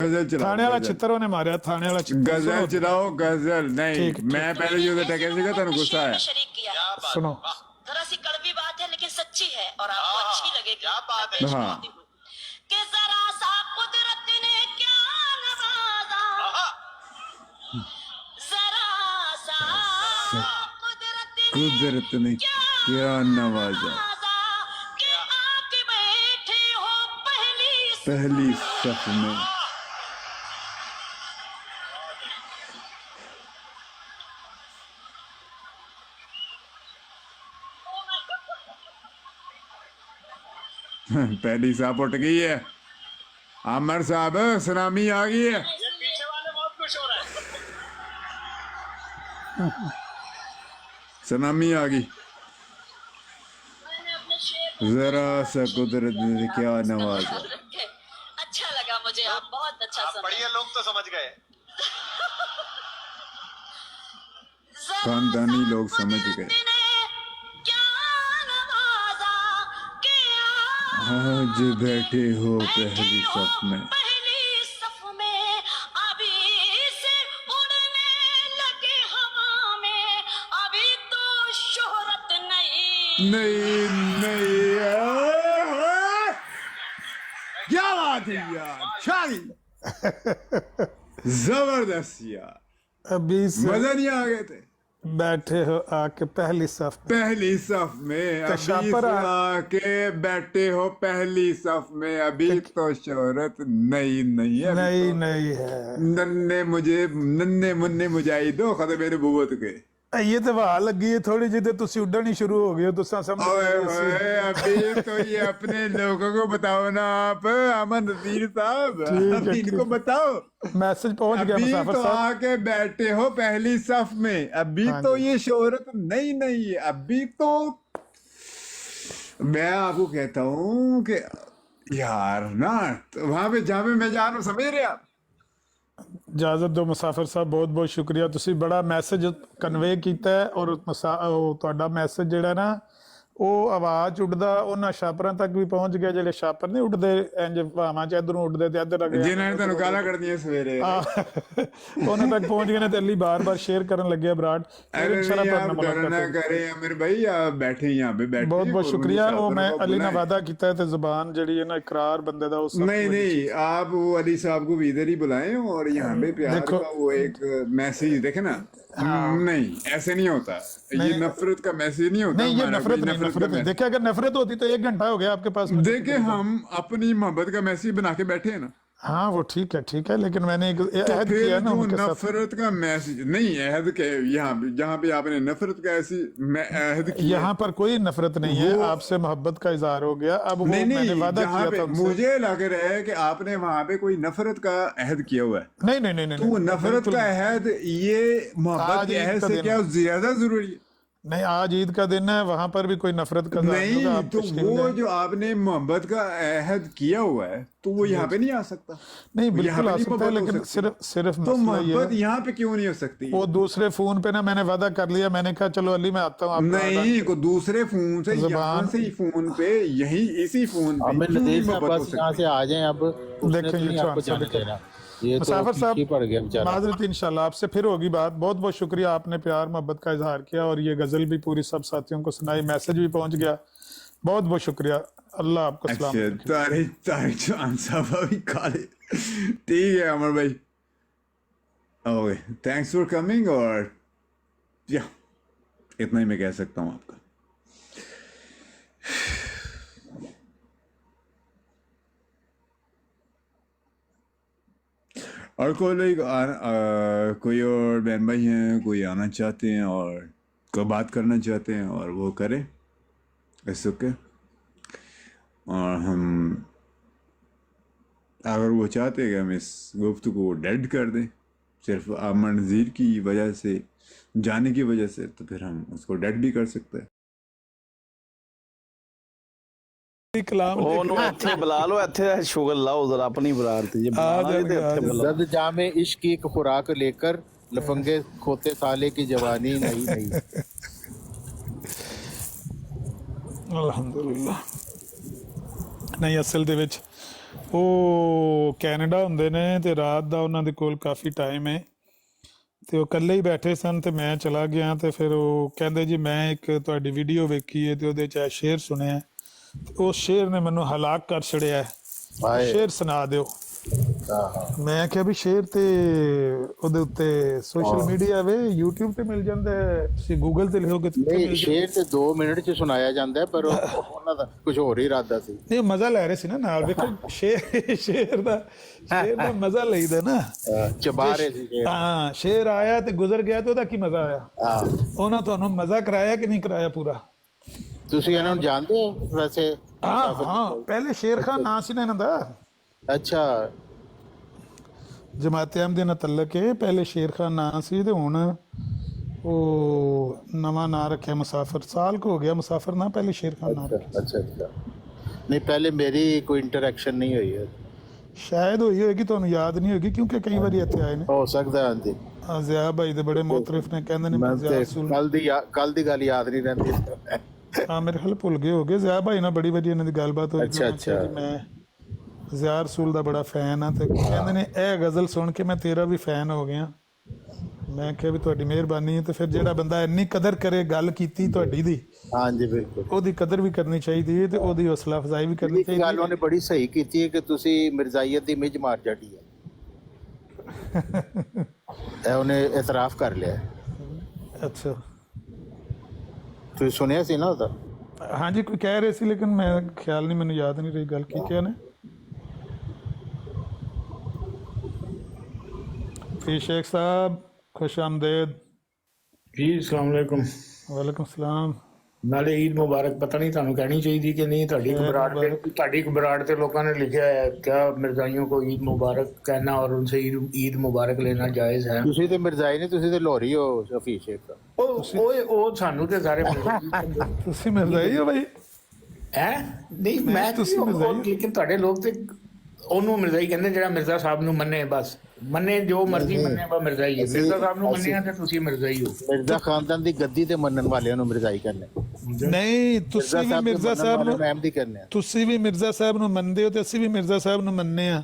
गजल चलाओ, थाने वाला गजल। छित्तर उन्हें मारा, थाने वाला छित्तर। गजल चलाओ, गजल नहीं। ठीक, मैं पहले जो टके सीखा तेन गुस्सा है। सुनो थोड़ा सी कड़वी बात है लेकिन सच्ची है और आपको अच्छी लगेगी। क्या बात है? हाँ। कि जरा सा कुदरत ने क्या नवाजा, जरा सा कुदरत ने क्या नवाजा, कि आके बैठे हो पहली सफ में। पहली साहब उठ गई है। आमर साहब सुनामी आ गई है। पीछे वाले बहुत खुश हो रहे हैं। सुनामी आ गई। मैंने अपने शेर जरा सा कुदरत ने क्या नवाजा। अच्छा लगा मुझे, आप बहुत अच्छा सुना। बढ़िया, लोग तो समझ गए। खानदानी लोग समझ गए। आज बैठे हो पहली सफ में। पहली सफ में अभी से उड़ने लगे हवा में, अभी तो शोहरत नहीं। नहीं क्या बात है यार, शादी जबरदस्त यार। अभी से मजा नहीं आ गए थे। बैठे हो आके पहली सफ में। पहली सफ में अभी शापर से आके बैठे हो पहली सफ में, अभी तो शोहरत नहीं है। नहीं है। नन्ने मुन्ने मुजाहिदो खत्म नबूवत के। ये तो वहां लगी है थोड़ी जी, तुसी उड़न ही शुरू हो गए हो। तुसा समझ ओए ओए, अभी तो ये अपने लोगों को बताओ ना आप, अमन नजीर साहब, अब इनको बताओ। मैसेज पहुंच गया अभी मुसाफिर तो साहब। आके बैठे हो पहली सफ में, अभी हाँ तो जी। ये शोहरत नहीं है। अभी तो मैं आपको कहता हूँ कि यार ना, तो वहां पे जहाँ पे मैं जा रहा हूँ, समझ रहे आप। इजाजत दो मुसाफिर साहब, बहुत बहुत शुक्रिया। तुसी बड़ा मैसेज कन्वे कीता है और ਤੁਹਾਡਾ ਮੈਸੇਜ ਜਿਹੜਾ ਨਾ ਉਹ ਆਵਾਜ਼ ਉੱਡਦਾ ਉਹਨਾਂ ਛਾਪਰਾਂ ਤੱਕ ਵੀ ਪਹੁੰਚ ਗਿਆ, ਜਿਹੜੇ ਛਾਪਰ ਨਹੀਂ ਉੱਡਦੇ ਇੰਜ ਭਾਵਾਂ ਚ ਇਧਰੋਂ ਉੱਡਦੇ ਤੇ ਇੱਧਰ ਲੱਗੇ ਜਿਨ੍ਹਾਂ ਨੇ ਤੁਹਾਨੂੰ ਗਾਲਾਂ ਕੱਢਦੀਆਂ ਸਵੇਰੇ। ਉਹਨਾਂ ਤੱਕ ਪਹੁੰਚ ਗਏ ਨੇ ਤੇ ਅਲੀ ਬਾਰ-ਬਾਰ ਸ਼ੇਅਰ ਕਰਨ ਲੱਗੇ ਬਰਾੜ। अरे नहीं, आप डर ना करें अमीर भाई, आप बैठे यहाँ पे बैठे। ਬਹੁਤ ਬਹੁਤ ਸ਼ੁਕਰੀਆ। ਉਹ ਮੈਂ ਅਲੀ ਨਾਲ ਵਾਅਦਾ ਕੀਤਾ है ਤੇ ਜ਼ੁਬਾਨ ਜਿਹੜੀ है ना इकरार बंदे ਦਾ ਉਸ नहीं आप वो अली साहब को भी इधर ही बुलाएं और यहाँ पे प्यार देखो। का वो एक मैसेज देखे ना। नहीं ऐसे नहीं होता, ये नफरत का मैसेज नहीं होता। नहीं, ये हमारा नफरत कोई नहीं, नफरत नहीं। का देखिए अगर नफरत होती तो 1 घंटा हो गया आपके पास। देखे हम अपनी मोहब्बत का मैसेज बना के बैठे हैं ना, हाँ वो ठीक है, लेकिन मैंने एक तो अहद फिर किया ना जो उनके साथ। नफरत का मैसेज नहीं, अहद के यहाँ पे जहाँ पे आपने नफरत का ऐसी अहद किया, यहाँ पर कोई नफरत नहीं है, आपसे मोहब्बत का इजहार हो गया। अब वो मैंने नहीं वादा जहाँ किया पे था उनसे। मुझे लग रहा है कि आपने वहां पे कोई नफरत का अहद किया हुआ है। नहीं तो नफरत का अहद ये मोहब्बत आज के ईद अहद का से दिन क्या ज्यादा जरूरी है? नहीं, आज ईद का दिन है, वहां पर भी कोई नफरत का इजहार नहीं, होगा, आप तो तशरीफ वो लें। जो आपने मोहब्बत का अहद किया हुआ है तो वो यहाँ पे नहीं आ सकता। नहीं यहाँ बिल्कुल पे आ नहीं सकता है, मोहब्बत हो लेकिन सकती। सिर्फ तो मसला ये मोहब्बत है, यहाँ पे क्यों नहीं हो सकती? वो दूसरे फोन पे ना मैंने वादा कर लिया, मैंने कहा चलो अली मैं आता हूँ आपका वादा। नहीं, को दूसरे फोन से यहाँ ज़बान- से ही फोन पे यही इसी फोन पे हमें क्यों नहीं नदीर साहब मोहब्बत हो बस यहाँ सकती? से आ जाएं। अब उसने देखें तो ये नहीं आपको ट्रांसफर जाने करें। देना, ये तो मुसाफिर साहब पीछे पड़ गया बेचारा। माजरत इंशाल्लाह आपसे फिर होगी बात। बहुत बहुत शुक्रिया, आपने प्यार मोहब्बत का इजहार किया और ये गजल भी पूरी सब साथियों को सुनाई, मैसेज भी पहुंच गया। बहुत बहुत शुक्रिया, अल्लाह आपको सलाम अच्छा, रखे। तारिक जान साहब अभी काले। ठीक है अमर भाई, ओके, थैंक्स फॉर कमिंग। और या इतना ही मैं कह सकता हूँ आपका। और कोई लोग कोई और बहन भाई हैं, कोई आना चाहते हैं और कोई बात करना चाहते हैं और वो करें, इट्स ओके। और हम अगर वो चाहते हैं कि हम इस गुफ्तगू को डेड कर दें सिर्फ अमन नज़ीर की वजह से, जाने की वजह से, तो फिर हम उसको डेड भी कर सकते हैं। कलाम ਉਹਨੂੰ ਇੱਥੇ ਬੁਲਾ ਲਓ, ਇੱਥੇ ਸ਼ੁਗਲ ਲਾਓ ਜ਼ਰਾ ਆਪਣੀ ਬਰਾਤ ਤੇ, ਜੇ ਬੁਲਾਣਾ ਨਹੀਂ ਤੇ ਇੱਥੇ ਬੁਲਾਓ। जद जामे इश्क की एक खुराक लेकर लफंगे खोते साले की जवानी नहीं नहीं। ਅਲਹਮਦੁਲਿल्लाह। ਨਹੀਂ ਅਸਲ ਦੇ ਵਿੱਚ ਉਹ ਕੈਨੇਡਾ ਹੁੰਦੇ ਨੇ ਤੇ ਰਾਤ ਦਾ ਉਹਨਾਂ ਦੇ ਕੋਲ ਕਾਫੀ ਟਾਈਮ ਹੈ ਤੇ ਉਹ ਇਕੱਲੇ ਹੀ ਬੈਠੇ ਸਨ ਤੇ ਮੈਂ ਚਲਾ ਗਿਆ ਤੇ ਫਿਰ ਉਹ ਕਹਿੰਦੇ ਜੀ ਮੈਂ ਇੱਕ ਤੁਹਾਡੀ ਵੀਡੀਓ ਵੇਖੀ ਹੈ ਤੇ ਉਹਦੇ ਚ ਇਹ ਸ਼ੇਰ ਸੁਣਿਆ ਤੇ ਉਸ ਸ਼ੇਰ ਨੇ ਮੈਨੂੰ ਹਲਾਕ ਕਰ ਛੜਿਆ ਹੈ। ਹਾਏ ਸ਼ੇਰ ਸੁਣਾ ਦਿਓ। ਮੈਂ ਕਿਹਾ ਵੀ ਸ਼ੇਰ ਤੇ ਉਹਦੇ ਉੱਤੇ ਸੋਸ਼ਲ ਮੀਡੀਆ ਵੇ YouTube ਤੇ ਮਿਲ ਜਾਂਦਾ ਹੈ, ਤੁਸੀਂ ਗੂਗਲ ਤੇ ਲਿਖੋਗੇ ਤੇ ਉੱਥੇ ਨਹੀਂ, ਮਿਲ ਜਾਂਦਾ। ਸ਼ੇਰ ਤੇ 2 ਮਿੰਟ ਚ ਸੁਣਾਇਆ ਜਾਂਦਾ ਹੈ, ਪਰ ਉਹਨਾਂ ਦਾ ਕੁਝ ਹੋਰ ਹੀ ਇਰਾਦਾ ਸੀ। ਨਹੀਂ ਉਹ ਮਜ਼ਾ ਲੈ ਰਹੇ ਸੀ ਨਾ ਨਾਲ ਵੇਖੋ ਸ਼ੇਰ ਦਾ ਮਜ਼ਾ ਲਈਦਾ ਨਾ। ਚਬਾ ਰਹੇ ਸੀ ਸ਼ੇਰ। ਹਾਂ ਸ਼ੇਰ ਆਇਆ ਤੇ ਗੁਜ਼ਰ ਗਿਆ ਤੇ ਉਹਦਾ ਕੀ ਮਜ਼ਾ ਆਇਆ? ਹਾਂ, ਉਹਨਾਂ ਤੁਹਾਨੂੰ ਮਜ਼ਾ ਕਰਾਇਆ ਕਿ ਨਹੀਂ ਕਰਾਇਆ ਪੂਰਾ? ਤੁਸੀਂ ਇਹਨਾਂ ਨੂੰ ਜਾਣਦੇ ਹੋ ਵੈਸੇ? ਹਾਂ ਪਹਿਲੇ ਸ਼ੇਰ ਖਾਨ ਨਾਂ ਸੀ ਨਾ ਇਹਨਾਂ ਦਾ, ਅੱਛਾ, ਜਮਾਤ ਅਹਿਮਦ ਨਾਲ ਤਲਕ ਹੈ। ਪਹਿਲੇ ਸ਼ੇਰ ਖਾਨ ਨਾਂ ਸੀ ਤੇ ਹੁਣ ਉਹ ਨਵਾਂ ਨਾਂ ਰੱਖਿਆ ਮੁਸਾਫਰ। ਸਾਲ ਕੁ ਹੋ ਗਿਆ ਮੁਸਾਫਰ ਨਾ, ਪਹਿਲੇ ਸ਼ੇਰ ਖਾਨ ਨਾਂ ਰੱਖਿਆ। ਅੱਛਾ ਅੱਛਾ। ਨਹੀਂ, ਪਹਿਲੇ ਮੇਰੀ ਕੋਈ ਇੰਟਰੈਕਸ਼ਨ ਨਹੀਂ ਹੋਈ ਹੈ। ਸ਼ਾਇਦ ਹੋਈ ਹੋਏਗੀ, ਤੁਹਾਨੂੰ ਯਾਦ ਨਹੀਂ ਹੋਏਗੀ ਕਿਉਂਕਿ ਕਈ ਵਾਰੀ ਇੱਥੇ ਆਏ ਨੇ। ਹੋ ਸਕਦਾ ਹਾਂਜੀ। ਜ਼ਿਆ ਭਾਈ ਦੇ ਬੜੇ ਮੁਤਰਿਫ ਨੇ, ਕਹਿੰਦੇ ਨੇ ਮੈਂ ਜ਼ਿਆ ਤੇ ਰਸੂਲ। ਕੱਲ ਦੀ ਗੱਲ ਯਾਦ ਨਹੀਂ ਰਹਿੰਦੀ। ਹਾਂ ਮੇਰੇ ਖਿਆਲ ਭੁੱਲ ਗਏ ਹੋਗੇ। ਜ਼ਿਆ ਭਾਈ ਨਾਲ ਬੜੀ ਵਧੀਆ ਇਹਨਾਂ ਦੀ ਗੱਲਬਾਤ ਹੋਈ। ਅੱਛਾ, ਮੈਂ ਕਿਹਾ ਅੱਛਾ। ਜੀ ਮੈਂ ਜ਼ਿਆ ਰਸੂਲ ਦਾ ਬੜਾ ਫੈਨ ਆ ਤੇ ਕਹਿੰਦੇ ਨੇ ਇਹ ਗਜ਼ਲ ਸੁਣ ਕੇ ਮੈਂ ਤੇਰਾ ਵੀ ਫੈਨ ਹੋ ਗਿਆ। ਮੈਂ ਕਿਹਾ ਵੀ ਤੁਹਾਡੀ ਮਿਹਰਬਾਨੀ ਹੈ। ਤੇ ਫਿਰ ਜਿਹੜਾ ਬੰਦਾ ਇੰਨੀ ਕਦਰ ਕਰੇ, ਗੱਲ ਕੀਤੀ ਤੁਹਾਡੀ ਦੀ, ਹਾਂਜੀ ਬਿਲਕੁਲ। ਉਹਦੀ ਕਦਰ ਵੀ ਕਰਨੀ ਚਾਹੀਦੀ ਹੈ ਤੇ ਉਹਦੀ ਹੌਸਲਾ ਅਫਜ਼ਾਈ ਵੀ ਕਰਨੀ ਇੱਕ ਗੱਲ ਚਾਹੀਦੀ ਉਹਨੇ ਬੜੀ ਸਹੀ ਕੀਤੀ ਹੈ ਕਿ ਤੁਸੀਂ ਮਿਰਜ਼ਾਈਅਤ ਦੀ ਮਿਜ ਮਾਰ ਛੱਡੀ ਹੈ। ਇਹ ਉਹਨੇ ਇਤਰਾਫ ਕਰ ਲਿਆ। ਹੈ। ਅੱਛਾ ਤੁਸੀਂ ਸੁਣਿਆ ਸੀ ਨਾ ਉਹਦਾ? ਹਾਂਜੀ ਕੋਈ ਕਹਿ ਰਹੇ ਸੀ ਲੇਕਿਨ ਮੈਂ ਖਿਆਲ ਨਹੀਂ, ਮੈਨੂੰ ਯਾਦ ਨਹੀਂ ਰਹੀ ਗੱਲ ਕੀ ਕਿਹਾ ਨੇ। ਫੀ ਸ਼ੇਖ ਸਾਹਿਬ खुश आमदेद। ਜੀ ਅਸਲਾਮ ਵਾਲੇਕੁਮ। वालेकुम सलाम। ਨਾਲੇ ਈਦ ਮੁਬਾਰਕ। ਪਤਾ ਨਹੀਂ ਤੁਹਾਨੂੰ ਕਹਿਣੀ ਚਾਹੀਦੀ ਕਿ ਨਹੀਂ, ਤੁਹਾਡੀ ਘਬਰਾਹਟ ਤੇ ਲੋਕਾਂ ਨੇ ਲਿਖਿਆ ਹੈ क्या मिर्जाइयों को ईद मुबारक कहना और उनसे ईद मुबारक लेना जायज़ है। ਤੁਸੀਂ ਤੇ ਮਿਰਜ਼ਾਈ ਨਹੀਂ, ਤੁਸੀਂ ਤੇ ਲੋਹਰੀ ਹੋ ਸ਼ਫੀ ਸ਼ੇਖ ਦਾ। ਉਹ ਸਾਨੂੰ ਤੇ ਸਾਰੇ ਤੁਸੀਂ ਮਿਰਜ਼ਾਈ ਹੋ ਭਾਈ? ਹੈ ਨਹੀਂ, ਮੈਂ ਤੁਸੀਂ ਮਿਰਜ਼ਾਈ? ਲੇਕਿਨ ਤੁਹਾਡੇ ਲੋਕ ਤੇ ਉਹਨੂੰ ਮਿਰਜ਼ਾਈ ਕਹਿੰਦੇ ਜਿਹੜਾ ਮਿਰਜ਼ਾ ਸਾਹਿਬ ਨੂੰ ਮੰਨੇ, ਬਸ ਮੰਨੇ ਜੋ ਮਰਜ਼ੀ ਮੰਨੇ ਬਾ ਮਿਰਜ਼ਾਈ ਹੈ। ਮਿਰਜ਼ਾ ਸਾਹਿਬ ਨੂੰ ਮੰਨਿਆ ਤੇ ਤੁਸੀਂ ਮਿਰਜ਼ਾਈ ਹੋ। ਮਿਰਜ਼ਾ ਖਾਨਦਾਨ ਦੀ ਗੱਦੀ ਤੇ ਮੰਨਣ ਵਾਲਿਆਂ ਨੂੰ ਮਿਰਜ਼ਾਈ ਕਹਿੰਦੇ। ਨਹੀਂ ਤੁਸੀਂ ਵੀ ਮਿਰਜ਼ਾ ਸਾਹਿਬ ਨੂੰ, ਰਹਿਮ ਦੀ ਕਹਿੰਦੇ ਆ। ਤੁਸੀਂ ਵੀ ਮਿਰਜ਼ਾ ਸਾਹਿਬ ਨੂੰ ਮੰਨਦੇ ਹੋ ਤੇ ਅਸੀਂ ਵੀ ਮਿਰਜ਼ਾ ਸਾਹਿਬ ਨੂੰ ਮੰਨਦੇ ਆ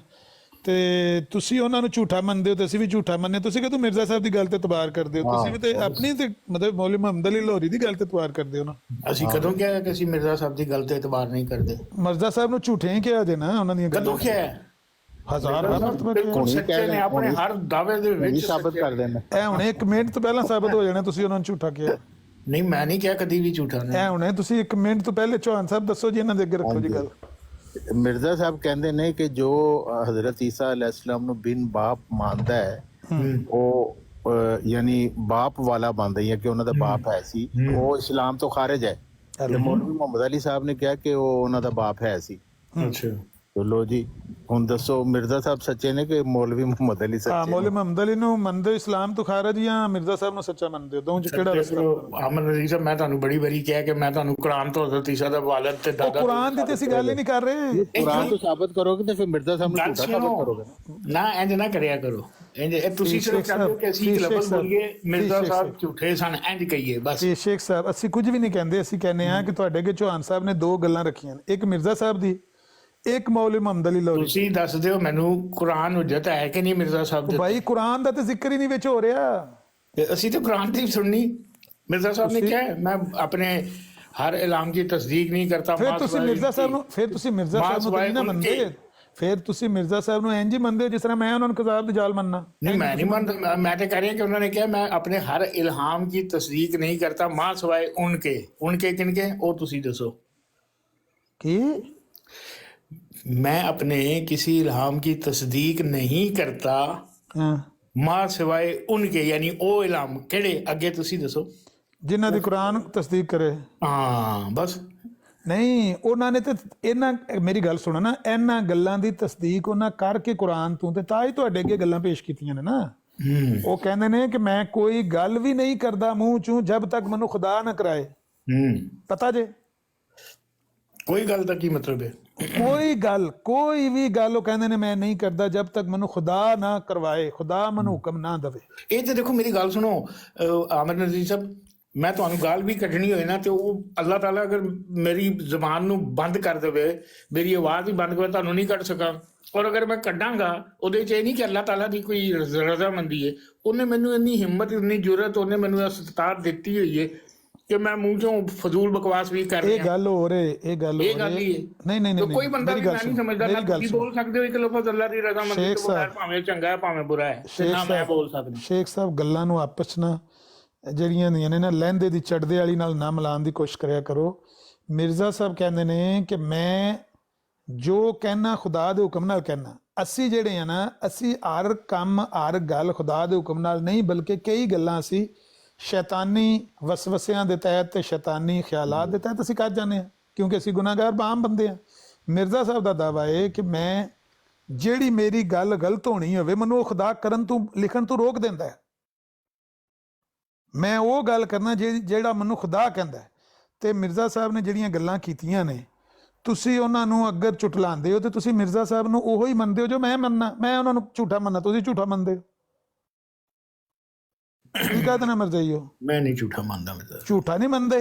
ਤੇ ਤੁਸੀਂ ਉਹਨਾਂ ਨੂੰ ਝੂਠਾ ਮੰਨਦੇ ਹੋ ਤੇ ਅਸੀਂ ਵੀ ਝੂਠਾ ਮੰਨਦੇ। ਤੁਸੀਂ ਕਿ ਤੂੰ ਮਿਰਜ਼ਾ ਸਾਹਿਬ ਦੀ ਗੱਲ ਤੇ ਇਤਬਾਰ ਕਰਦੇ ਹੋ, ਤੁਸੀਂ ਵੀ ਤੇ ਆਪਣੀ ਤੇ ਮਤਲਬ ਮੌਲਵੀ ਮੁਹੰਮਦ ਅਲੀ ਲਾਹੌਰੀ ਦੀ ਗੱਲ ਤੇ ਇਤਬਾਰ ਕਰਦੇ ਹੋ ਨਾ। ਅਸੀਂ ਕਦੋਂ ਕਿਹਾ ਕਿ ਅਸੀਂ ਮਿਰਜ਼ਾ ਸਾਹਿਬ ਦੀ ਗੱਲ ਤੇ ਇਤਬਾਰ ਨਹੀਂ ਕਰਦੇ? ਮਿਰਜ਼ਾ ਸਾਹਿਬ ਨੂੰ ਝੂਠੇ ਹੀ ਕਿਹਾ ਦੇਣਾ ਉਹਨਾਂ ਦੀਆਂ ਕਦੋਂ ਗੱਲਾਂ। ਕਿਹਾ? ਹਜ਼ਾਰ ਮਰਤਬਾ ਬਿਲਕੁਲ ਕਿਹਾ। ਸੱਚੇ ਨੇ, ਆਪਣੇ ਹਰ ਦਾਅਵੇ ਦੇ ਵਿੱਚ ਸਾਬਤ ਕਰ ਦੇਣਾ। ਇਹ ਹੁਣੇ 1 ਮਿੰਟ ਤੋਂ ਪਹਿਲਾਂ ਸਾਬਤ ਹੋ ਜਾਣਾ ਤੁਸੀਂ ਉਹਨਾਂ ਨੂੰ ਝੂਠਾ ਕਿਹਾ। ਨਹੀਂ, ਮੈਂ ਨਹੀਂ ਕਿਹਾ ਕਦੀ ਵੀ ਝੂਠਾ ਨਹੀਂ। ਇਹ ਹੁਣੇ ਤੁਸੀਂ 1 ਮਿੰਟ ਤੋਂ ਪਹਿਲੇ ਚੌਹਾਨ ਸਾਹਿਬ ਦੱਸੋ ਜੀ, ਇਹਨਾਂ ਦੇ ਅੱਗੇ ਰੱਖੋ ਜੀ ਗੱਲ। ਮਿਰਜ਼ਾ ਸਾਹਿਬ ਕਹਿੰਦੇ ਨੇ ਕਿ ਜੋ ਹਜ਼ਰਤ ਈਸਾ अलैहिस्सलाम ਨੂੰ ਬਿਨ ਬਾਪ ਮੰਨਦਾ ਹੈ ਉਹ ਯਾਨੀ ਬਾਪ ਵਾਲਾ ਮੰਨਦਾ ਹੈ ਕਿ ਉਹਨਾਂ ਦਾ ਬਾਪ ਹੈ ਸੀ, ਉਹ ਇਸਲਾਮ ਤੋਂ ਖਾਰਿਜ ਹੈ। ਤੇ ਮੌਲਵੀ ਮੁਹੰਮਦ ਅਲੀ ਸਾਹਿਬ ਨੇ ਕਿਹਾ ਕਿ ਉਹ ਉਹਨਾਂ ਦਾ ਬਾਪ ਹੈ ਸੀ। ਅੱਛਾ, ਚਲੋ ਜੀ ਹੁਣ ਦੱਸੋ ਮਿਰਜ਼ਾ ਸਾਹਿਬ ਸੱਚੇ ਨੇ ਕਿ ਮੌਲਵੀ ਮੁਹੰਮਦ ਅਲੀ ਹਾਂ ਸੱਚੇ ਮੌਲਵੀ ਨੇ? ਮੁਹੰਮਦ ਅਲੀ ਨੂੰ ਮੰਨਦੇ ਹੋ ਇਸਲਾਮ ਤੋਂ ਖਾਰਜ ਜਾਂ ਮਿਰਜ਼ਾ ਸਾਹਿਬ ਨੂੰ ਸੱਚਾ ਮੰਨਦੇ ਹੋ? ਦੋਵਾਂ ਚ ਕਿਹੜਾ ਰਸਤਾ? ਅਮਨ ਨਜ਼ੀਰ ਸਾਹਿਬ, ਮੈਂ ਤੁਹਾਨੂੰ ਬੜੀ ਵਾਰੀ ਕਿਹਾ ਕਿ ਮੈਂ ਤੁਹਾਨੂੰ ਕੁਰਾਨ ਤੋਂ ਹਜ਼ਰਤ ਈਸਾ ਦਾ ਵਾਲਿਦ ਤੇ ਦਾਦਾ ਕੁਰਾਨ ਦੀ ਤੇ ਅਸੀਂ ਗੱਲ ਹੀ ਨਹੀਂ ਕਰ ਰਹੇ। ਕੁਰਾਨ ਤੋਂ ਸਾਬਤ ਕਰੋਗੇ ਤੇ ਫਿਰ ਮਿਰਜ਼ਾ ਸਾਹਿਬ ਨੂੰ ਗੱਲ ਝੂਠਾ ਸਾਬਤ ਸੁਣੋ ਕਰੋਗੇ ਨਾ, ਇੰਜ ਨਾ ਕਰਿਆ ਕਰੋ। ਇੰਜ ਇਹ ਤੁਸੀਂ ਸਿਰਫ ਚਾਹੋ ਕਿ ਅਸੀਂ ਇੱਕ ਲਫ਼ਜ਼ ਬੋਲੀਏ ਮਿਰਜ਼ਾ ਸਾਹਿਬ ਝੂਠੇ ਸਨ, ਇੰਜ ਕਹੀਏ ਬਸ। ਜੀ ਸ਼ੇਖ ਸਾਹਿਬ ਅਸੀਂ ਕੁਝ ਵੀ ਨਹੀਂ ਕਹਿੰਦੇ, ਅਸੀਂ ਕਹਿੰਦੇ ਆ ਕਿ ਤੁਹਾਡੇ ਅੱਗੇ ਚੌਹਾਨ ਸਾਹਿਬ ਨੇ 2 ਗੱਲਾਂ ਰੱਖੀਆਂ ਨੇ, ਇੱਕ ਮਿਰਜ਼ਾ ਸਾਹਿਬ ਦੀ, ਇੱਕ ਮੌਲਵੀ ਮੁਹੰਮਦ ਅਲੀ ਲਾਹੌਰੀ। ਤੁਸੀਂ ਦੱਸ ਦਿਓ ਮੈਨੂੰ ਕੁਰਾਨ ਹੁਜਤ ਹੈ ਕਿ ਨਹੀਂ ਮਿਰਜ਼ਾ ਸਾਹਿਬ ਦੇ? ਭਾਈ ਕੁਰਾਨ ਦਾ ਤੇ ਜ਼ਿਕਰ ਹੀ ਨਹੀਂ ਵਿੱਚ ਹੋ ਰਿਹਾ। ਤੇ ਅਸੀਂ ਤਾਂ ਕੁਰਾਨ ਦੀ ਸੁਣਨੀ। ਮਿਰਜ਼ਾ ਸਾਹਿਬ ਨੇ ਕਿਹਾ ਮੈਂ ਆਪਣੇ ਹਰ ਇਲਾਮ की तस्दीक नहीं करता। ਫਿਰ ਤੁਸੀਂ ਮਿਰਜ਼ਾ ਸਾਹਿਬ ਨੂੰ, ਫਿਰ ਤੁਸੀਂ ਮਿਰਜ਼ਾ ਸਾਹਿਬ ਨੂੰ ਨਹੀਂ ਨਾ ਮੰਨਦੇ, ਫਿਰ ਤੁਸੀਂ ਮਿਰਜ਼ਾ ਸਾਹਿਬ ਨੂੰ ਇੰਜ ਹੀ ਮੰਨਦੇ ਹੋ ਜਿਸ ਤਰ੍ਹਾਂ ਮੈਂ ਉਹਨਾਂ ਨੂੰ ਕਜ਼ਾਬ ਦੀ ਜਾਲ ਮੰਨਣਾ। नहीं, मैं नहीं मानता। मैं तो कह रही कि उन्होंने कहा मैं अपने हर इल्हाम की तस्दीक नहीं करता मां सिवाय उनके। उनके किनके वो तुसी दसो ਕੀ? मैं अपने किसी इल्हाम की तस्दीक नहीं करता ਹਾਂ मां सिवाय उनके, यानी ओ इल्हाम केड़े अगे तुसी दसो। ਜਿਨ੍ਹਾਂ ਦੀ ਕੁਰਾਨ ਤਸਦੀਕ ਕਰੇ। हाँ बस। ਨਹੀਂ ਉਹਨਾਂ ਨੇ ਤੇ ਇਹਨਾਂ, ਮੇਰੀ ਗੱਲ ਸੁਣੋ ਨਾ, ਇਹਨਾਂ ਗੱਲਾਂ ਦੀ ਤਸਦੀਕ ਉਹਨਾਂ ਕਰਕੇ ਕੁਰਾਨ ਤੋਂ ਤੇ ਤਾਂ ਹੀ ਤੁਹਾਡੇ ਅੱਗੇ ਗੱਲਾਂ ਪੇਸ਼ ਕੀਤੀਆਂ ਨੇ ਨਾ। ਉਹ ਕਹਿੰਦੇ ਨੇ ਕਿ ਮੈਂ ਕੋਈ ਗੱਲ ਵੀ ਨਹੀਂ ਕਰਦਾ ਮੂੰਹ ਚੋਂ ਜਦ ਤੱਕ ਮੈਨੂੰ ਖੁਦਾ ਨਾ ਕਰਾਏ। ਪਤਾ ਜੇ कोई गल का की मतलब है? ਕੋਈ ਵੀ ਗੱਲ ਉਹ ਕਹਿੰਦੇ ਨੇ ਮੈਂ ਨਹੀਂ ਕਰਦਾ ਜਦ ਤੱਕ ਮੈਨੂੰ ਖੁਦਾ ਨਾ ਕਰਵਾਏ, ਖੁਦਾ ਮੈਨੂੰ ਹੁਕਮ ਨਾ ਦੇਵੇ। ਇਹ ਤੇ ਦੇਖੋ ਮੇਰੀ ਗੱਲ ਸੁਣੋ ਆਮਰ ਨਜ਼ੀਰ ਸਾਹਿਬ, ਮੈਂ ਤੁਹਾਨੂੰ ਗਾਲ ਵੀ ਕੱਢਣੀ ਹੋਏ ਨਾ ਤੇ ਉਹ ਅੱਲਾਹ ਤਾਲਾ ਅਗਰ ਮੇਰੀ ਜ਼ਬਾਨ ਨੂੰ ਬੰਦ ਕਰ ਦੇਵੇ, ਮੇਰੀ ਆਵਾਜ਼ ਹੀ ਬੰਦ ਕਰੇ, ਤੁਹਾਨੂੰ ਨਹੀਂ ਕੱਢ ਸਕਾਂ। ਔਰ ਅਗਰ ਮੈਂ ਕੱਢਾਂਗਾ ਉਹਦੇ 'ਚ ਇਹ ਨਹੀਂ ਕਿ ਅੱਲਾਹ ਤਾਲਾ ਦੀ ਕੋਈ ਰਜ਼ਾਮੰਦੀ ਹੈ, ਉਹਨੇ ਮੈਨੂੰ ਇੰਨੀ ਹਿੰਮਤ, ਇੰਨੀ ਜੁਰਤ ਉਹਨੇ ਮੈਨੂੰ ਇਸਤਾਦ ਦਿੱਤੀ ਹੋਈ ਹੈ ਕਿ ਮੈਂ ਮੂੰਹ ਚੋਂ ਫਜ਼ੂਲ ਬਕਵਾਸ ਵੀ ਕਰ ਇਹ ਰਿਹਾ। ਗੱਲ ਹੋ ਰਹੀ, ਇਹ ਗੱਲ ਇਹ ਹੋ ਗੱਲ ਰਹੀ ਹੀ ਹੈ। ਨਹੀਂ ਨਹੀਂ ਤਾਂ ਨਹੀਂ ਕੋਈ ਬੰਦਾ ਮੇਰੀ ਵੀ ਗੱਲ ਮੈਂ ਨਹੀਂ ਸੁਣੋ, ਸਮਝਦਾ ਨਾ ਮੇਰੀ ਗੱਲ ਤੁਸੀਂ ਸੁਣੋ। ਬੋਲ ਸਕਦੇ ਹੋ ਇੱਕ ਲਫ਼ਜ਼ ਅੱਲਾਹ ਦੀ ਰਜ਼ਾਮੰਦੀ ਸ਼ੇਖ ਤੋਂ ਬਗੈਰ, ਸਾਹਿਬ, ਭਾਵੇਂ ਚੰਗਾ ਹੈ ਭਾਵੇਂ ਬੁਰਾ ਹੈ, ਤੇ ਸ਼ੇਖ ਨਾ ਮੈਂ ਸਾਹਿਬ, ਬੋਲ ਸਕਦਾ। ਸ਼ੇਖ ਸਾਹਿਬ ਗੱਲਾਂ ਨੂੰ ਆਪਸ 'ਚ ਨਾ ਜਿਹੜੀਆਂ ਹੁੰਦੀਆਂ ਨੇ ਨਾ ਲਹਿੰਦੇ ਦੀ ਚੜਦੇ ਵਾਲੀ ਨਾਲ ਨਾ ਮਿਲਾਉਣ ਦੀ ਕੋਸ਼ਿਸ਼ ਕਰਿਆ ਕਰੋ। ਮਿਰਜ਼ਾ ਸਾਹਿਬ ਕਹਿੰਦੇ ਨੇ ਕਿ ਮੈਂ ਜੋ ਕਹਿਣਾ ਖੁਦਾ ਦੇ ਹੁਕਮ ਨਾਲ ਕਹਿਣਾ। ਅਸੀਂ ਜਿਹੜੇ ਆ ਨਾ, ਅਸੀਂ ਹਰ ਕੰਮ ਹਰ ਗੱਲ ਖੁਦਾ ਦੇ ਹੁਕਮ ਨਾਲ ਨਹੀਂ, ਬਲਕਿ ਕਈ ਗੱਲਾਂ ਅਸੀਂ ਸ਼ੈਤਾਨੀ ਵਸਵਸਿਆਂ ਦੇ ਤਹਿਤ ਤੇ ਸ਼ੈਤਾਨੀ ਖਿਆਲਾਤ ਦੇ ਤਹਿਤ ਅਸੀਂ ਕਰ ਜਾਂਦੇ ਹਾਂ, ਕਿਉਂਕਿ ਅਸੀਂ ਗੁਨਾਹਗਾਰ ਆਮ ਬੰਦੇ ਹਾਂ। ਮਿਰਜ਼ਾ ਸਾਹਿਬ ਦਾ ਦਾਵਾ ਹੈ ਕਿ ਮੈਂ ਜਿਹੜੀ ਮੇਰੀ ਗੱਲ ਗਲਤ ਹੋਣੀ ਹੋਵੇ ਮੈਨੂੰ ਉਹ ਖੁਦਾ ਕਰਨ ਤੋਂ, ਲਿਖਣ ਤੋਂ ਰੋਕ ਦਿੰਦਾ ਹੈ। ਮੈਂ ਉਹ ਗੱਲ ਕਰਨਾ ਜਿਹੜਾ ਮੈਨੂੰ ਖੁਦਾ ਕਹਿੰਦਾ ਹੈ। ਤੇ ਮਿਰਜ਼ਾ ਸਾਹਿਬ ਨੇ ਜਿਹੜੀਆਂ ਗੱਲਾਂ ਕੀਤੀਆਂ ਨੇ, ਤੁਸੀਂ ਉਹਨਾਂ ਨੂੰ ਅਗਰ ਝੁਟਲਾਉਂਦੇ ਹੋ ਤੇ ਤੁਸੀਂ ਮਿਰਜ਼ਾ ਸਾਹਿਬ ਨੂੰ ਉਹੋ ਹੀ ਮੰਨਦੇ ਹੋ ਜੋ ਮੈਂ ਮੰਨਣਾ। ਮੈਂ ਉਹਨਾਂ ਨੂੰ ਝੂਠਾ ਮੰਨਣਾ, ਤੁਸੀਂ ਝੂਠਾ ਮੰਨਦੇ ਹੋ। ਕੀ ਕਹਦੇ ਨਾ ਮਰਜ਼ਾਈਓ, ਮੈਂ ਨਹੀਂ ਝੂਠਾ ਮੰਨਦਾ ਮਿਰਜ਼ਾ। ਝੂਠਾ ਨਹੀਂ ਮੰਨਦੇ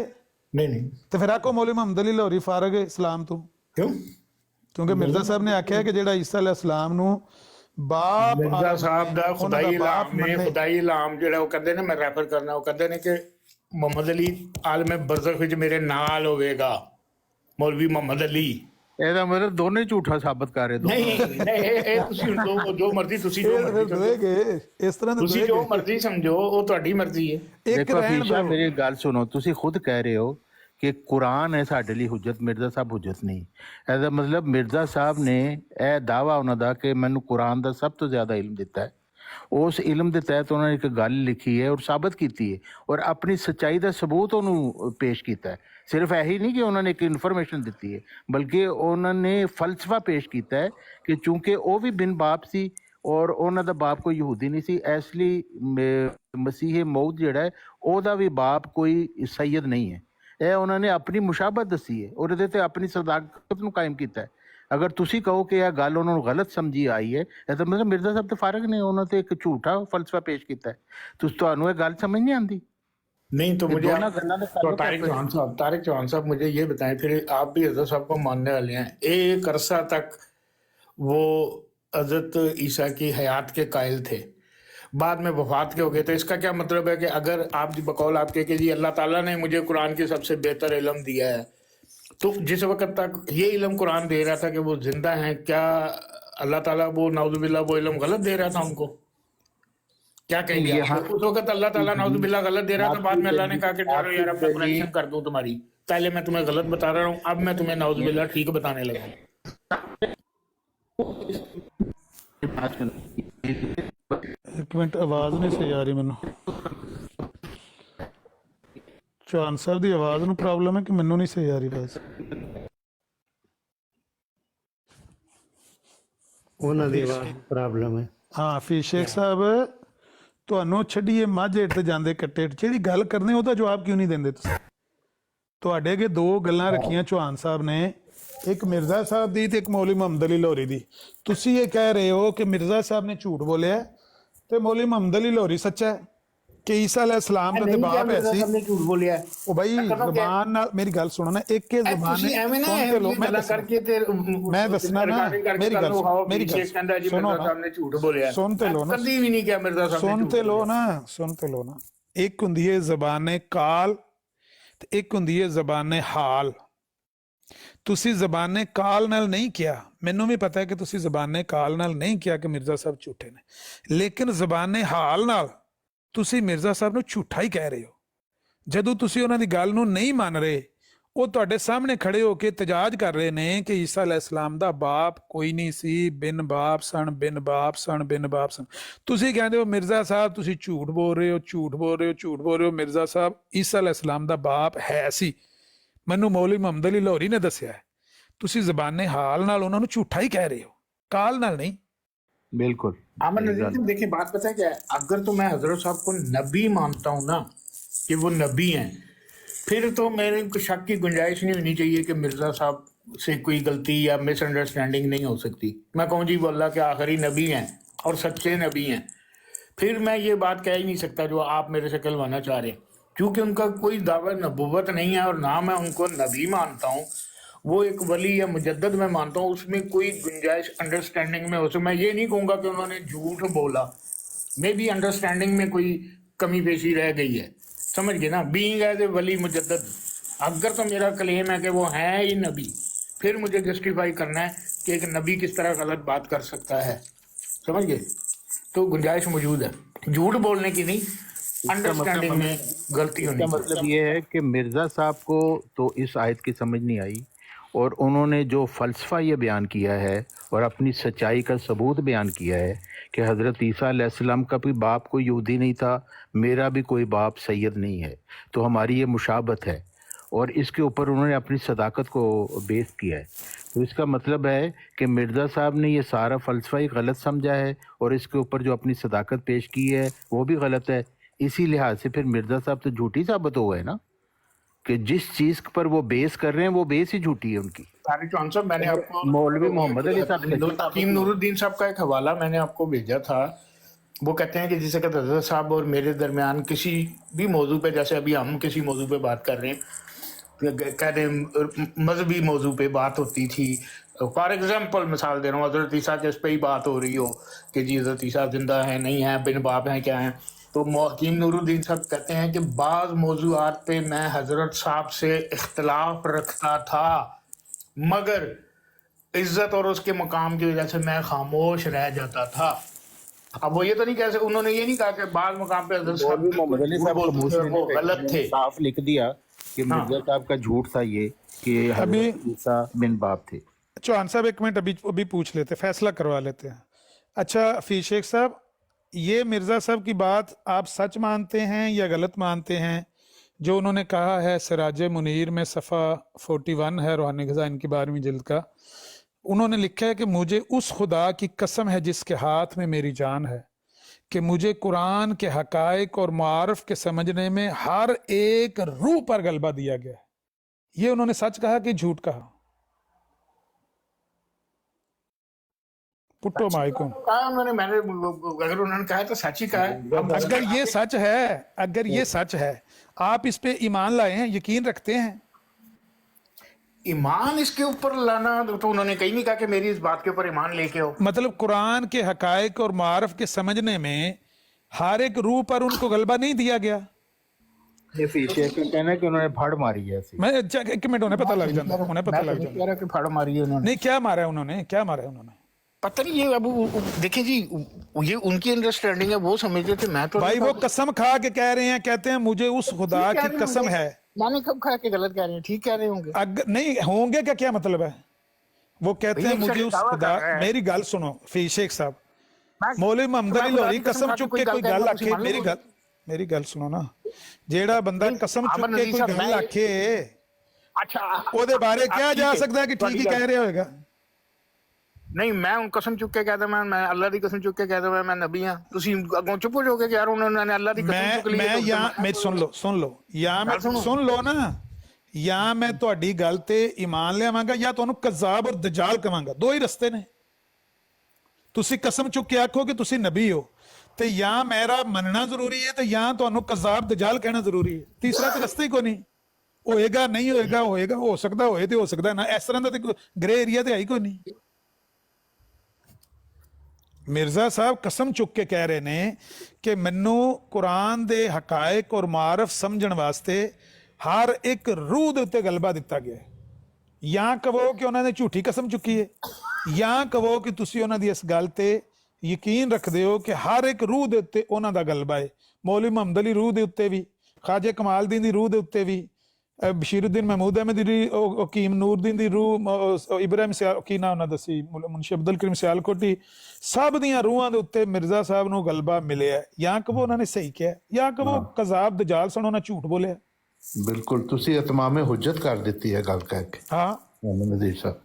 ਨਹੀਂ ਨਹੀਂ, ਤੇ ਫਿਰ ਆਖੋ ਮੌਲਵੀ ਮੁਹੰਮਦ ਅਲੀ ਲਾਹੌਰੀ ਫਾਰਗ ਹੈ ਇਸਲਾਮ ਤੋਂ। ਕਿਉਂ? ਕਿਉਂਕਿ ਮਿਰਜ਼ਾ ਸਾਹਿਬ ਨੇ ਆਖਿਆ ਕਿ ਜਿਹੜਾ ਈਸਾ ਅਲੈਹਿ ਸਲਾਮ ਨੂੰ ਬਾਪ, ਮਿਰਜ਼ਾ ਸਾਹਿਬ ਦਾ ਉਹਨਾਂ ਖੁਦਾਈ ਦਾ ਬਾਪ ਇਲਾਮ ਨੇ, ਮੰਨੇ। ਖੁਦਾਈ ਇਲਾਮ ਜਿਹੜਾ ਉਹ ਕਹਿੰਦੇ ਨੇ, ਮੈਂ ਰੈਫਰ ਕਰਨਾ, ਉਹ ਕਹਿੰਦੇ ਨੇ ਕਿ ਮੁਹੰਮਦ ਅਲੀ ਆਲਮ ਬਰਜ਼ਖ ਵਿੱਚ ਮੇਰੇ ਨਾਲ ਹੋਵੇਗਾ, ਮੌਲਵੀ ਮੁਹੰਮਦ ਅਲੀ। ਇਹਦਾ ਮਤਲਬ ਦੋਨੇ ਝੂਠਾ ਸਾਬਤ ਕਰ ਰਹੇ ਦੋ। ਨਹੀਂ ਨਹੀਂ, ਇਹ ਤੁਸੀਂ ਜੋ ਮਰਜ਼ੀ, ਤੁਸੀਂ ਜੋ ਮਰਜ਼ੀ ਸਮਝੋ। ਦੋਏਗੇ ਇਸ ਤਰ੍ਹਾਂ ਦੇ ਤੁਸੀਂ ਜੋ ਮਰਜ਼ੀ ਸਮਝੋ, ਉਹ ਤੁਹਾਡੀ ਮਰਜ਼ੀ ਹੈ। ਇੱਕ ਦੇਖੋ ਰਹਿਣ ਫੀਸ਼ਾ, ਦਿਓ। ਮੇਰੀ ਗੱਲ ਸੁਣੋ, ਤੁਸੀਂ ਖੁਦ ਕਹਿ ਰਹੇ ਹੋ ਕਿ ਕੁਰਾਨ ਹੈ ਸਾਡੇ ਲਈ ਹੁਜਤ, ਮਿਰਜ਼ਾ ਸਾਹਿਬ ਹੁਜਤ ਨਹੀਂ। ਇਹਦਾ ਮਤਲਬ ਮਿਰਜ਼ਾ ਸਾਹਿਬ ਨੇ ਇਹ ਦਾਵਾ ਉਹਨਾਂ ਦਾ ਕਿ ਮੈਨੂੰ ਕੁਰਾਨ ਦਾ ਸਭ ਤੋਂ ਜ਼ਿਆਦਾ ਇਲਮ ਦਿੱਤਾ ਹੈ। ਉਸ ਇਲਮ ਦੇ ਤਹਿਤ ਉਹਨਾਂ ਨੇ ਇੱਕ ਗੱਲ ਲਿਖੀ ਹੈ ਔਰ ਸਾਬਤ ਕੀਤੀ ਹੈ ਔਰ ਆਪਣੀ ਸੱਚਾਈ ਦਾ ਸਬੂਤ ਉਹਨੂੰ ਪੇਸ਼ ਕੀਤਾ ਹੈ। ਸਿਰਫ ਇਹੀ ਨਹੀਂ ਕਿ ਉਹਨਾਂ ਨੇ ਇੱਕ ਇਨਫੋਰਮੇਸ਼ਨ ਦਿੱਤੀ ਹੈ, ਬਲਕਿ ਉਹਨਾਂ ਨੇ ਫਲਸਫਾ ਪੇਸ਼ ਕੀਤਾ ਹੈ ਕਿ ਚੂੰਕਿ ਉਹ ਵੀ ਬਿਨ ਬਾਪ ਸੀ ਔਰ ਉਹਨਾਂ ਦਾ ਬਾਪ ਕੋਈ ਯਹੂਦੀ ਨਹੀਂ ਸੀ, ਇਸ ਲਈ ਮਸੀਹ ਮਊਦ ਜਿਹੜਾ ਹੈ ਉਹਦਾ ਵੀ ਬਾਪ ਕੋਈ ਸੈਦ ਨਹੀਂ ਹੈ। ਇਹ ਉਹਨਾਂ ਨੇ ਆਪਣੀ ਮੁਸ਼ਾਬਤ ਦੱਸੀ ਹੈ ਔਰ ਇਹਦੇ ਤੇ ਆਪਣੀ ਸਦਾਕਤ ਨੂੰ ਕਾਇਮ ਕੀਤਾ ਹੈ। ਅਗਰ ਤੁਸੀਂ ਕਹੋ ਕਿ ਇਹ ਗੱਲ ਉਹਨਾਂ ਨੂੰ ਗਲਤ ਸਮਝੀ ਆਈ ਹੈ, ਇਹਦਾ ਮਤਲਬ ਮਿਰਜ਼ਾ ਸਾਹਿਬ ਤੇ ਫਾਰਗ ਨੇ ਉਹਨਾਂ ਤੇ ਇੱਕ ਝੂਠਾ ਫਲਸਫਾ ਪੇਸ਼ ਕੀਤਾ ਹੈ। ਤੁਹਾਨੂੰ ਇਹ ਗੱਲ ਸਮਝ नहीं आती? नहीं तो मुझे दोनों गल्लां दे तो ताल्लुक तारिक चौहान साहब मुझे ये बताएं, फिर आप भी हजरत साहब को मानने वाले हैं, एक अरसा तक वो हजरत ईसा की हयात के कायल थे, बाद में वफात के हो गए, तो इसका क्या मतलब है कि अगर आप बकौल आपके कि जी अल्लाह ताला ने मुझे कुरान की सबसे बेहतर इल्म दिया है, तो जिस वक्त तक ये इल्म कुरान दे रहा था कि वो जिंदा हैं, क्या अल्लाह ताला वो नाउजुबिल्लाह वो इल्म गलत दे रहा था उनको? क्या कहेंगे आप? उस वक्त अल्लाह ताला नाउजुबिल्लाह गलत दे रहा था, बाद में अल्लाह ने कहा कि ठहरो यार अब मैं करेक्शन कर दूं तुम्हारी, पहले मैं तुम्हें गलत बता रहा हूँ, अब मैं तुम्हें नाउजुबिल्लाह ठीक बताने लगा। ਇੱਕ ਮਿੰਟ, ਆਵਾਜ਼ ਨਹੀਂ ਸਹੀ ਆ ਰਹੀ ਮੈਨੂੰ। ਚੌਹਾਨ ਸਾਹਿਬ ਦੀ ਆਵਾਜ਼ ਨੂੰ ਪ੍ਰੋਬਲਮ ਹੈ ਕਿ ਮੈਨੂੰ ਨਹੀਂ ਸਹੀ ਆ ਰਹੀ ਆਵਾਜ਼? ਉਹਨਾਂ ਦੀ ਆਵਾਜ਼ ਪ੍ਰੋਬਲਮ ਹੈ। ਹਾਂ ਫੀ ਸ਼ੇਖ ਸਾਹਿਬ, ਤੁਹਾਨੂੰ ਛੱਡੀਏ ਮਾਝੇ ਤੇ ਜਾਂਦੇ ਕੱਟੇ, ਜਿਹੜੀ ਗੱਲ ਕਰਨੀ ਉਹਦਾ ਜਵਾਬ ਕਿਉਂ ਨਹੀਂ ਦਿੰਦੇ ਤੁਸੀਂ? ਤੁਹਾਡੇ ਅੱਗੇ ਦੋ ਗੱਲਾਂ ਰੱਖੀਆਂ ਚੌਹਾਨ ਸਾਹਿਬ ਨੇ, ਇੱਕ ਮਿਰਜ਼ਾ ਸਾਹਿਬ ਦੀ ਤੇ ਇੱਕ ਮੌਲਵੀ ਮੁਹੰਮਦ ਅਲੀ ਲਾਹੌਰੀ ਦੀ। ਤੁਸੀਂ ਇਹ ਕਹਿ ਰਹੇ ਹੋ ਕਿ ਮਿਰਜ਼ਾ ਸਾਹਿਬ ਨੇ ਝੂਠ ਬੋਲਿਆ ਤੇ ਮੌਲਵੀ ਮੁਹੰਮਦ ਅਲੀ ਲਾਹੌਰੀ ਸੱਚਾ ਹੈ ਕਿ ਈਸਾ ਅਲੈਹਿ ਸਲਾਮ ਦਾ ਤੇ ਬਾਪ ਹੈ ਸੀ। हमने झूठ बोलिया है। ਉਹ ਬਈ ਜ਼ਬਾਨ ਨਾਲ ਮੇਰੀ ਗੱਲ ਸੁਣੋ ਨਾ, ਇੱਕ ਹੀ ਜ਼ਬਾਨ ਤੁਸੀਂ ਹੈ। ਐਵੇਂ ਨਾ ਸੁਣ ਤੇ ਲਓ, ਮੈਂ ਗੱਲਾਂ ਦੱਸਣਾ। ਕਰਕੇ ਤੇ ਮੈਂ ਦੱਸਣਾ ਨਾ, ਮੇਰੀ ਗੱਲ ਮੇਰੀ ਗੱਲ ਸੁਣੋ ਸੁਣੋ ਨਾ। ਸਾਹਿਬ ਨੇ ਝੂਠ ਬੋਲਿਆ, ਸੁਣ ਤੇ ਲਓ ਨਾ, ਕਦੀ ਵੀ ਨਹੀਂ ਕਿਹਾ ਮਿਰਜ਼ਾ ਸਾਹਿਬ ਨੇ ਸੁਣ ਝੂਠ ਤੇ ਲਓ ਬੋਲਿਆ। ਨਾ, ਸੁਣ ਤੇ ਲਓ ਨਾ। ਇੱਕ ਹੁੰਦੀ ਹੈ ਜ਼ਬਾਨੇ ਕਾਲ ਤੇ ਇੱਕ ਹੁੰਦੀ ਹੈ ਜ਼ਬਾਨੇ ਹਾਲ। ਤੁਸੀਂ ਜ਼ਬਾਨੇ ਕਾਲ ਨਾਲ ਨਹੀਂ ਕਿਹਾ, ਮੈਨੂੰ ਵੀ ਪਤਾ ਹੈ ਕਿ ਤੁਸੀਂ ਜ਼ਬਾਨੇ ਕਾਲ ਨਾਲ ਨਹੀਂ ਕਿਹਾ ਕਿ ਮਿਰਜ਼ਾ ਸਾਹਿਬ ਝੂਠੇ ਨੇ, ਲੇਕਿਨ ਜ਼ਬਾਨੇ ਹਾਲ ਨਾਲ ਤੁਸੀਂ ਮਿਰਜ਼ਾ ਸਾਹਿਬ ਨੂੰ ਝੂਠਾ ਹੀ ਕਹਿ ਰਹੇ ਹੋ। ਜਦੋਂ ਤੁਸੀਂ ਉਹਨਾਂ ਦੀ ਗੱਲ ਨੂੰ ਨਹੀਂ ਮੰਨ ਰਹੇ, ਉਹ ਤੁਹਾਡੇ ਸਾਹਮਣੇ ਖੜੇ ਹੋ ਕੇ ਇਤਜਾਜ ਕਰ ਰਹੇ ਨੇ ਕਿ ਈਸਾ ਅਲੈਹਿ ਸਲਾਮ ਦਾ ਬਾਪ ਕੋਈ ਨਹੀਂ ਸੀ, ਬਿਨ ਬਾਪ ਸਣ, ਬਿਨ ਬਾਪ ਸਣ, ਬਿਨ ਬਾਪ ਸਣ। ਤੁਸੀਂ ਕਹਿੰਦੇ ਹੋ ਮਿਰਜ਼ਾ ਸਾਹਿਬ ਤੁਸੀਂ ਝੂਠ ਬੋਲ ਰਹੇ ਹੋ, ਝੂਠ ਬੋਲ ਰਹੇ ਹੋ, ਝੂਠ ਬੋਲ ਰਹੇ ਹੋ। ਮਿਰਜ਼ਾ ਸਾਹਿਬ ਈਸਾ ਅਲੈਹਿ ਸਲਾਮ ਦਾ ਬਾਪ ਹੈ ਸੀ, ਮੈਨੂੰ ਮੌਲਵੀ ਮੁਹੰਮਦ ਅਲੀ ਲਾਹੌਰੀ ਨੇ ਦੱਸਿਆ ਹੈ। ਤੁਸੀਂ ਜ਼ਬਾਨੇ ਹਾਲ ਨਾਲ ਉਹਨਾਂ ਨੂੰ ਝੂਠਾ ਹੀ ਕਹਿ ਰਹੇ ਹੋ, ਕਾਲ ਨਾਲ नहीं। बिल्कुल आमन नजीर साहब देखिए, बात पता है क्या है, अगर तो मैं हजरत साहब को नबी मानता हूँ ना कि वो नबी हैं, फिर तो मेरे को शक की गुंजाइश नहीं होनी चाहिए कि मिर्ज़ा साहब से कोई गलती या मिसअंडरस्टैंडिंग नहीं हो सकती। मैं कहूँ जी वो अल्लाह के आखिरी नबी हैं और सच्चे नबी हैं, फिर मैं ये बात कह ही नहीं सकता जो आप मेरे से कहलवाना चाह रहे हैं, क्योंकि उनका कोई दावा नबूवत नहीं है और ना मैं उनको नबी मानता हूँ वो एक वली या मुजद्दद मैं मानता हूँ, उसमें कोई गुंजाइश अंडरस्टैंडिंग में हो सकती। मैं ये नहीं कहूँगा कि उन्होंने झूठ बोला, मे बी अंडरस्टैंडिंग में कोई कमी पेशी रह गई है, समझ गए ना। बीइंग एज ए वली मुजद्दद, अगर तो मेरा क्लेम है कि वो हैं ही नबी, फिर मुझे जस्टिफाई करना है कि एक नबी किस तरह गलत बात कर सकता है, समझ गए। तो गुंजाइश मौजूद है, झूठ बोलने की नहीं, अंडरस्टैंडिंग में गलती होनी इसका मतलब ये है कि मिर्ज़ा साहब को तो इस आयत की समझ नहीं आई, और उन्होंने जो फ़लसफ़ा ये बयान किया है और अपनी सच्चाई का सबूत बयान किया है कि हज़रत ईसा अलैहिस्सलाम का भी बाप कोई यहूदी नहीं था, मेरा भी कोई बाप सैयद नहीं है, तो हमारी ये मुशाबत है, और इसके ऊपर उन्होंने अपनी सदाकत को बेस किया है। तो इसका मतलब है कि मिर्ज़ा साहब ने ये सारा फ़लसफ़ा ही गलत समझा है, और इसके ऊपर जो अपनी सदाकत पेश की है वो भी गलत है। इसी लिहाज से फिर मिर्ज़ा साहब तो झूठी साबित हो गए ना, कि जिस चीज़ पर वो बेस कर रहे हैं वो बेस ही झूठी है उनकी। सारी चौहान साहब, मैंने आपको मौलवी मोहम्मद अली साहब हकीम नूरुद्दीन साहब का एक हवाला मैंने आपको भेजा था। वो कहते हैं कि जिसे कहते हज़रत साहब और मेरे दरमियान किसी भी मौजू पे, जैसे अभी हम किसी मौजू पे बात कर रहे हैं, कहते हैं मजहबी मौजू पे बात होती थी, फॉर एग्जाम्पल मिसाल दे रहा हूँ, हज़रत ईसा के इस पे ही बात हो रही हो कि जी हज़रत ईसा जिंदा है नहीं है, बिन बाप हैं क्या हैं, तो हकीम नूरुद्दीन साहब कहते हैं कि बाज़ मौजूआत पे मैं हज़रत साहब से इख्तलाफ रखता था, मगर इज्जत और उसके मकाम की वजह से मैं खामोश रह जाता था। अब वो ये तो नहीं कह सकते, उन्होंने ये नहीं कहा कि बाद मकाम पे हज़रत साहब मोहम्मद अली साहब को मुंह से वो गलत थे। साफ लिख दिया कि मिर्ज़ा साहब का झूठ था ये कि हज़रत ईसा बिन बाप थे। चौहान साहब एक मिनट अभी पूछ लेते, फैसला करवा लेते हैं। अच्छा हफीज शेख साहब, ये मिर्ज़ा साहब की बात आप सच मानते हैं या गलत मानते हैं? जो उन्होंने कहा है सिराज मुनीर में सफ़ा 41 है, रूहानी ख़ज़ाइन की 12वीं जिल्द का, उन्होंने लिखा है कि मुझे उस खुदा की कसम है जिसके हाथ में मेरी जान है कि मुझे कुरान के हकायक और मारफ के समझने में हर एक रूह पर गलबा दिया गया है। ये उन्होंने सच कहा कि झूठ कहा? पुट्टो माइको कहा उन्होंने, मैंने अगर उन्होंने कहा तो सच ही कहा है। अगर ये सच है, अगर ये सच है, आप इस पे ईमान लाए हैं, यकीन रखते हैं? ईमान इसके ऊपर लाना तो उन्होंने कहीं नहीं कहा कि मेरी इस बात के ऊपर ईमान लेके आओ। मतलब कुरान के हकायक और मारफ के समझने में हर एक रूह पर उनको गलबा नहीं दिया गया? ये शेख का कहना है कि उन्होंने फाड़ मारी है ऐसी। मैं एक मिनट, उन्हें पता लग जाता, उन्हें पता लग जाता। कह रहा कि फाड़ मारी है उन्होंने। नहीं, क्या मारा है उन्होंने, क्या मारा है उन्होंने? पता नहीं, ये अब देखिए जी, ये उनकी अंडरस्टैंडिंग है, वो समझते थे, मैं तो भाई वो कसम खा के कह रहे हैं, कहते हैं मुझे उस खुदा की कसम है। मैंने कब कहा कि गलत कह रहे हैं? ठीक कह रहे होंगे। अगर नहीं होंगे का क्या मतलब है? वो कहते हैं मुझे उस खुदा, मेरी गल सुनो फीस शेख साहब, मौलवी मोहम्मद अली लाहौरी कसम चुक के कोई गल आखे, मेरी गल सुनो ना, जेड़ा बंदा कसम चुक के कोई गल आखे, अच्छा ओदे बारे क्या जा सकता है कि ठीक ही कह रहे होगा? नहीं, मैं उन कसम चुक के कहता, मैं अल्लाह दी कसम चुक के कहता मैं नबी हां, ਤੁਸੀਂ ਅੱਗੋਂ ਚੁੱਪ ਹੋ ਜਾਓਗੇ कि यार उन्होंने अल्लाह दी कसम चुक ली। मैं या मेरी सुन लो या मैं सुन लो ना, या मैं ਤੁਹਾਡੀ ਗੱਲ ਤੇ ਈਮਾਨ ਲਿਆਵਾਂਗਾ ਜਾਂ ਤੁਹਾਨੂੰ ਕਜ਼ਾਬ ਔਰ ਦਜਾਲ ਕਵਾਂਗਾ। ਦੋ ਹੀ ਰਸਤੇ ਨੇ। ਤੁਸੀਂ ਕਸਮ ਚੁੱਕ ਕੇ ਆਖੋ ਕਿ ਤੁਸੀਂ ਨਬੀ ਹੋ, ਤੇ ਜਾਂ ਮੇਰਾ ਮੰਨਣਾ ਜ਼ਰੂਰੀ ਹੈ, ਤੇ ਜਾਂ ਤੁਹਾਨੂੰ ਕਜ਼ਾਬ ਦਜਾਲ ਕਹਿਣਾ ਜ਼ਰੂਰੀ ਹੈ। ਤੀਸਰਾ ਤਾਂ ਰਸਤਾ ਹੀ ਕੋਈ ਨਹੀਂ। ਹੋਏਗਾ ਨਹੀਂ ਹੋਏਗਾ, ਹੋਏਗਾ, ਹੋ ਸਕਦਾ ਹੋਏ ਤੇ ਹੋ ਸਕਦਾ ਨਾ, ਇਸ ਤਰ੍ਹਾਂ ਦਾ ਤੇ ਗ੍ਰੇ ਏਰੀਆ ਤੇ ਹੈ ਹੀ ਕੋਈ ਨਹੀਂ। ਮਿਰਜ਼ਾ ਸਾਹਿਬ ਕਸਮ ਚੁੱਕ ਕੇ ਕਹਿ ਰਹੇ ਨੇ ਕਿ ਮੈਨੂੰ ਕੁਰਾਨ ਦੇ ਹਕਾਇਕ ਔਰ ਮਾਰਫ ਸਮਝਣ ਵਾਸਤੇ ਹਰ ਇੱਕ ਰੂਹ ਦੇ ਉੱਤੇ ਗਲਬਾ ਦਿੱਤਾ ਗਿਆ ਹੈ। ਜਾਂ ਕਹੋ ਕਿ ਉਹਨਾਂ ਨੇ ਝੂਠੀ ਕਸਮ ਚੁੱਕੀ ਹੈ, ਜਾਂ ਕਹੋ ਕਿ ਤੁਸੀਂ ਉਹਨਾਂ ਦੀ ਇਸ ਗੱਲ ਤੇ ਯਕੀਨ ਰੱਖਦੇ ਹੋ ਕਿ ਹਰ ਇੱਕ ਰੂਹ ਦੇ ਉੱਤੇ ਉਹਨਾਂ ਦਾ ਗਲਬਾ ਹੈ। ਮੌਲਵੀ ਮੁਹੰਮਦ ਅਲੀ ਰੂਹ ਦੇ ਉੱਤੇ ਵੀ, ਖਾਜੇ ਕਮਾਲਦੀਨ ਦੀ ਰੂਹ ਦੇ ਉੱਤੇ ਵੀ, ਬਸ਼ੀਰੁद्दीन महमूद अहमद ਦੀ ਹਕੀਮ ਨੂਰਦੀਨ ਦੀ ਰੂਹ, ਇਬਰਾਹਿਮ ਸਿਆਲ ਕੀ ਨਾਮ ਉਹਨਾਂ ਦਾ ਸੀ, ਮੁਨਸ਼ੀ ਅਬਦੁਲ ਕਰੀਮ ਸਿਆਲਕੋਟੀ, ਸਭ ਦੀਆਂ ਰੂਹਾਂ ਦੇ ਉੱਤੇ ਮਿਰਜ਼ਾ ਸਾਹਿਬ ਨੂੰ ਗਲਬਾ ਮਿਲਿਆ। ਜਾਂ ਕਹੋ ਉਹਨਾਂ ਨੇ ਸਹੀ ਕਿਹਾ, ਜਾਂ ਕਹੋ ਕਜ਼ਾਬ ਦਜਾਲ ਸਨ, ਉਹਨਾਂ ਝੂਠ ਬੋਲਿਆ। ਬਿਲਕੁਲ, ਤੁਸੀਂ ਇਤਮਾਮੇ ਹੁਜਤ ਕਰ ਦਿੱਤੀ ਹੈ ਗੱਲ ਕਹਿ ਕੇ। ਹਾਂ मोहम्मद नजीर साहब,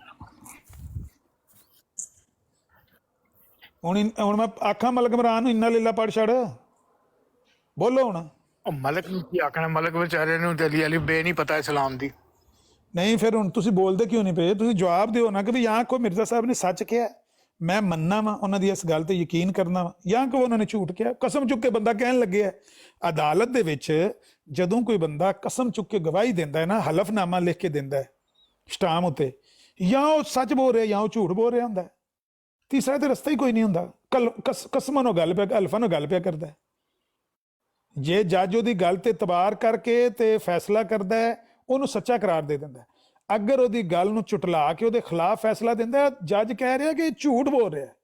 ਹੁਣ ਮੈਂ ਆਖਾਂ ਮਲਕ ਇਮਰਾਨ ਨੂੰ ਇੰਨਾ ਲੀਲਾ ਪੜ ਛੜ, ਬੋਲੋ ਹੁਣ। ਮਲਕ ਨੂੰ ਕੀ ਆਖਣਾ, ਮਲਕ ਵਿਚਾਰੇ ਨੂੰ ਤੇ ਅਲੀ ਬੇ ਨਹੀਂ ਪਤਾ ਇਸਲਾਮ ਦੀ। ਨਹੀਂ ਫਿਰ ਹੁਣ ਤੁਸੀਂ ਬੋਲਦੇ ਕਿਉਂ ਨਹੀਂ ਪਏ? ਤੁਸੀਂ ਜਵਾਬ ਦਿਓ ਨਾ ਕਿ ਵੀ ਜਾਂ ਕੋਈ ਮਿਰਜ਼ਾ ਸਾਹਿਬ ਨੇ ਸੱਚ ਕਿਹਾ, ਮੈਂ ਮੰਨਣਾ ਵਾ, ਉਹਨਾਂ ਦੀ ਇਸ ਗੱਲ ਤੇ ਯਕੀਨ ਕਰਨਾ ਵਾ, ਜਾਂ ਕਿ ਉਹਨਾਂ ਨੇ ਝੂਠ ਕਿਹਾ। ਕਸਮ ਚੁੱਕ ਕੇ ਬੰਦਾ ਕਹਿਣ ਲੱਗਿਆ ਅਦਾਲਤ ਦੇ ਵਿੱਚ, ਜਦੋਂ ਕੋਈ ਬੰਦਾ ਕਸਮ ਚੁੱਕ ਕੇ ਗਵਾਹੀ ਦਿੰਦਾ ਹੈ ਨਾ, ਹਲਫਨਾਮਾ ਲਿਖ ਕੇ ਦਿੰਦਾ ਹੈ, ਸਟਾਮ ਉੱਤੇ, ਜਾਂ ਉਹ ਸੱਚ ਬੋਲ ਰਿਹਾ ਜਾਂ ਉਹ ਝੂਠ ਬੋਲ ਰਿਹਾ ਹੁੰਦਾ ਹੈ। ਤੀਸਰਾ ਤੇ ਰਸਤਾ ਹੀ ਕੋਈ ਨਹੀਂ ਹੁੰਦਾ। ਕਸਮਾਂ ਨੂੰ ਗੱਲ ਪਿਆ, ਅਲਫਾ ਨੂੰ ਗੱਲ ਪਿਆ ਕਰਦਾ ਹੈ। ਜੇ ਜੱਜ ਉਹਦੀ ਗੱਲ ਤੇ ਇਤਬਾਰ ਕਰਕੇ ਤੇ ਫੈਸਲਾ ਕਰਦਾ ਹੈ, ਉਹਨੂੰ ਸੱਚਾ ਕਰਾਰ ਦੇ ਦਿੰਦਾ ਹੈ। ਅਗਰ ਉਹਦੀ ਗੱਲ ਨੂੰ ਝੁਟਲਾ ਕੇ ਉਹਦੇ ਖਿਲਾਫ ਫੈਸਲਾ ਦਿੰਦਾ ਹੈ, ਜੱਜ ਕਹਿ ਰਿਹਾ ਕਿ ਇਹ ਝੂਠ ਬੋਲ ਰਿਹਾ ਹੈ,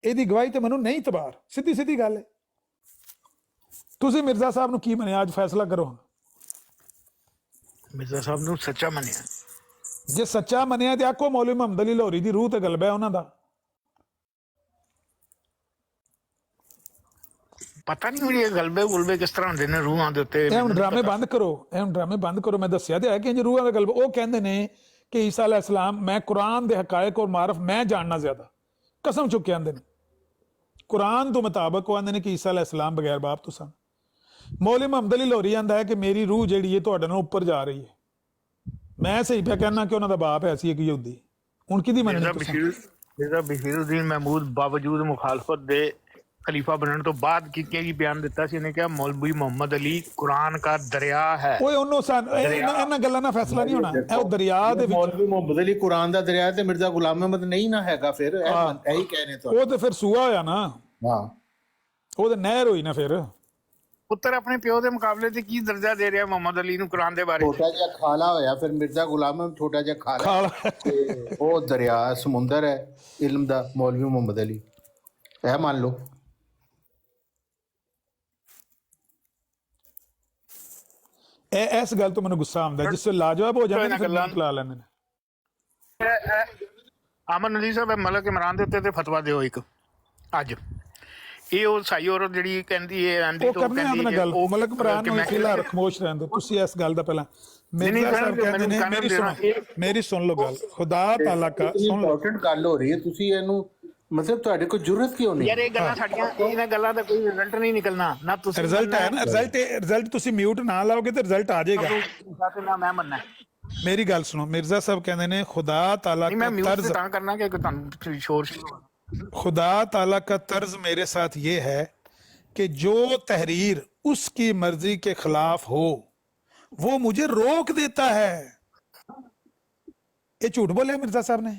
ਇਹਦੀ ਗਵਾਹੀ ਤੇ ਮੈਨੂੰ ਨਹੀਂ ਇਤਬਾਰ। ਸਿੱਧੀ ਸਿੱਧੀ ਗੱਲ ਹੈ। ਤੁਸੀਂ ਮਿਰਜ਼ਾ ਸਾਹਿਬ ਨੂੰ ਕੀ ਮੰਨਿਆ? ਅੱਜ ਫੈਸਲਾ ਕਰੋ। ਮਿਰਜ਼ਾ ਸਾਹਿਬ ਨੂੰ ਸੱਚਾ ਮੰਨਿਆ। ਜੇ ਸੱਚਾ ਮੰਨਿਆ ਤੇ ਆਖੋ ਮੌਲਵੀ ਮੁਹੰਮਦ ਅਲੀ ਲਾਹੌਰੀ ਦੀ ਰੂਹ ਤੇ ਗਲਬਾ ਹੈ ਉਹਨਾਂ ਦਾ। ਪਤਾ ਨਹੀਂ ਮੈਨੂੰ ਇਹ ਗਲਬੇ ਗੁਲਬੇ ਕਿਸ ਤਰ੍ਹਾਂ ਹੁੰਦੇ ਨੇ ਰੂਹਾਂ ਦੇ ਉੱਤੇ। ਇਹ ਹੁਣ ਡਰਾਮੇ ਬੰਦ ਕਰੋ, ਇਹ ਹੁਣ ਡਰਾਮੇ ਬੰਦ ਕਰੋ। ਮੈਂ ਦੱਸਿਆ ਤੇ ਹੈ ਕਿ ਰੂਹਾਂ ਦਾ ਗਲਬਾ। ਉਹ ਕਹਿੰਦੇ ਨੇ ਕਿ ਈਸਾ ਅਲੈਹਿਸ ਸਲਾਮ, ਮੈਂ ਕੁਰਾਨ ਦੇ ਹਕਾਇਕ ਔਰ ਮਾਰਫ ਮੈਂ ਜਾਣਨਾ ਜ਼ਿਆਦਾ, ਕਸਮ ਚੁੱਕ ਕੇ ਆਂਦੇ ਨੇ। ਕੁਰਾਨ ਤੋਂ ਮੁਤਾਬਕ ਉਹ ਆਂਦੇ ਨੇ ਕਿ ਈਸਾ ਅਲੈਹਿਸ ਸਲਾਮ ਬਗੈਰ ਬਾਪ ਤੋਂ ਸਨ। ਮੌਲਵੀ ਮੁਹੰਮਦ ਅਲੀ ਲਾਹੌਰੀ ਆਂਦਾ ਹੈ ਕਿ ਮੇਰੀ ਰੂਹ ਜਿਹੜੀ ਹੈ ਤੁਹਾਡੇ ਨਾਲ ਉੱਪਰ ਜਾ ਰਹੀ ਹੈ। ਮੈਂ ਸਹੀ ਪਿਆ ਕਹਿਣਾ ਕਿ ਉਹਨਾਂ ਦਾ ਬਾਪ ਹੈ ਸੀ ਇੱਕ ਯਹੂਦੀ। ਹੁਣ ਕਿਹਦੀ ਮੰਨਣੀ ਤੁਸੀਂ? ਮਿਰਜ਼ਾ ਬਸ਼ੀਰਉদ্ਦੀਨ ਮਹਿਮੂਦ ਬਾਵਜੂਦ ਮੁਖਾਲਫਤ ਦੇ ਖਲੀਫਾ ਬਣਨ ਤੋਂ ਬਾਅਦ ਕੀ ਬਿਆਨ ਦਿੱਤਾ ਸੀ? ਇਹਨੇ ਕਿਹਾ ਮੌਲਵੀ ਮੁਹੰਮਦ ਅਲੀ ਕੁਰਾਨ ਦਾ ਦਰਿਆ ਹੈ। ਓਏ ਉਹਨੂੰ ਇਹਨਾਂ ਗੱਲਾਂ ਨਾਲ ਫੈਸਲਾ ਨਹੀਂ ਹੋਣਾ। ਇਹ ਉਹ ਦਰਿਆ ਦੇ ਵਿੱਚ ਮੌਲਵੀ ਮੁਹੰਮਦ ਅਲੀ ਕੁਰਾਨ ਦਾ ਦਰਿਆ ਤੇ ਮਿਰਜ਼ਾ ਗੁਲਾਮ ਅਹਿਮਦ ਨਹੀਂ ਨਾ ਹੈਗਾ। ਫਿਰ ਇਹੀ ਕਹਿਣੇ ਤੁਹਾਨੂੰ। ਉਹ ਤੇ ਫਿਰ ਸੂਆ ਹੋਇਆ ਨਾ। ਹਾਂ, ਉਹ ਤੇ ਨਹਿਰ ਹੋਈ ਨਾ। ਫਿਰ ਪੁੱਤਰ ਆਪਣੇ ਪਿਓ ਦੇ ਮੁਕਾਬਲੇ ਤੇ ਕੀ ਦਰਜਾ ਦੇ ਰਿਹਾ ਮੁਹੰਮਦ ਅਲੀ ਨੂੰ ਕੁਰਾਨ ਦੇ ਬਾਰੇ? ਛੋਟਾ ਜਿਹਾ ਖਾਲਾ ਹੋਇਆ। ਫਿਰ ਮਿਰਜ਼ਾ ਗੁਲਾਮ ਅਹਿਮਦ ਛੋਟਾ ਜਿਹਾ ਖਾਲਾ ਤੇ ਉਹ ਦਰਿਆ ਸਮੁੰਦਰ ਹੈ ਇਲਮ ਦਾ। ਮੌਲਵੀ ਮੁਹੰਮਦ ਅਲੀ ਇਹ ਮੰਨ ਲਓ। ਇਸ ਗੱਲ ਤੋਂ ਮੈਨੂੰ ਗੁੱਸਾ ਆਉਂਦਾ ਜਿਸ ਵੇਲੇ ਲਾਜਵਾਬ ਹੋ ਜਾਂਦੇ ਨੇ ਫਿਰ ਲਾ ਲੈਂਦੇ ਨੇ। ਅਮਨ ਅਲੀ ਸਾਹਿਬ ਮਲਕ ਇਮਰਾਨ ਦੇ ਉੱਤੇ ਤੇ ਫਤਵਾ ਦਿਓ ਇੱਕ ਅੱਜ। ਇਹ ਉਹ ਸਾਈ ਔਰਤ ਜਿਹੜੀ ਕਹਿੰਦੀ ਹੈ ਉਹ ਕਰਨੇ ਆਂਦੇ ਨੇ ਗੱਲ। ਮਲਕ ਇਮਰਾਨ ਨੂੰ ਫਿਲਹਾਲ ਖਾਮੋਸ਼ ਰਹਿਣ ਦਿਓ ਤੁਸੀਂ ਇਸ ਗੱਲ ਦਾ। ਪਹਿਲਾਂ ਮਿਰਜ਼ਾ ਸਾਹਿਬ ਕਹਿੰਦੇ ਨੇ, ਮੇਰੀ ਸੁਣ ਲਓ ਗੱਲ। ਖੁਦਾ ਤਾਲਾ ਕਾ ਸੁਣ ਲਓ। ਇੰਪੋਰਟੈਂਟ ਗੱਲ ਹੋ ਰਹੀ ਹੈ, ਤੁਸੀਂ ਇਹਨੂੰ ਮਤਲਬ ਤੁਹਾਡੇ ਕੋਲ ਜ਼ਰੂਰਤ ਕਿਉਂ ਨਹੀਂ? ਯਾਰ ਇਹ ਗੱਲਾਂ ਸਾਡੀਆਂ, ਇਹਨਾਂ ਗੱਲਾਂ ਦਾ ਕੋਈ ਰਿਜ਼ਲਟ ਨਹੀਂ ਨਿਕਲਣਾ ਨਾ। ਤੁਸੀਂ ਰਿਜ਼ਲਟ ਹੈ ਨਾ, ਰਿਜ਼ਲਟ ਤੁਸੀਂ ਮਿਊਟ ਨਾ ਲਾਓਗੇ ਤੇ ਰਿਜ਼ਲਟ ਆ ਜਾਏਗਾ। ਨਾ ਮੈਂ ਮੰਨਣਾ। ਮੇਰੀ ਗੱਲ ਸੁਣੋ। ਮਿਰਜ਼ਾ ਸਾਹਿਬ ਕਹਿੰਦੇ ਨੇ ਖੁਦਾ ਤਾਲਾ ਮੈਂ का ਮਿਊਟ तर्ज, ਤਾਂ ਕਰਨਾ ਕਿ ਤੁਹਾਨੂੰ ਸ਼ੋਰ खुदा ताला का तर्ज मेरे साथ ये है कि जो तहरीर उसकी मर्जी के खिलाफ हो वो मुझे रोक देता है। ये झूठ बोले मिर्जा साहब ने?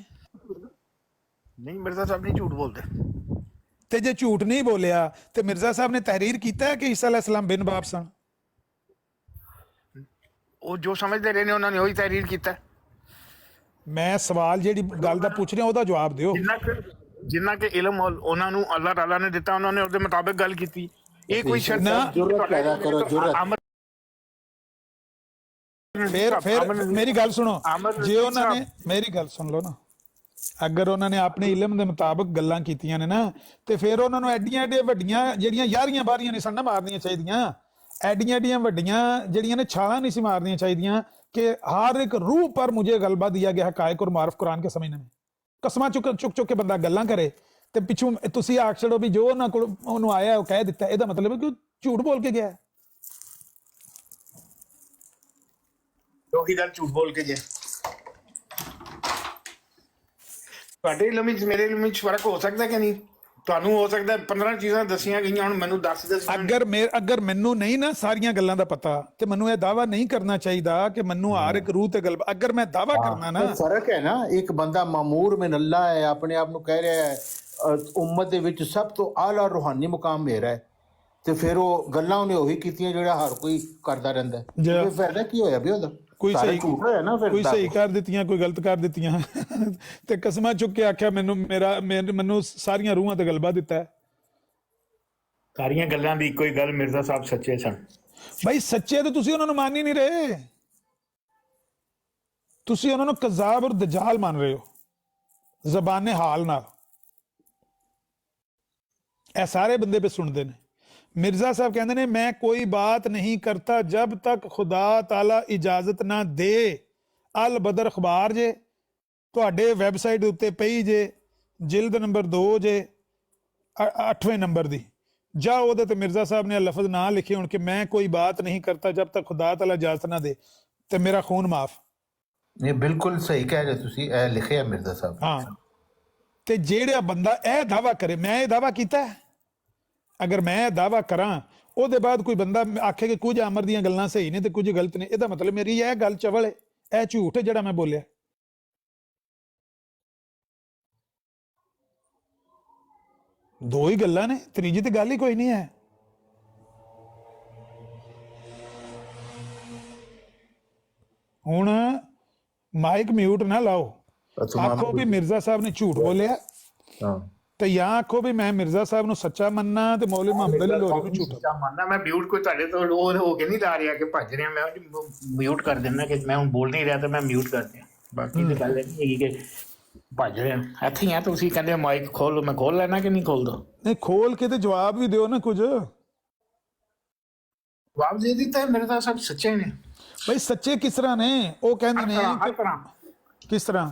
नहीं, मिर्जा साहब नहीं झूठ बोलते। ते जे झूठ नहीं बोलिया ते मिर्जा साहब ने तहरीर कीता है कि ईसा अलैहि सलाम बिन बाप सन? ਉਹ ਜੋ ਸਮਝਦੇ ਰਹੇ ਨੇ ਉਹਨਾਂ ਨੇ ਉਹੀ ਤਹਿਰੀਰ ਕੀਤਾ। मैं सवाल जेड़ी गल दा पूछ रहा ओदा जवाब दियो। ਜਿੰਨਾ ਕਿ ਇਲਮ ਉਹਨਾਂ ਨੂੰ ਅੱਲਾਹ ਤਾਲਾ ਨੇ ਦਿੱਤਾ, ਉਹਨਾਂ ਨੇ ਉਹਦੇ ਮੁਤਾਬਿਕ ਗੱਲ ਕੀਤੀ। ਇਹ ਕੋਈ ਸ਼ਰਤ ਨਾ ਜ਼ਰੂਰਤ ਪੈਦਾ ਕਰੋ, ਜ਼ਰੂਰਤ। फिर मेरी गल सुनो। जे उन्होंने मेरी गल सुन लो ना, अगर उन्होंने अपने इलम के मुताबिक गल्लां कीतियां ने ना ते फिर उन्होंने एडियां एडियां वड्डियां ਜਿਹੜੀਆਂ यारियां बारियां नहीं सन मारनियां चाहिदियां। एडियां एडियां वड्डियां ਜਿਹੜੀਆਂ ने छालां नहीं सी मारनियां चाहिदियां कि हर एक रूह पर मुझे गलबा दिया गया हकायक और मारफ कुरान के समझने में। ਕਸਮਾਂ ਚੁੱਕ ਚੁੱਕ ਕੇ ਬੰਦਾ ਗੱਲਾਂ ਕਰੇ ਤੇ ਪਿੱਛੋਂ ਤੁਸੀਂ ਆਖ ਛੜੋ ਵੀ ਜੋ ਉਹਨਾਂ ਕੋਲ ਉਹਨੂੰ ਆਇਆ ਉਹ ਕਹਿ ਦਿੱਤਾ। ਇਹਦਾ ਮਤਲਬ ਹੈ ਕਿ ਉਹ ਝੂਠ ਬੋਲ ਕੇ ਗਿਆ। ਉਹੀ ਗੱਲ ਝੂਠ ਬੋਲ ਕੇ ਗਿਆ। ਤੁਹਾਡੇ ਇਲਮ ਵਿੱਚ ਮੇਰੇ ਇਲਮ ਵਿੱਚ ਫਰਕ ਹੋ ਸਕਦਾ ਕਿ ਨਹੀਂ? ਤੁਹਾਨੂੰ ਹੋ ਸਕਦਾ 15 ਚੀਜ਼ਾਂ ਦੱਸੀਆਂ ਗਈਆਂ, ਹੁਣ ਮੈਨੂੰ 10 ਅਗਰ ਮੈਨੂੰ ਨਹੀਂ ਨਾ ਸਾਰੀਆਂ ਗੱਲਾਂ ਦਾ ਪਤਾ ਤੇ ਮੈਨੂੰ ਇਹ ਦਾਵਾ ਨਹੀਂ ਕਰਨਾ ਚਾਹੀਦਾ ਕਿ ਮੈਨੂੰ ਹਰ ਇੱਕ ਰੂਹ ਤੇ ਗਲਬਾ। ਅਗਰ ਮੈਂ ਦਾਵਾ ਕਰਨਾ ਨਾ, ਫਰਕ ਹੈ ਨਾ। ਇੱਕ ਬੰਦਾ ਮਾਮੂਰ ਮਿਨ ਅੱਲਾ ਹੈ, ਆਪਣੇ ਆਪ ਨੂੰ ਕਹਿ ਰਿਹਾ ਹੈ ਉਮਤ ਦੇ ਵਿੱਚ ਸਭ ਤੋਂ ਆਲਾ ਰੂਹਾਨੀ ਮੁਕਾਮ ਮੇਰਾ ਹੈ, ਤੇ ਫਿਰ ਉਹ ਗੱਲਾਂ ਉਹਨੇ ਉਹੀ ਕੀਤੀਆਂ ਜਿਹੜਾ ਹਰ ਕੋਈ ਕਰਦਾ ਰਹਿੰਦਾ। ਇਹ ਫਾਇਦਾ ਕੀ ਹੋਇਆ ਵੀ ਉਹਦਾ? ਕੋਈ ਸਹੀ ਕਰ ਦਿੱਤੀਆਂ, ਕੋਈ ਗਲਤ ਕਰ ਦਿੱਤੀਆਂ ਤੇ ਕਸਮਾਂ ਚੁੱਕ ਕੇ ਆਖਿਆ ਮੈਨੂੰ ਸਾਰੀਆਂ ਰੂਹਾਂ ਤੇ ਗਲਬਾ ਦਿੱਤਾ ਹੈ। ਸਾਰੀਆਂ ਗੱਲਾਂ ਦੀ ਇੱਕੋ ਹੀ ਗੱਲ, ਮਿਰਜ਼ਾ ਸਾਹਿਬ ਸੱਚੇ ਸਨ। ਭਾਈ ਸੱਚੇ ਤੇ ਤੁਸੀਂ ਉਹਨਾਂ ਨੂੰ ਮੰਨ ਹੀ ਨਹੀਂ ਰਹੇ। ਤੁਸੀਂ ਉਹਨਾਂ ਨੂੰ ਕਜ਼ਾਬ ਔਰ ਦਜਾਲ ਮੰਨ ਰਹੇ ਹੋ ਜ਼ਬਾਨੇ ਹਾਲ ਨਾਲ। ਇਹ ਸਾਰੇ ਬੰਦੇ पे ਸੁਣਦੇ ਨੇ। मिर्जा साहब कहते हैं मैं कोई बात नहीं करता जब तक खुदा ताला इजाजत ना दे। अल बदर अखबार जे तुहाडे वैबसाइट दे उत्ते पई जे, जिल्द नंबर 2 जे 8वें नंबर दी जा ओदे ते मिर्जा साहब ने लफ्ज ना लिखे हुण कि मैं कोई बात नहीं करता जब तक खुदा ताला इजाजत ना दे ते मेरा खून माफ। ये बिल्कुल सही कह रहे तुसी, ए लिखे है मिर्जा साहब। हाँ ते जेड़ा बंदा ए दावा करे मैं ये दावा कीता है, अगर मैं दावा करा ਉਹਦੇ ਬਾਅਦ ਕੋਈ ਬੰਦਾ ਆਖੇ ਕਿ ਕੁਝ ਅਮਰ ਦੀਆਂ ਗੱਲਾਂ ਸਹੀ ਨੇ ਤੇ ਕੁਝ ਗਲਤ ਨੇ, ਇਹਦਾ ਮਤਲਬ ਮੇਰੀ ਇਹ ਗੱਲ ਚਵਲ ਹੈ, ਇਹ ਝੂਠ ਹੈ ਜਿਹੜਾ ਮੈਂ ਬੋਲਿਆ। ਦੋ ਹੀ ਗੱਲਾਂ ਨੇ, ਤੀਜੀ ਤੇ ਗੱਲ ਹੀ ਕੋਈ ਨਹੀਂ ਹੈ। ਹੁਣ ਮਾਈਕ ਮਿਊਟ ਨਾ ਲਾਓ, ਆਖੋ ਵੀ ਮਿਰਜ਼ਾ ਸਾਹਿਬ ਨੇ ਝੂਠ ਬੋਲਿਆ ਹਾਂ ਤੇ ਜਾਂ ਆਖੋ ਵੀ ਮੈਂ ਮਿਰਜ਼ਾ ਸਾਹਿਬ ਨੂੰ ਸੱਚਾ ਮੰਨਣਾ ਤੇ ਮੌਲਵੀ ਮੁਹੰਮਦ ਅਲੀ ਲੋਰੀ ਨੂੰ ਝੂਠਾ। ਸੱਚਾ ਮੰਨਣਾ, ਮੈਂ ਮਿਊਟ ਕੋਈ ਤੁਹਾਡੇ ਤੋਂ ਉਹ ਹੋ ਕੇ ਨਹੀਂ ਲਾ ਰਿਹਾ ਕਿ ਭੱਜ ਰਿਹਾ, ਮੈਂ ਮਿਊਟ ਕਰ ਦਿੰਦਾ ਕਿ ਮੈਂ ਹੁਣ ਬੋਲ ਨਹੀਂ ਰਿਹਾ ਤਾਂ ਮੈਂ ਮਿਊਟ ਕਰ ਦਿਆਂ। ਬਾਕੀ ਤਾਂ ਗੱਲ ਨਹੀਂ ਹੈਗੀ ਕਿ ਭੱਜ ਰਿਹਾ। ਇੱਥੇ ਹੀ ਆ, ਤੁਸੀਂ ਕਹਿੰਦੇ ਮਾਈਕ ਖੋਲੋ, ਮੈਂ ਖੋਲ ਲੈਣਾ ਕਿ ਨਹੀਂ ਖੋਲਦਾ? ਨਹੀਂ, ਖੋਲ ਕੇ ਤੇ ਜਵਾਬ ਵੀ ਦਿਓ ਨਾ ਕੁਝ। ਜਵਾਬ ਦੇ ਦਿੱਤਾ ਹੈ, ਮੇਰੇ ਤਾਂ ਸਭ ਸੱਚੇ ਨੇ ਬਈ ਸੱਚੇ ਕਿਸ ਤਰ੍ਹਾਂ ਨੇ? ਉਹ ਕਹਿੰਦੇ ਨੇ ਹਰ ਤਰ੍ਹਾਂ ਕਿਸ ਤਰ੍ਹਾਂ?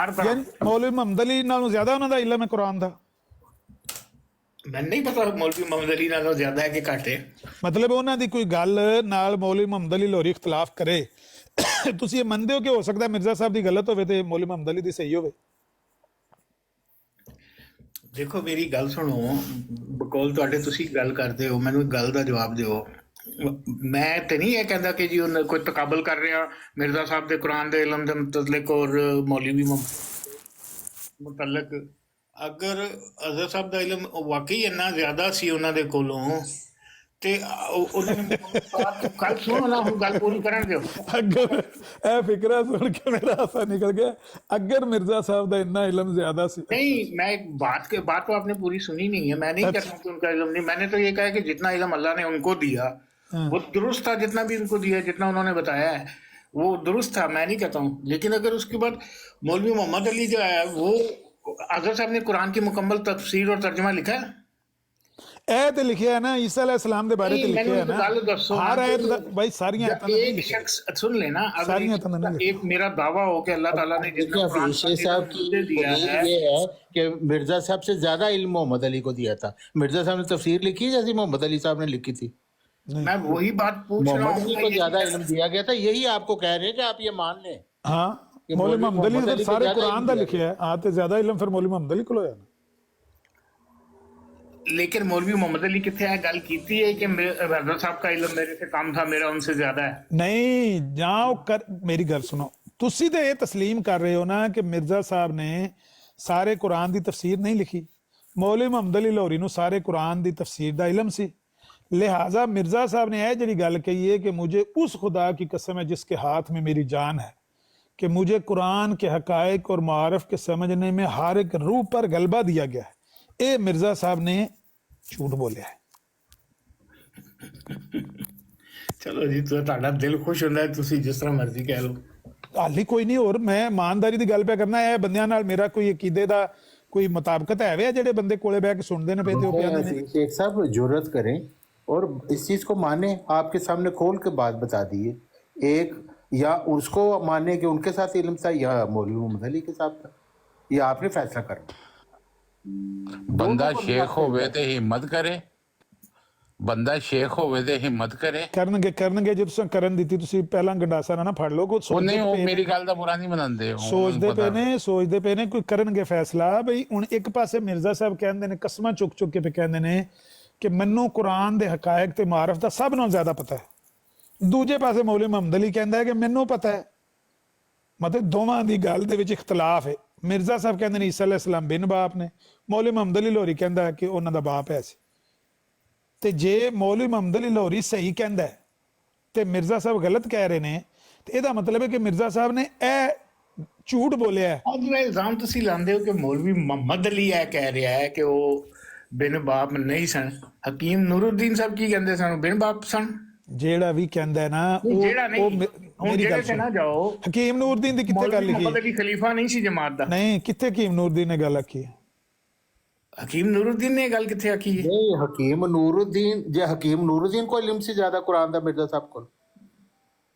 ਹਰ ਤਰ੍ਹਾਂ। ਯਾਨੀ ਮੌਲਵੀ ਮੁਹੰਮਦ ਅਲੀ ਨਾਲੋਂ ਜ਼ਿਆਦਾ ਉਹਨਾਂ ਦਾ ਇਲਮ ਹੈ ਕੁਰਾਨ ਦਾ? ਮੈਨੂੰ ਨਹੀਂ ਪਤਾ ਮੌਲਵੀ ਮੁਹੰਮਦ ਅਲੀ ਨਾਲੋਂ ਜ਼ਿਆਦਾ ਹੈ ਕਿ ਘੱਟ ਹੈ। ਮਤਲਬ ਉਹਨਾਂ ਦੀ ਕੋਈ ਗੱਲ ਨਾਲ ਮੌਲਵੀ ਮੁਹੰਮਦ ਅਲੀ ਲੋਰੀ ਇਖਤਲਾਫ ਕਰੇ, ਤੁਸੀਂ ਇਹ ਮੰਨਦੇ ਹੋ ਕਿ ਹੋ ਸਕਦਾ ਮਿਰਜ਼ਾ ਸਾਹਿਬ ਦੀ ਗਲਤ ਹੋਵੇ ਤੇ ਮੌਲਵੀ ਮੁਹੰਮਦ ਅਲੀ ਦੀ ਸਹੀ ਹੋਵੇ? ਦੇਖੋ ਮੇਰੀ ਗੱਲ ਸੁਣੋ, ਬਕੌਲ ਤੁਹਾਡੇ ਤੁਸੀਂ ਗੱਲ ਕਰਦੇ ਹੋ, ਮੈਨੂੰ ਗੱਲ ਦਾ ਜਵਾਬ ਦਿਓ। ਮੈਂ ਤੇ ਨਹੀਂ ਇਹ ਕਹਿੰਦਾ ਕਿ ਜੀ ਉਹ ਕੋਈ ਤਕਾਬਲ ਕਰ ਰਿਹਾ ਮਿਰਜ਼ਾ ਸਾਹਿਬ ਦੇ ਕੁਰਾਨ ਦੇ ਇਲਮ ਦੇ ਮੁਤਲਕ ਔਰ ਮੌਲਵੀ ਮੁਤਲਕ। ਅਗਰ ਅਜ਼ਹਰ ਸਾਹਿਬ ਦਾ ਇਲਮ ਵਾਕਈ ਇੰਨਾ ਜ਼ਿਆਦਾ ਸੀ ਉਹਨਾਂ ਦੇ ਕੋਲੋਂ ਤੇ ਉਹਨਾਂ ਨੇ ਗੱਲ ਸੁਣੋ ਨਾ, ਹੁਣ ਗੱਲ ਪੂਰੀ ਕਰਨ ਦਿਓ। ਅਗਰ ਇਹ ਫਿਕਰਾ ਸੁਣ ਕੇ ਮੇਰਾ ਹਾਸਾ ਨਿਕਲ ਗਿਆ, ਅਗਰ ਮਿर्जा साहब का इतना इल्म ज्यादा सी। नहीं, मैं बात तो आपने पूरी सुनी नहीं है। मैं नहीं कहता कि उनका इल्म नहीं, मैंने तो ये कहा कि जितना इल्म अल्लाह ने उनको दिया वो दुरुस्त था, जितना भी उनको दिया, जितना उन्होंने बताया है वो दुरुस्त था, मैं नहीं कहता हूँ। लेकिन अगर उसके बाद मौलवी मोहम्मद अली जो है वो अजहर साहब ने कुरान की मुकम्मल तफसीर और तर्जमा लिखा है। ਇਹ ਤੇ ਲਿਖਿਆ ਹੈ ਨਾ ਈਸਾ अलैहिस्सलाम ਦੇ ਬਾਰੇ ਤੇ ਲਿਖਿਆ ਹੈ ਨਾ। ਗੱਲ ਦੱਸੋ ਹਰ ਆਇਤ ਦਾ ਭਾਈ ਸਾਰੀਆਂ ਆਇਤਾਂ ਦਾ ਨਹੀਂ एक ਲਿਖਿਆ। शख्स सुन लेना, सारी आयतों में नहीं अगर एक मेरा दावा हो कि अल्लाह ताला ने जितना कुरान शेख साहब की दिया है, ये है कि मिर्जा साहब से ज्यादा इल्म मोहम्मद अली को दिया था। मिर्जा साहब ने तफसीर लिखी जैसी मोहम्मद अली साहब ने लिखी थी। मैं वही बात पूछ रहा मोहम्मद अली को हूँ। ज्यादा इल्म दिया गया था, यही आपको कह रहे हैं कि आप ये मान लें। ਹਾਂ ਕਿ ਮੌਲਵੀ ਮੁਹੰਮਦ ਅਲੀ ਮੁਹੰਮਦ ਤਾਂ ਅਲੀ ਸਾਰੇ ਜ਼ਿਆਦਾ ਕੁਰਾਨ ਦਾ ਇਲਮ ਲਿਖਿਆ ਹੈ। ਹਾਂ ਤੇ ਜ਼ਿਆਦਾ ਇਲਮ ਫਿਰ ਮੌਲਵੀ ਮੁਹੰਮਦ ਅਲੀ ਕੋਲ ਹੋਇਆ ਨਾ। लेकिन मौलवी मोहम्मद अली कितने है गल की है कि रजा साहब का इल्म मेरे से कम था, मेरा उनसे ज्यादा है। ਨਹੀਂ ਜਾਂ ਕਰ ਮੇਰੀ ਗੱਲ ਸੁਣੋ, ਤੁਸੀਂ ਤੇ ਇਹ ਤਸਲੀਮ ਕਰ ਰਹੇ ਹੋ ਨਾ ਕਿ ਮਿਰਜ਼ਾ ਸਾਹਿਬ ਨੇ ਸਾਰੇ ਕੁਰਾਨ ਦੀ ਤਫਸੀਰ ਨਹੀਂ ਲਿਖੀ। ਮੌਲਵੀ ਮੁਹੰਮਦ ਅਲੀ ਲਾਹੌਰੀ ਨੂੰ ਸਾਰੇ ਕੁਰਾਨ ਦੀ ਤਫਸੀਰ ਦਾ ਇਲਮ ਸੀ। लिहाजा मिर्जा साहब ने यह जरी गल कही है कि मुझे उस खुदा की कसम है जिसके हाथ में मेरी जान है कि मुझे कुरान के हकायक और मारफ के समझने में हर एक रूह पर गलबा दिया गया है। ये मिर्जा साहब ने झूठ बोलिया है। चलो जी, तो ਤੁਹਾਡਾ ਦਿਲ ਖੁਸ਼ ਹੁੰਦਾ ਹੈ, ਤੁਸੀਂ ਜਿਸ ਤਰ੍ਹਾਂ ਮਰਜ਼ੀ ਕਹਿ ਲਓ। ਹਾਲੀ ਕੋਈ ਨਹੀਂ, ਹੋਰ ਮੈਂ ਇਮਾਨਦਾਰੀ ਦੀ ਗੱਲ ਪਿਆ ਕਰਨਾ। ਇਹ ਬੰਦਿਆਂ ਨਾਲ ਮੇਰਾ ਕੋਈ ਅਕੀਦੇ ਦਾ ਕੋਈ ਮੁਤਾਬਕਤ ਹੈ ਵੇ ਜਿਹੜੇ ਬੰਦੇ ਕੋਲੇ ਬਹਿ ਕੇ ਸੁਣਦੇ ਨੇ ਪਏ ਤੇ ਉਹ ਕਹਿੰਦੇ ਨੇ। शेख साहब जुर्रत करें और इस चीज को माने, आपके सामने खोल के बात बता दिए। एक या उसको माने कि उनके साथ इल्म था या मौलवी मोहम्मद अली के साथ था, ये आपने फैसला करना। ਬੰਦਾ ਸ਼ੇਖ ਹੋਵੇ ਤੇ ਹਿੰਮਤ ਕਰੇ, ਬੰਦਾ ਸ਼ੇਖ ਹੋਵੇ ਤੇ ਹਿੰਮਤ ਕਰੇ। ਕਰਨਗੇ ਜੇ ਤੁਸੀਂ ਕਰਨ ਦਿੱਤੀ, ਤੁਸੀਂ ਪਹਿਲਾਂ ਗੰਡਾਸਾ ਨਾ ਫੜ ਲਓ। ਉਹ ਨਹੀਂ, ਉਹ ਮੇਰੀ ਗੱਲ ਦਾ ਬੁਰਾ ਨਹੀਂ ਮੰਨਦੇ, ਸੋਚਦੇ ਪਏ ਨੇ ਕੋਈ ਕਰਨਗੇ ਫੈਸਲਾ। ਬਈ ਹੁਣ ਇੱਕ ਪਾਸੇ ਮਿਰਜ਼ਾ ਸਾਹਿਬ ਕਹਿੰਦੇ ਨੇ, ਕਸਮਾਂ ਚੁੱਕ ਚੁੱਕ ਕੇ ਪੇ ਕਹਿੰਦੇ ਨੇ ਕਿ ਮੈਨੂੰ ਕੁਰਾਨ ਦੇ ਹਕਾਇਕ ਤੇ ਮਾਰਫ ਦਾ ਸਭ ਨਾਲੋਂ ਜ਼ਿਆਦਾ ਪਤਾ ਹੈ। ਦੂਜੇ ਪਾਸੇ ਮੌਲਵੀ ਮੁਹੰਮਦ ਅਲੀ ਕਹਿੰਦਾ ਹੈ ਕਿ ਮੈਨੂੰ ਪਤਾ ਹੈ। ਮਤਲਬ ਦੋਵਾਂ ਦੀ ਗੱਲ ਦੇ ਵਿੱਚ ਇਖਤਲਾਫ ਹੈ। ਮਿਰਜ਼ਾ ਸਾਹਿਬ ਕਹਿੰਦੇ ਨੇ ਈਸਾ अलैहिस्सलाम ਬਿਨ ਬਾਪ ਨੇ, ਮੌਲਵੀ ਮੁਹੰਮਦ ਅਲੀ ਲਾਹੌਰੀ ਕਹਿੰਦਾ ਕਿ ਉਹਨਾਂ ਦਾ ਬਾਪ ਹੈ ਸੀ। ਤੇ ਜੇ ਮੌਲਵੀ ਮੁਹੰਮਦ ਅਲੀ ਲਾਹੌਰੀ ਸਹੀ ਕਹਿੰਦਾ ਤੇ ਮਿਰਜ਼ਾ ਸਾਹਿਬ ਗਲਤ ਕਹਿ ਰਹੇ ਨੇ, ਤੇ ਇਹਦਾ ਮਤਲਬ ਹੈ ਕਿ ਮਿਰਜ਼ਾ ਸਾਹਿਬ ਨੇ ਇਹ ਝੂਠ ਬੋਲਿਆ ਹੈ। ਅੱਜ ਦਾ ਇਲਜ਼ਾਮ ਤੁਸੀਂ ਲਾਉਂਦੇ ਹੋ ਕਿ ਮੌਲਵੀ ਮੁਹੰਮਦ ਅਲੀ ਇਹ ਕਹਿ ਰਿਹਾ ਹੈ ਕਿ ਉਹ ਬਿਨ ਬਾਪ ਨਹੀਂ ਸਨ। ਹਕੀਮ ਨੂਰੁद्दीन ਸਾਹਿਬ ਕੀ ਕਹਿੰਦੇ ਸਨ? ਬਿਨ ਬਾਪ ਸਨ। ਜਿਹੜਾ ਵੀ ਕਹਿੰਦਾ ਨਾ ਜਿਹੜਾ ਨਹੀਂ, ਹੁਣ ਜਿਹੜੇ ਤੇ ਨਾ ਜਾਓ। ਹਕੀਮ ਨੂਰੁद्दीन ਦੀ ਕਿੱਥੇ ਗੱਲ ਮੁਹੰਮਦ ਲਿਖੀ? ਅਲੀ ਖਲੀਫਾ ਨਹੀਂ ਸੀ ਜਮਾਤ ਦਾ। ਨਹੀਂ, ਕਿੱਥੇ ਹਕੀਮ ਨੂਰੁद्दीन ਨੇ ਗੱਲ ਆਖੀ ਹੈ? हकीम नूरुद्दीन ने गल किथे आखी है? नहीं, हकीम नूरुद्दीन को इल्म से ज्यादा कुरान था मिर्जा साहब को।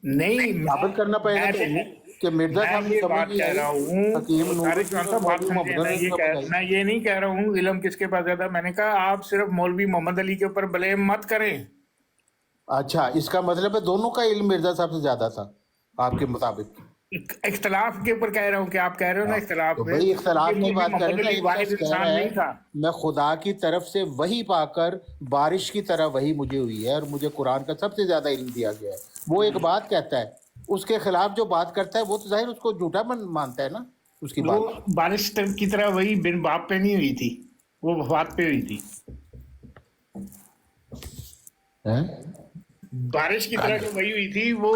नहीं, साबित करना पड़ेगा कि मिर्जा साहब मैं ये बात कह रहा हूँ, मैं ये नहीं कह रहा हूँ इल्म किसके पास ज्यादा। मैंने कहा आप सिर्फ मौलवी मोहम्मद अली के ऊपर ब्लेम मत करें। अच्छा, इसका मतलब है दोनों का इल्म मिर्जा साहब से ज्यादा था आपके मुताबिक? इख्तलाफ के ऊपर कह रहा हूँ कि आप कह रहे हो ना इख्तलाफ तो भाई इख्तलाफ की बात करें ना, वाहिद इंसान नहीं था। मैं खुदा की तरफ से वही पाकर बारिश की तरह वही मुझे हुई है और मुझे कुरान का सबसे ज्यादा इल्म दिया गया है। वो एक बात कहता है, उसके खिलाफ जो बात करता है वो तो जाहिर उसको झूठा मानता है ना। उसकी बात बारिश की तरह वही बिन बाप पे नहीं हुई थी। वो वफात पे हुई थी। हैं? बारिश की तरह जो वही हुई थी वो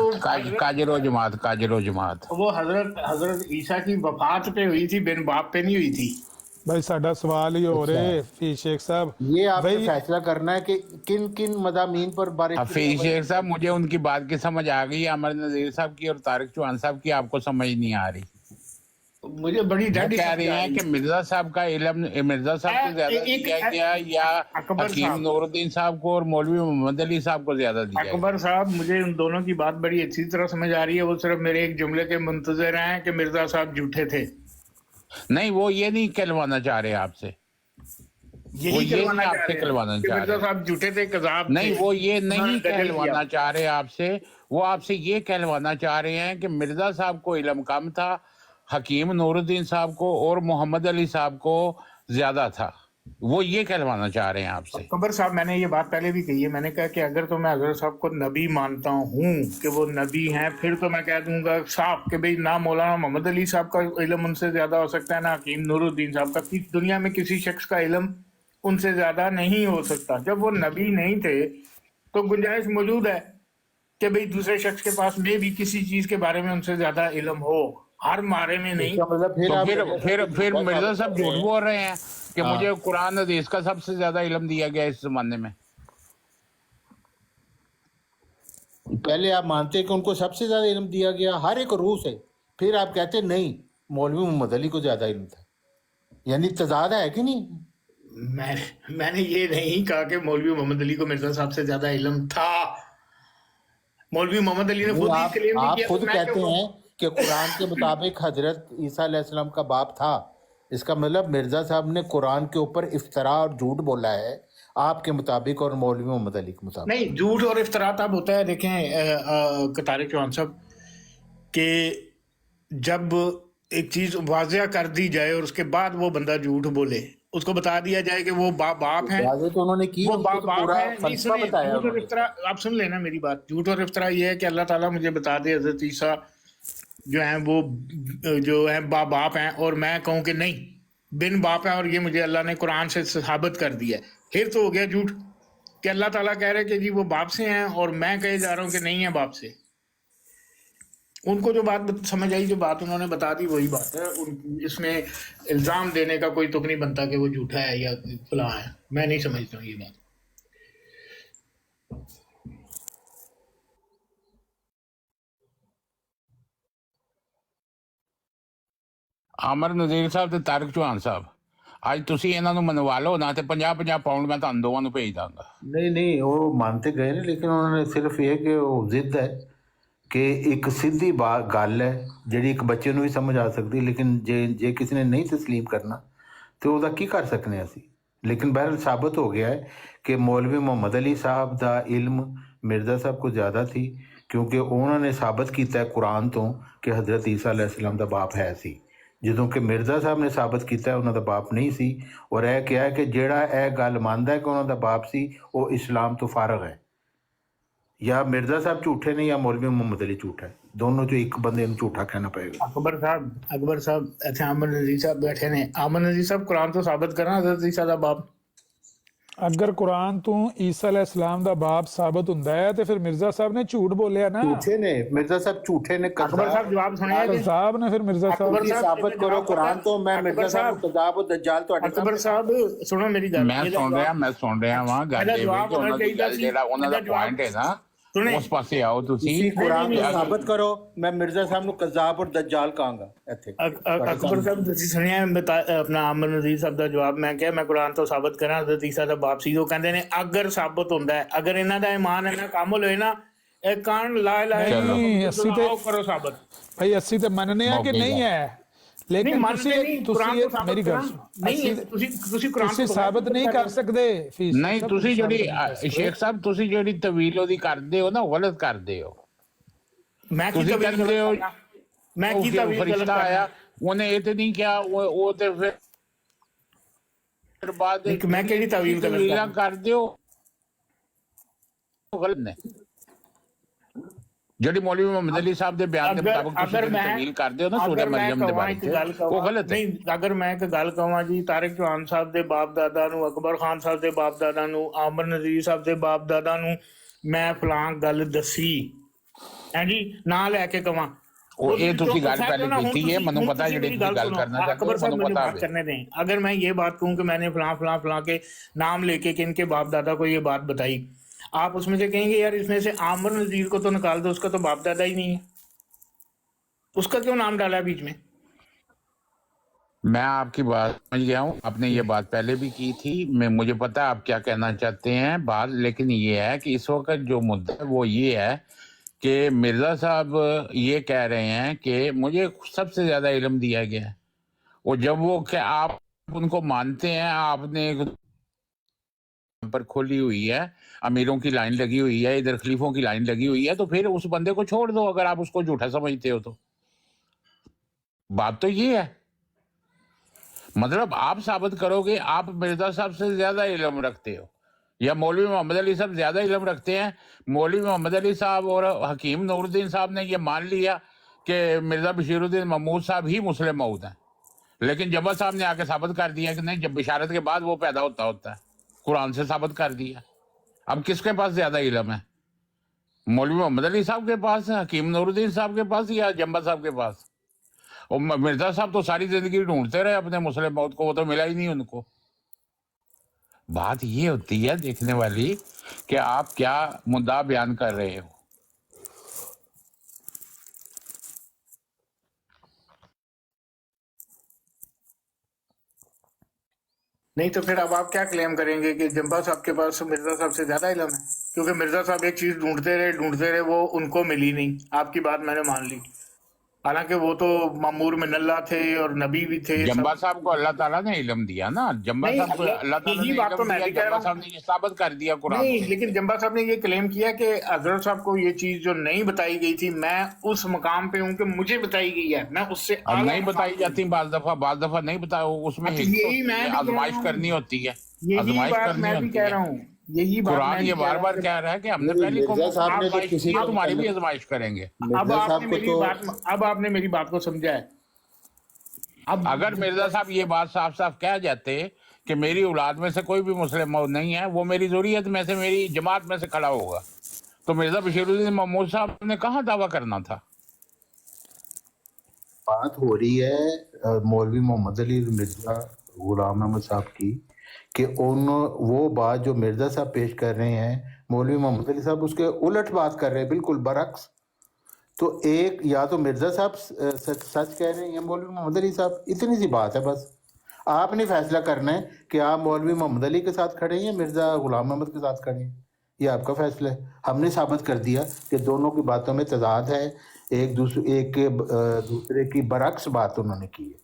काजरो जमात, काजरो जमात। वो हजरत ईसा की वफात पे हुई थी, बिन बाप पे नहीं हुई थी। भाई साडा सवाल ही हो रहे फी शेख साहब ये आपने भाई फैसला करना है कि किन किन मदामीन पर बारिश की हफीज शेख साहब, मुझे उनकी बात की समझ आ गई, अमर नजीर साहब की और तारिक चौहान साहब की आपको समझ नहीं आ रही। मुझे बड़ी वो डैडी कह रहे हैं कि मिर्जा साहब का इल्म मिर्जा साहब को ज्यादा दिया गया या अकबर हकीम साहब। नूरुद्दीन साहब को और मौलवी मोहम्मद अली साहब को ज्यादा दिया गया। अकबर साहब, मुझे उन दोनों की बात बड़ी अच्छी तरह समझ आ रही है। वो सिर्फ मेरे एक जुमले के मुंतजर हैं कि मिर्जा साहब झूठे थे। नहीं, वो ये नहीं कहलवाना चाह रहे आपसे, वो यही ये कहलवाना नहीं चाह आपसे रहे हैं कहलवाना कि चाह मिर्जा रहे। साहब झूठे थे, कज़ाब नहीं, थे। वो ये उन्होंने नहीं दखल किया। कहलवाना चाह रहे आपसे, वो आपसे ये कहलवाना चाह रहे हैं कि मिर्जा साहब को इल्म कम था, हकीम नूरुद्दीन साहब को और मोहम्मद अली साहब को ज्यादा था। वो ये कहलवाना चाह रहे हैं आपसे। अकबर साहब, मैंने ये बात पहले भी कही है। मैंने कहा कि अगर तो मैं हजरत साहब को नबी मानता हूँ कि वो नबी हैं, फिर तो मैं कह दूंगा साफ कि भाई ना मौलाना मोहम्मद अली साहब का इल्म उनसे ज्यादा हो सकता है, ना हकीम नूरुद्दीन साहब का। दुनिया में किसी शख्स का इल्म उनसे ज्यादा नहीं हो सकता। जब वो नबी नहीं थे तो गुंजाइश मौजूद है कि भाई दूसरे शख्स के पास में भी किसी चीज के बारे में उनसे ज्यादा इल्म हो, हर मारे में नहीं। इसका मतलब फिर तो आप फिर मिर्जा साहब झूठ बोल रहे हैं कि हाँ। मुझे कुरान हदीस का सबसे ज्यादा इल्म दिया गया इस जमाने में। पहले आप मानते हैं कि उनको सबसे ज्यादा इल्म दिया गया हर एक रूह से, फिर आप कहते हैं नहीं मौलवी मोहम्मद अली को ज्यादा इल्म था, यानी तजाद है कि नहीं? मैंने ये नहीं कहा कि मौलवी मोहम्मद अली को मिर्जा साहब से ज्यादा इल्म था। मौलवी मोहम्मद अली ने नहीं, खुद ही आप क्लेम नहीं किया। खुद तो मैं कहते क्यों कहूं? हैं कि कुरान के मुताबिक हजरत ईसा अलैहिस्सलाम का बाप था। इसका मतलब मिर्जा साहब ने कुरान के ऊपर इफ्तरा और झूठ बोला है आपके मुताबिक और मौलवी मोहम्मद अली के मुताबिक। नहीं, झूठ और इफ्तरा तब होता है, देखें तारिक चौहान साहब, कि जब एक चीज वाजिया कर दी जाए और उसके बाद वो बंदा झूठ बोले, उसको बता दिया जाए कि वो बाप हैं, वाज़ेह तो उन्होंने की, वो उनको तो बाप पूरा है। नहीं, फलसफा सुनिए, बताया झूठ और उन्होंने। इफ्तरा, आप सुन लेना मेरी बात। झूठ और इफ्तरा ये है कि अल्लाह ताला मुझे बता दे हजरत ईसा जो है वो जो है बाप हैं, और मैं कहूं कि नहीं बिन बाप है, और ये मुझे अल्लाह ने कुरान से साबित कर दिया है, फिर तो हो गया झूठ। कि अल्लाह ताला कह रहे कि जी वो बाप से हैं और मैं कहे जा रहा हूं कि नहीं है बाप से। उनको जो बात समझ आई, जो बात उन्होंने बता दी, वही बात है। इसमें इल्जाम देने का कोई तुक नहीं बनता कि वो झूठा है या फलां है। मैं नहीं समझता हूँ ये बात। ਅਮਰ ਨਜ਼ੀਰ ਸਾਹਿਬ ਤੇ ਤਾਰਿਕ ਚੌਹਾਨ ਸਾਹਿਬ, ਅੱਜ ਤੁਸੀਂ ਇਹਨਾਂ ਨੂੰ ਮਨਵਾ ਲਓ ਨਾ, ਤੇ 50-50 ਪਾਉਂਡ ਮੈਂ ਤੁਹਾਨੂੰ ਦੋਵਾਂ ਨੂੰ ਭੇਜ ਦਾਂਗਾ। नहीं वो मानते गए नहीं, लेकिन उन्होंने सिर्फ ये कि वो जिद है कि एक सीधी बात गल है ਜਿਹੜੀ ਇੱਕ ਬੱਚੇ ਨੂੰ ਵੀ ਸਮਝ ਆ ਸਕਦੀ, ਲੇਕਿਨ ਜੇ ਕਿਸੇ ਨੇ ਨਹੀਂ ਤਸਲੀਮ ਕਰਨਾ ਤੇ ਉਹਦਾ ਕੀ ਕਰ ਸਕਨੇ ਹਾਂ ਅਸੀਂ। ਲੇਕਿਨ ਬਹਿਰਹਾਲ ਸਾਬਤ ਹੋ ਗਿਆ ਹੈ ਕਿ ਮੌਲਵੀ ਮੁਹੰਮਦ ਅਲੀ ਸਾਹਿਬ ਦਾ ਇਲਮ ਮਿਰਜ਼ਾ ਸਾਹਿਬ ਕੋਲ ਜ਼ਿਆਦਾ ਸੀ, ਕਿਉਂਕਿ ਉਹਨਾਂ ਨੇ ਸਾਬਤ ਕੀਤਾ ਹੈ ਕੁਰਾਨ ਤੋਂ ਕਿ ਹਜ਼ਰਤ ਈਸਾ ਅਲੈਹਿਸਸਲਾਮ ਦਾ ਬਾਪ ਹੈ ਸੀ, ਜਦੋਂ ਕਿ ਮਿਰਜ਼ਾ ਸਾਹਿਬ ਨੇ ਸਾਬਤ ਕੀਤਾ ਉਹਨਾਂ ਦਾ ਬਾਪ ਨਹੀਂ ਸੀ। ਔਰ ਇਹ ਕਿਹਾ ਕਿ ਜਿਹੜਾ ਇਹ ਗੱਲ ਮੰਨਦਾ ਹੈ ਕਿ ਉਹਨਾਂ ਦਾ ਬਾਪ ਸੀ ਉਹ ਇਸਲਾਮ ਤੋਂ ਫਾਰਗ ਹੈ। ਜਾਂ ਮਿਰਜ਼ਾ ਸਾਹਿਬ ਝੂਠੇ ਨੇ ਜਾਂ ਮੌਲਵੀ ਮੁਹੰਮਦ ਅਲੀ ਝੂਠਾ ਹੈ, ਦੋਨੋਂ ਚੋਂ ਇੱਕ ਬੰਦੇ ਨੂੰ ਝੂਠਾ ਕਹਿਣਾ ਪਏਗਾ। अकबर साहब अच्छा, अमन नजीर साहब बैठे ने। अमन नजीर साहब कुरान तो साबित करना हजरत ईसा दा बाप। ਅਗਰ ਕੁਰਾਨ ਤੋਂ ਈਸਾ ਅਲੈਹਿਸਲਾਮ ਦਾ ਬਾਪ ਸਾਬਤ ਹੁੰਦਾ ਹੈ ਤੇ ਫਿਰ ਮਿਰਜ਼ਾ ਸਾਹਿਬ ਨੇ ਝੂਠ ਬੋਲਿਆ ਨਾ। ਝੂਠੇ ਨੇ ਮਿਰਜ਼ਾ ਸਾਹਿਬ, ਝੂਠੇ ਨੇ। अकबर साहब जवाब सुनिए जी। ਕਜ਼ਾਬ ਨੇ ਫਿਰ ਮਿਰਜ਼ਾ ਸਾਹਿਬ अकबर साहब ਸਾਬਤ ਕਰੋ ਕੁਰਾਨ ਤੋਂ। ਮੈਂ ਮਿਰਜ਼ਾ ਸਾਹਿਬ ਨੂੰ ਕਜ਼ਾਬ ਔਰ ਦਜਾਲ ਤੁਹਾਡੇ अकबर साहब सुनो मेरी गल। ਮੈਂ ਸੁਣ ਰਿਹਾ ਵਾਂ ਗੱਲ ਇਹਦਾ ਇਹ ਵੀ ਜਵਾਬ ਕਿ ਉਹਨਾਂ ਹੋਣਾ ਦੀ ਚਾਹੀਦਾ ਗੱਲ ਸੀ। ਜਿਹੜਾ ਉਹਨਾਂ ਦਾ ਇਹਦਾ ਜਵਾਬ ਪੁਆਇੰਟ ਹੈ ਨਾ, ਸੁਣੇ। ਉਸ ਪਾਸੇ ਆਓ ਤੁਸੀਂ। ਤੁਸੀਂ ਕੁਰਾਨ ਤੋਂ ਸਾਬਤ ਕਰੋ, ਮੈਂ ਮਿਰਜ਼ਾ ਸਾਹਿਬ ਨੂੰ ਕਜ਼ਾਬ ਔਰ ਦਜਾਲ ਕਹਾਂਗਾ ਇੱਥੇ। अकबर साहब ਤੁਸੀਂ ਸੁਣਿਆ ਆਪਣਾ ਅਮਨ ਨਜ਼ੀਰ ਸਾਹਿਬ ਦਾ ਜਵਾਬ। ਮੈਂ ਕਿਹਾ ਮੈਂ ਕੁਰਾਨ ਤੋਂ ਸਾਬਤ ਕਰਾਂ ਹਜ਼ਰਤ ਈਸਾ ਦਾ ਬਾਪ ਸੀ। ਉਹ ਕਹਿੰਦੇ ਨੇ ਅਗਰ ਸਾਬਤ ਹੁੰਦਾ ਹੈ, ਅਗਰ ਇਹਨਾਂ ਦਾ ਈਮਾਨ ਇਹਨਾਂ ਕਾਮਲ ਹੋਏ ਨਾ, ਇਹ ਕਾਨ ਲਾ ਲਾ ਨਹੀਂ, ਅਸੀਂ ਤੇ ਕਰੋ ਸਾਬਤ। ਭਾਈ ਅਸੀਂ ਤੇ ਮੰਨਨੇ ਆ ਕਿ ਨਹੀਂ ਹੈ, ਨਹੀਂ ਲੇਕਿਨ ਮੰਨਦੇ ਨਹੀਂ, ਕੁਰਾਨ ਤੋਂ ਸਾਬਤ ਮੇਰੀ ਗੱਲ ਕਰਾਂ। ਨਹੀਂ ਤੁਸੀਂ ਕੁਰਾਨ ਤੁਸੀਂ ਤੋਂ ਸਾਬਤ ਨਹੀਂ ਕਰ ਸਕਦੇ ਫੀਸ। ਨਹੀਂ, ਤੁਸੀਂ ਜਿਹੜੀ ਸ਼ੇਖ ਸਾਹਿਬ ਤੁਸੀਂ ਜਿਹੜੀ ਤਵੀਲ ਉਹਦੀ ਕਰਦੇ ਹੋ ਨਾ, ਉਹ ਗਲਤ ਕਰਦੇ ਹੋ। ਮੈਂ ਕੀ ਤੁਸੀਂ ਤਵੀਲ ਕਹਿੰਦੇ ਹੋ ਮੈਂ ਕੀ ਤਵੀਲ ਫਰਿਸ਼ਤਾ ਆਇਆ, ਉਹਨੇ ਇਹ ਤੇ ਨਹੀਂ ਕਿਹਾ, ਉਹ ਤੇ ਫਿਰ ਬਾਅਦ ਮੈਂ ਕਿਹੜੀ ਤਵੀਲ ਕਰਦੇ ਹੋ, ਉਹ ਗਲਤ ਨੇ। ਜਿਹੜੀ ਮੌਲਵੀ ਮੁਹੰਮਦ ਅਲੀ ਸਾਹਿਬ ਦੇ ਬਿਆਨ ਦੇ ਅਗਰ ਮੁਤਾਬਕ ਤੁਸੀਂ ਅਗਰ ਜਿਹੜੀ ਮੈਂ ਤਵੀਲ ਕਰਦੇ ਹੋ ਨਾ ਸੂਰਹ ਅਗਰ ਮੈਂ ਮਰੀਮ ਦੇ ਕਹਾਂ ਬਾਰੇ ਇੱਕ ਚ, ਗੱਲ ਉਹ ਕਹਾਂ ਗਲਤ ਹੈ। ਨਹੀਂ, ਅਗਰ ਮੈਂ ਇੱਕ ਗੱਲ ਕਹਾਂ ਜੀ, ਤਾਰਿਕ ਚੌਹਾਨ ਸਾਹਿਬ ਦੇ ਬਾਪ ਦਾਦਾ ਨੂੰ, ਅਕਬਰ ਖਾਨ ਸਾਹਿਬ ਦੇ ਬਾਪ ਦਾਦਾ ਨੂੰ, ਆਮਰ ਨਜ਼ੀਰ ਸਾਹਿਬ ਦੇ ਬਾਪ ਦਾਦਾ ਨੂੰ ਮੈਂ ਫਲਾਂ ਗੱਲ ਦੱਸੀ ਹੈ ਜੀ, ਨਾ ਲੈ ਕੇ ਕਵਾਂ ਉਹ ਇਹ ਤੁਸੀਂ ਗੱਲ ਪਹਿਲੇ ਕੀਤੀ ਹੈ, ਮੈਨੂੰ ਪਤਾ ਜਿਹੜੀ ਤੁਸੀਂ ਗੱਲ ਕਰਨਾ ਚਾहते अकबर हो, साहब ਮੈਨੂੰ मुझे पता बात है। करने दें। अगर मैं ये बात कहूं कि मैंने फलां फलां फलां के नाम लेके कि इनके बाप दादा को ये बात बताई, आप उसमें से कहेंगे यार इसमें से आमर नजीर को तो निकाल दो, उसका तो बाप दादा ही नहीं है, उसका क्यों नाम डाला है बीच में? मैं आपकी बात समझ गया हूँ, आपने ये बात पहले भी की थी, मैं मुझे पता है आप क्या कहना चाहते हैं बात, लेकिन ये है कि इस वक्त जो मुद्दा है वो ये है कि मिर्जा साहब ये कह रहे हैं कि मुझे सबसे ज्यादा इल्म दिया गया है, और जब वो क्या आप उनको मानते हैं, आपने पर खोली हुई है, अमीरों की लाइन लगी हुई है, इधर खलीफों की लाइन लगी हुई है, तो फिर उस बंदे को छोड़ दो अगर आप उसको झूठा समझते हो तो। बात तो ये है, मतलब आप साबित करोगे आप मिर्जा साहब से ज्यादा इल्म रखते हो या मौलवी मोहम्मद अली साहब ज्यादा इल्म रखते हैं। मौलवी मोहम्मद अली साहब और हकीम नूरुद्दीन साहब ने ये मान लिया कि मिर्जा बशीरुद्दीन महमूद साहब ही मुस्लिम मऊद हैं, लेकिन जब्बा साहब ने आके साबित कर दिया कि नहीं, जब बिशारत के बाद वो पैदा होता है, कुरान से साबित कर दिया। अब किसके पास ज्यादा इल्म है, मौलवी मोहम्मद अली साहब के पास, हकीम नूरुद्दीन साहब के पास, या जब्बा साहब के पास? और मिर्जा साहब तो सारी जिंदगी ढूंढते रहे अपने मुस्लिम मौत को, वो तो मिला ही नहीं उनको। बात ये होती है देखने वाली कि आप क्या मुद्दा बयान कर रहे हो। नहीं तो फिर अब आप क्या क्लेम करेंगे कि जंबा साहब के पास मिर्जा साहब से ज्यादा इल्म है, क्योंकि मिर्जा साहब एक चीज ढूंढते रहे वो उनको मिली नहीं। आपकी बात मैंने मान ली, हालांकि वो तो मामूर मिनल्ला थे और नबी भी थे। जंबा साहब को अल्लाह ताला ने इल्म दिया ना, जंबा नहीं, साहब को अल्लाह ताला ने यही बात तो इल्म मैं दिया, भी कह रहा जंबा हूँ। साहब ने ये साबित कर दिया कुरान नहीं, में। लेकिन जंबा साहब ने ये क्लेम किया कि हजरत साहब को ये चीज जो नहीं बताई गई थी, मैं उस मकाम पे हूँ कि मुझे बताई गई है, मैं उससे अब आला नहीं बताई मकाम जाती, बाज दफा नहीं बताओ, उसमें अच्छा, हिकमत यही मैं होती है, भी कह आजमाइश रहा हूँ। करनी होती है, यही आजमाइश बात करनी मैं भी होती कह है। रहा हूँ, यही बात कुरान मैं ये भी कह बार रहा बार हूँ। कह रहा है कि हमने नहीं, पहली को मिर्जा साहब ने तो आजमाइश किसी की, को तुम्हारी भी पहले- आजमाइश करेंगे। अब मिर्जा साहब आपने को मेरी तो बात अब आपने मेरी बात को समझा है। अब अगर मिर्जा साहब ये बात साफ साफ कह जाते कि मेरी औलाद में से कोई भी मुस्लिम मौद नहीं है, वो मेरी ज़ुर्रियत में से, मेरी जमात में से खड़ा होगा, तो मिर्जा बशीरुद्दीन महमूद साहब ने कहाँ दावा करना था? बात हो रही है मौलवी मोहम्मद अली मिर्जा गुलाम अहमद साहब की कि उन वो बात जो मिर्जा साहब पेश कर रहे हैं, मौलवी मोहम्मद अली साहब उसके उलट बात कर रहे हैं, बिल्कुल बरक्स। तो एक या तो मिर्जा साहब सच कह रहे हैं या मौलवी मोहम्मद अली साहब, इतनी सी बात है बस। आपने फैसला करना है कि आप मौलवी मोहम्मद अली के साथ खड़े हैं या मिर्जा गुलाम अहमद के साथ खड़े हैं, ये आपका फैसला है। हमने साबित कर दिया कि दोनों की बातों में तजाद है, एक दूसरे की बरक्स बात उन्होंने की है।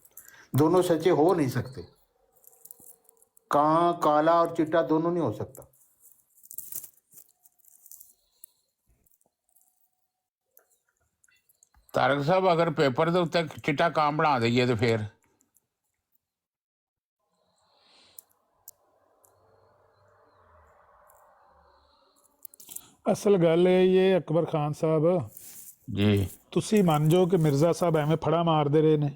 दोनों सच्चे हो नहीं सकते, कहाँ काला और चिट्टा दोनों नहीं हो सकता। तारक साहब अगर पेपर के उत्ते चिट्टा काम बना दईए तो फिर ਅਸਲ ਗੱਲ ਇਹ ਅਕਬਰ ਖਾਨ ਸਾਹਿਬ, ਜੀ ਤੁਸੀਂ ਮੰਨ ਜਾਓ ਕਿ ਮਿਰਜ਼ਾ ਸਾਹਿਬ ਐਵੇਂ ਫੜਾ ਮਾਰਦੇ ਰਹੇ ਨੇ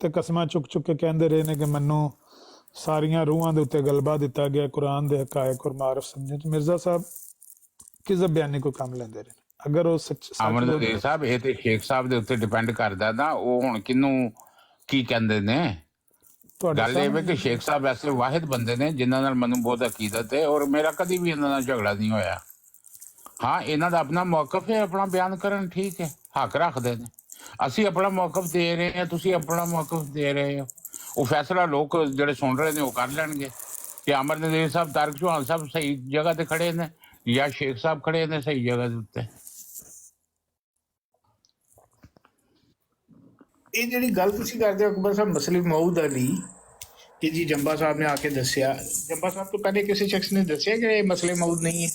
ਤੇ ਕਸਮਾਂ ਚੁੱਕ ਚੁੱਕ ਕੇ ਕਹਿੰਦੇ ਰਹੇ ਨੇ ਕਿ ਮੈਨੂੰ ਸਾਰੀਆਂ ਰੂਹਾਂ ਦੇ ਉੱਤੇ ਗਲਬਾ ਦਿੱਤਾ ਗਿਆ, ਕੁਰਾਨ ਦੇ ਹਕਾਇਕ ਔਰ ਮਾਰਫ ਸਮਝੇ, ਤੇ ਮਿਰਜ਼ਾ ਸਾਹਿਬ ਕਿਜ਼ਬ ਬਿਆਨੀ ਕੋ ਕੰਮ ਲੈਂਦੇ ਰਹੇ ਨੇ। ਅਗਰ ਉਹ ਸੱਚ ਅਮਰਦੀਪ ਸਾਹਿਬ ਇਹ ਤੇ ਸ਼ੇਖ ਸਾਹਿਬ ਦੇ ਉੱਤੇ ਡਿਪੈਂਡ ਕਰਦਾ ਨਾ, ਉਹ ਹੁਣ ਕਿਹਨੂੰ ਕੀ ਕਹਿੰਦੇ ਨੇ। ਗੱਲ ਇਹ ਹੈ ਕਿ ਸ਼ੇਖ ਸਾਹਿਬ ਐਸੇ ਵਾਹਿਦ ਬੰਦੇ ਨੇ ਜਿਨ੍ਹਾਂ ਨਾਲ ਮੈਨੂੰ ਬਹੁਤ ਅਕੀਦਤ ਹੈ, ਔਰ ਮੇਰਾ ਕਦੀ ਵੀ ਇਹਨਾਂ ਨਾਲ ਝਗੜਾ ਨਹੀਂ ਹੋਇਆ। ਹਾਂ, ਇਹਨਾਂ ਦਾ ਆਪਣਾ ਮੌਕਫ ਹੈ, ਆਪਣਾ ਬਿਆਨ ਕਰਨ, ਠੀਕ ਹੈ, ਹੱਕ ਰੱਖਦੇ ਨੇ। ਅਸੀਂ ਆਪਣਾ ਮੌਕਫ ਦੇ ਰਹੇ ਹਾਂ, ਤੁਸੀਂ ਆਪਣਾ ਮੌਕਫ ਦੇ ਰਹੇ ਹੋ। ਉਹ ਫੈਸਲਾ ਲੋਕ ਜਿਹੜੇ ਸੁਣ ਰਹੇ ਨੇ ਉਹ ਕਰ ਲੈਣਗੇ ਕਿ ਅਮਰਦੀਪ ਸਾਹਿਬ, ਤਾਰਕ ਚੌਹਾਨ ਸਾਹਿਬ ਸਹੀ ਜਗ੍ਹਾ ਤੇ ਖੜੇ ਨੇ ਜਾਂ ਸ਼ੇਖ ਸਾਹਿਬ ਖੜੇ ਨੇ ਸਹੀ ਜਗ੍ਹਾ ਦੇ ਉੱਤੇ। ਇਹ ਜਿਹੜੀ ਗੱਲ ਤੁਸੀਂ ਕਰਦੇ ਹੋ ਅਕਬਰ ਸਾਹਿਬ ਮਸਲੇ ਮਊਦ ਅਲੀ ਕਿ ਜੀ ਜੰਬਾ ਸਾਹਿਬ ਨੇ ਆ ਕੇ ਦੱਸਿਆ, ਜੰਬਾ ਸਾਹਿਬ ਤੋਂ ਪਹਿਲੇ ਕਿਸੇ ਸ਼ਖਸ ਨੇ ਦੱਸਿਆ ਕਿ ਇਹ ਮਸਲੇ ਮਊਦ ਨਹੀਂ ਹੈ?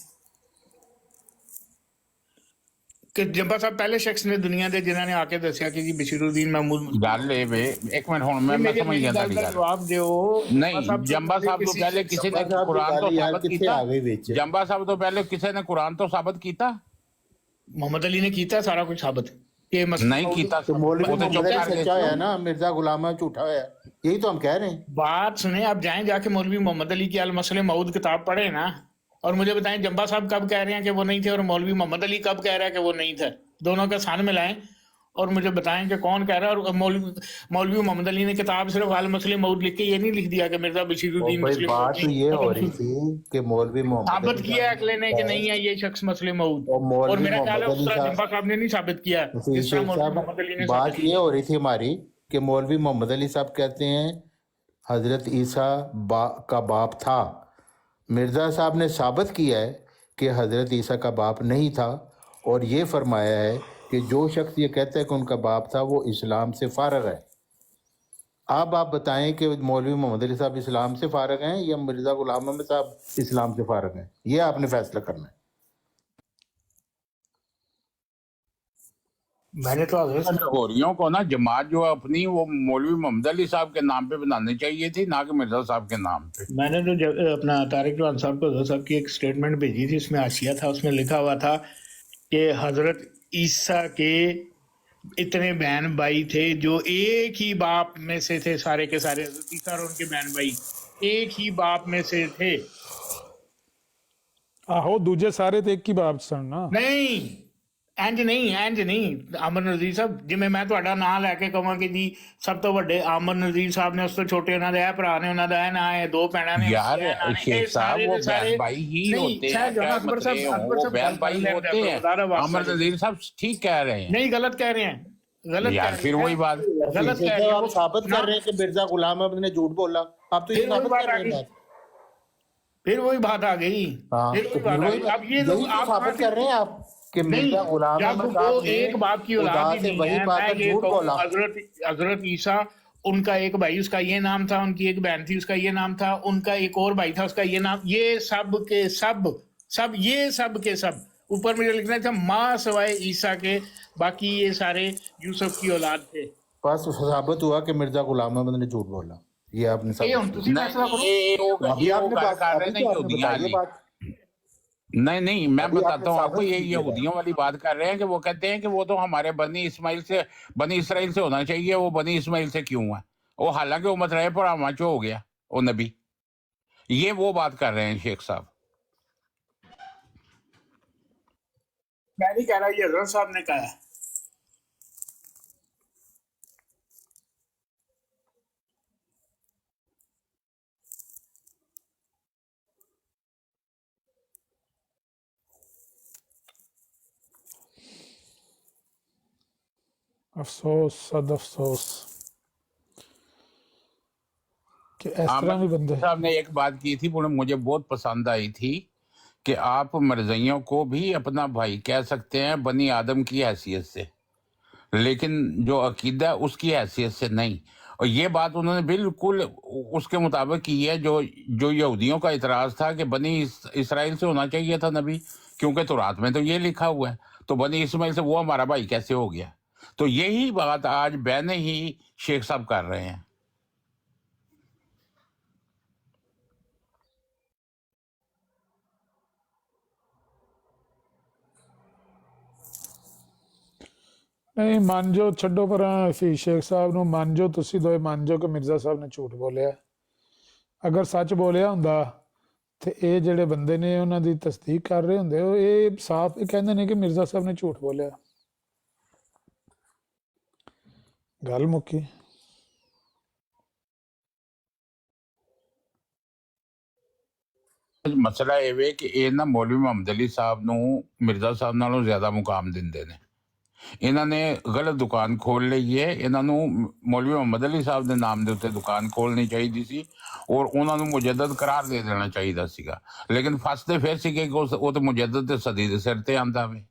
ਕਿ ਜੰਬਾ ਸਾਹਿਬ ਪਹਿਲੇ ਸ਼ਖਸ ਨੇ ਦੁਨੀਆ ਦੇ ਜਿਨ੍ਹਾਂ ਨੇ ਆ ਕੇ ਦੱਸਿਆ ਕਿ ਜੀ ਬਸ਼ੀਰੁद्दीन महमूद ਗੱਲ ਇਹ ਵੇ, ਇੱਕ ਮਿੰਟ ਹੁਣ ਮੈਂ ਸਮਝ ਗਿਆ ਤੁਹਾਡੀ ਗੱਲ। ਜਵਾਬ ਦਿਓ। ਨਹੀਂ, ਜੰਬਾ ਸਾਹਿਬ ਤੋਂ ਪਹਿਲੇ ਕਿਸੇ ਨੇ ਕੁਰਾਨ ਤੋਂ ਸਾਬਤ ਕੀਤਾ? ਆ ਗਈ ਵਿੱਚ ਜੰਬਾ ਸਾਹਿਬ ਤੋਂ ਪਹਿਲੇ ਕਿਸੇ ਨੇ ਕੁਰਾਨ ਤੋਂ ਸਾਬਤ ਕੀਤਾ? ਮੁਹੰਮਦ ਅਲੀ ਨੇ ਕੀਤਾ ਸਾਰਾ ਕੁਝ ਸਾਬਤ ਕਿ नहीं कीता तो मौलवी वो तो चुप मोहम्मद अली कर गए सच्चा है ना, मिर्जा गुलाम अहमद झूठा है, यही तो हम कह रहे हैं। बात सुने, आप जाएं जाके मौलवी मोहम्मद अली की अल मसले मऊद किताब पढ़े ना, और मुझे बताएं जंबा साहब कब कह रहे हैं कि वो नहीं थे और मौलवी मोहम्मद अली कब कह रहा है कि वो नहीं थे। दोनों का सान मिलाएं और मुझे बताएं कि कौन कह रहा है। और मौलवी मोहम्मद अली ने किताब सिर्फ अल मसले मऊद लिख के ये नहीं लिख दिया कि मिर्जा और बशीरुद्दीन भाई मुस्लिम बात तो ये हो रही थी कि मौलवी मोहम्मद साबित अली किया अगले ने कि नहीं है ये शख्स मसले मऊद, और मौलवी और मेरा ख्याल है मोहम्मद उस अली तरह साहब- जंबा साहब ने नहीं साबित किया जी, जिस तरह शेख मौलवी साहब, मोहम्मद अली ने बात साबित ये किया। हो रही थी हमारी कि मौलवी मोहम्मद अली साहब कहते हैं हजरत ईसा का बाप था। मिर्जा साहब ने साबित किया है कि हजरत ईसा का बाप नहीं था, और ये फरमाया है कि जो शख्स ये कहता है कि उनका बाप था वो इस्लाम से फारग है। अब आप बताएं कि मौलवी मोहम्मद अली साहब इस्लाम से फारग हैं या मिर्जा गुलाम अहमद साहब इस्लाम से फारग हैं, ये आपने फैसला करना है। मैंने तो हजरत लाहौरियों को ना जमात जो अपनी वो मौलवी मोहम्मद अली साहब के नाम पे बनानी चाहिए थी, ना कि मिर्जा साहब के नाम पे। मैंने तो अपना तारिक रहमान साहब को हजरत साहब की एक स्टेटमेंट भेजी थी, इसमें आशिया था, उसमें लिखा हुआ था कि हजरत ईसा के इतने बहन भाई थे जो एक ही बाप में से थे, सारे के सारे हजरत ईसा और उनके बहन भाई एक ही बाप में से थे। ਆਹੋ ਦੂਜੇ ਸਾਰੇ ਤੇ ਇੱਕ ਹੀ ਬਾਪ ਸਨ ਨਾ। ਨਹੀਂ ਇੰਜ ਨਹੀਂ ਅਮਰ ਨਜ਼ੀਰ ਸਾਹਿਬ, ਜਿਵੇਂ ਮੈਂ ਤੁਹਾਡਾ ਨਾਂ ਲੈ ਕੇ ਕਹਾਂ ਕਿ ਜੀ ਸਭ ਤੋਂ ਵੱਡੇ ਅਮਰ ਨਜ਼ੀਰ ਸਾਹਿਬ ਨੇ, ਉਸ ਤੋਂ ਛੋਟੇ ਉਹਨਾਂ ਦੇ ਇਹ ਭਰਾ ਨੇ, ਉਹਨਾਂ ਦਾ ਇਹ ਨਾਂ ਹੈ, ਦੋ ਭੈਣਾਂ ਨੇ, यार ਇਹ ਨਾਂ ਨੇ, शेख ਇਹ साहब ਸਾਰੇ वो ਦੇ ਸਾਰੇ बहन भाई ही नहीं, होते हैं, शायद क्या अकबर मत साहब- रहे हो, अकबर वो साहब बहन भाई गलत होते हैं। बता रहा हूँ, अमर नजीर साहब ठीक कह रहे हैं नहीं गलत कह रहे हैं, गलत यार, कह रहे फिर हैं। वही बात। गलत ठीक कह है, रहे हैं आप वो। साबित ना- कर रहे हैं कि मिर्जा गुलाम अहमद ने झूठ बोला, आप तो ये फिर वही साबित बात कर आ रहे गई, हैं। फिर वही बात आ गई, हाँ, फिर तो वही बात आ गई। अब ये यही लोग तो आप साबित कर रहे हैं आप कि नहीं, मिर्जा गुलाम जब अहमद वो साहब ने एक बाप की खुदा औलाद ही से नहीं वही है, बात मैं पर ये झूठ कहूँ, बोला। हजरत ईसा, उनका एक भाई उसका ये नाम था, उनकी एक बहन थी उसका ये नाम था, उनका एक और भाई था उसका ये नाम, ये सब के सब ये सब के सब ऊपर मुझे लिखना था माँ सवाए ईसा के, बाकी ये सारे यूसुफ की औलाद थे। बस साबित हुआ कि मिर्जा गुलाम अहमद ने झूठ बोला, ये आपने ये साबित हम किया। तुसी फैसला करो। तो अभी आपने बात कर रहे अभी हैं तो आपने यहूदियाँ बताई ये वाली। बात। नहीं मैं अभी बताता आपने हूँ आपको, साबित ये की है। यहूदियों वाली बात कर रहे हैं कि वो कहते हैं कि वो तो हमारे बनी इसराइल से होना चाहिए, वो बनी इस्माइल से क्यों है, वो हालांकि वो मतरहे पर आमाचो हो गया वो नबी। ये वो बात कर रहे हैं शेख साहब। मैं नहीं कह रहा, ये हजरत साहब ने कहा है। ਅਫਸੋਸ ਸਦ ਅਫਸੋਸ कि इस तरह भी बंदे। साहब ने एक बात की थी, वो मुझे बहुत पसंद आई थी कि आप मरज़इयों को भी अपना भाई कह सकते हैं बनी आदम की हैसियत से, लेकिन जो अकीदा है उसकी हैसियत से नहीं। और ये बात उन्होंने बिल्कुल उसके मुताबिक की है जो यहूदियों का इतराज़ था कि बनी इसराइल से होना चाहिए था नबी, क्योंकि तौरात में तो ये लिखा हुआ है, तो बनी इस्माइल से वो हमारा भाई कैसे हो गया। तो यही बात आज बहने ही शेख साहब कर रहे हैं। ਨਹੀਂ ਮੰਨ ਜੋ, ਛੱਡੋ ਪਰਾਂ ਫੀ ਸ਼ੇਖ ਸਾਹਿਬ ਨੂੰ, ਮੰਨ ਜੋ ਤੁਸੀਂ ਦੋਏ, ਮੰਨ ਜੋ ਕਿ ਮਿਰਜ਼ਾ ਸਾਹਿਬ ਨੇ ਝੂਠ ਬੋਲਿਆ। ਅਗਰ ਸੱਚ ਬੋਲਿਆ ਹੁੰਦਾ ਤੇ ਇਹ ਜਿਹੜੇ ਬੰਦੇ ਨੇ ਉਹਨਾਂ ਦੀ ਤਸਦੀਕ ਕਰ ਰਹੇ ਹੁੰਦੇ, ਉਹ ਇਹ ਸਾਫ਼ ਇਹ ਕਹਿੰਦੇ ਨੇ ਕਿ ਮਿਰਜ਼ਾ ਸਾਹਿਬ ਨੇ ਝੂਠ ਬੋਲਿਆ, ਗੱਲ ਮੁੱਕੀ। ਮਸਲਾ ਇਹ ਵੇ ਕਿ ਇਹ ਨਾ ਮੌਲਵੀ ਮੁਹੰਮਦ ਅਲੀ ਸਾਹਿਬ ਨੂੰ ਮਿਰਜ਼ਾ ਸਾਹਿਬ ਨਾਲੋਂ ਜ਼ਿਆਦਾ ਮੁਕਾਮ ਦਿੰਦੇ ਨੇ। ਇਹਨਾਂ ਨੇ ਗਲਤ ਦੁਕਾਨ ਖੋਲ ਲਈ ਹੈ। ਇਹਨਾਂ ਨੂੰ ਮੌਲਵੀ ਮੁਹੰਮਦ ਅਲੀ ਸਾਹਿਬ ਦੇ ਨਾਮ ਦੇ ਉੱਤੇ ਦੁਕਾਨ ਖੋਲਣੀ ਚਾਹੀਦੀ ਸੀ ਔਰ ਉਹਨਾਂ ਨੂੰ ਮੁਜੱਦਦ ਕਰਾਰ ਦੇ ਦੇਣਾ ਚਾਹੀਦਾ ਸੀਗਾ, ਲੇਕਿਨ ਫਸਦੇ ਫਿਰ ਸੀਗੇ ਕਿ ਉਹ ਤਾਂ ਮੁਜੱਦਦ ਤੇ ਸਦੀ ਦੇ ਸਿਰ ਤੇ ਆਂਦਾ ਵੇ।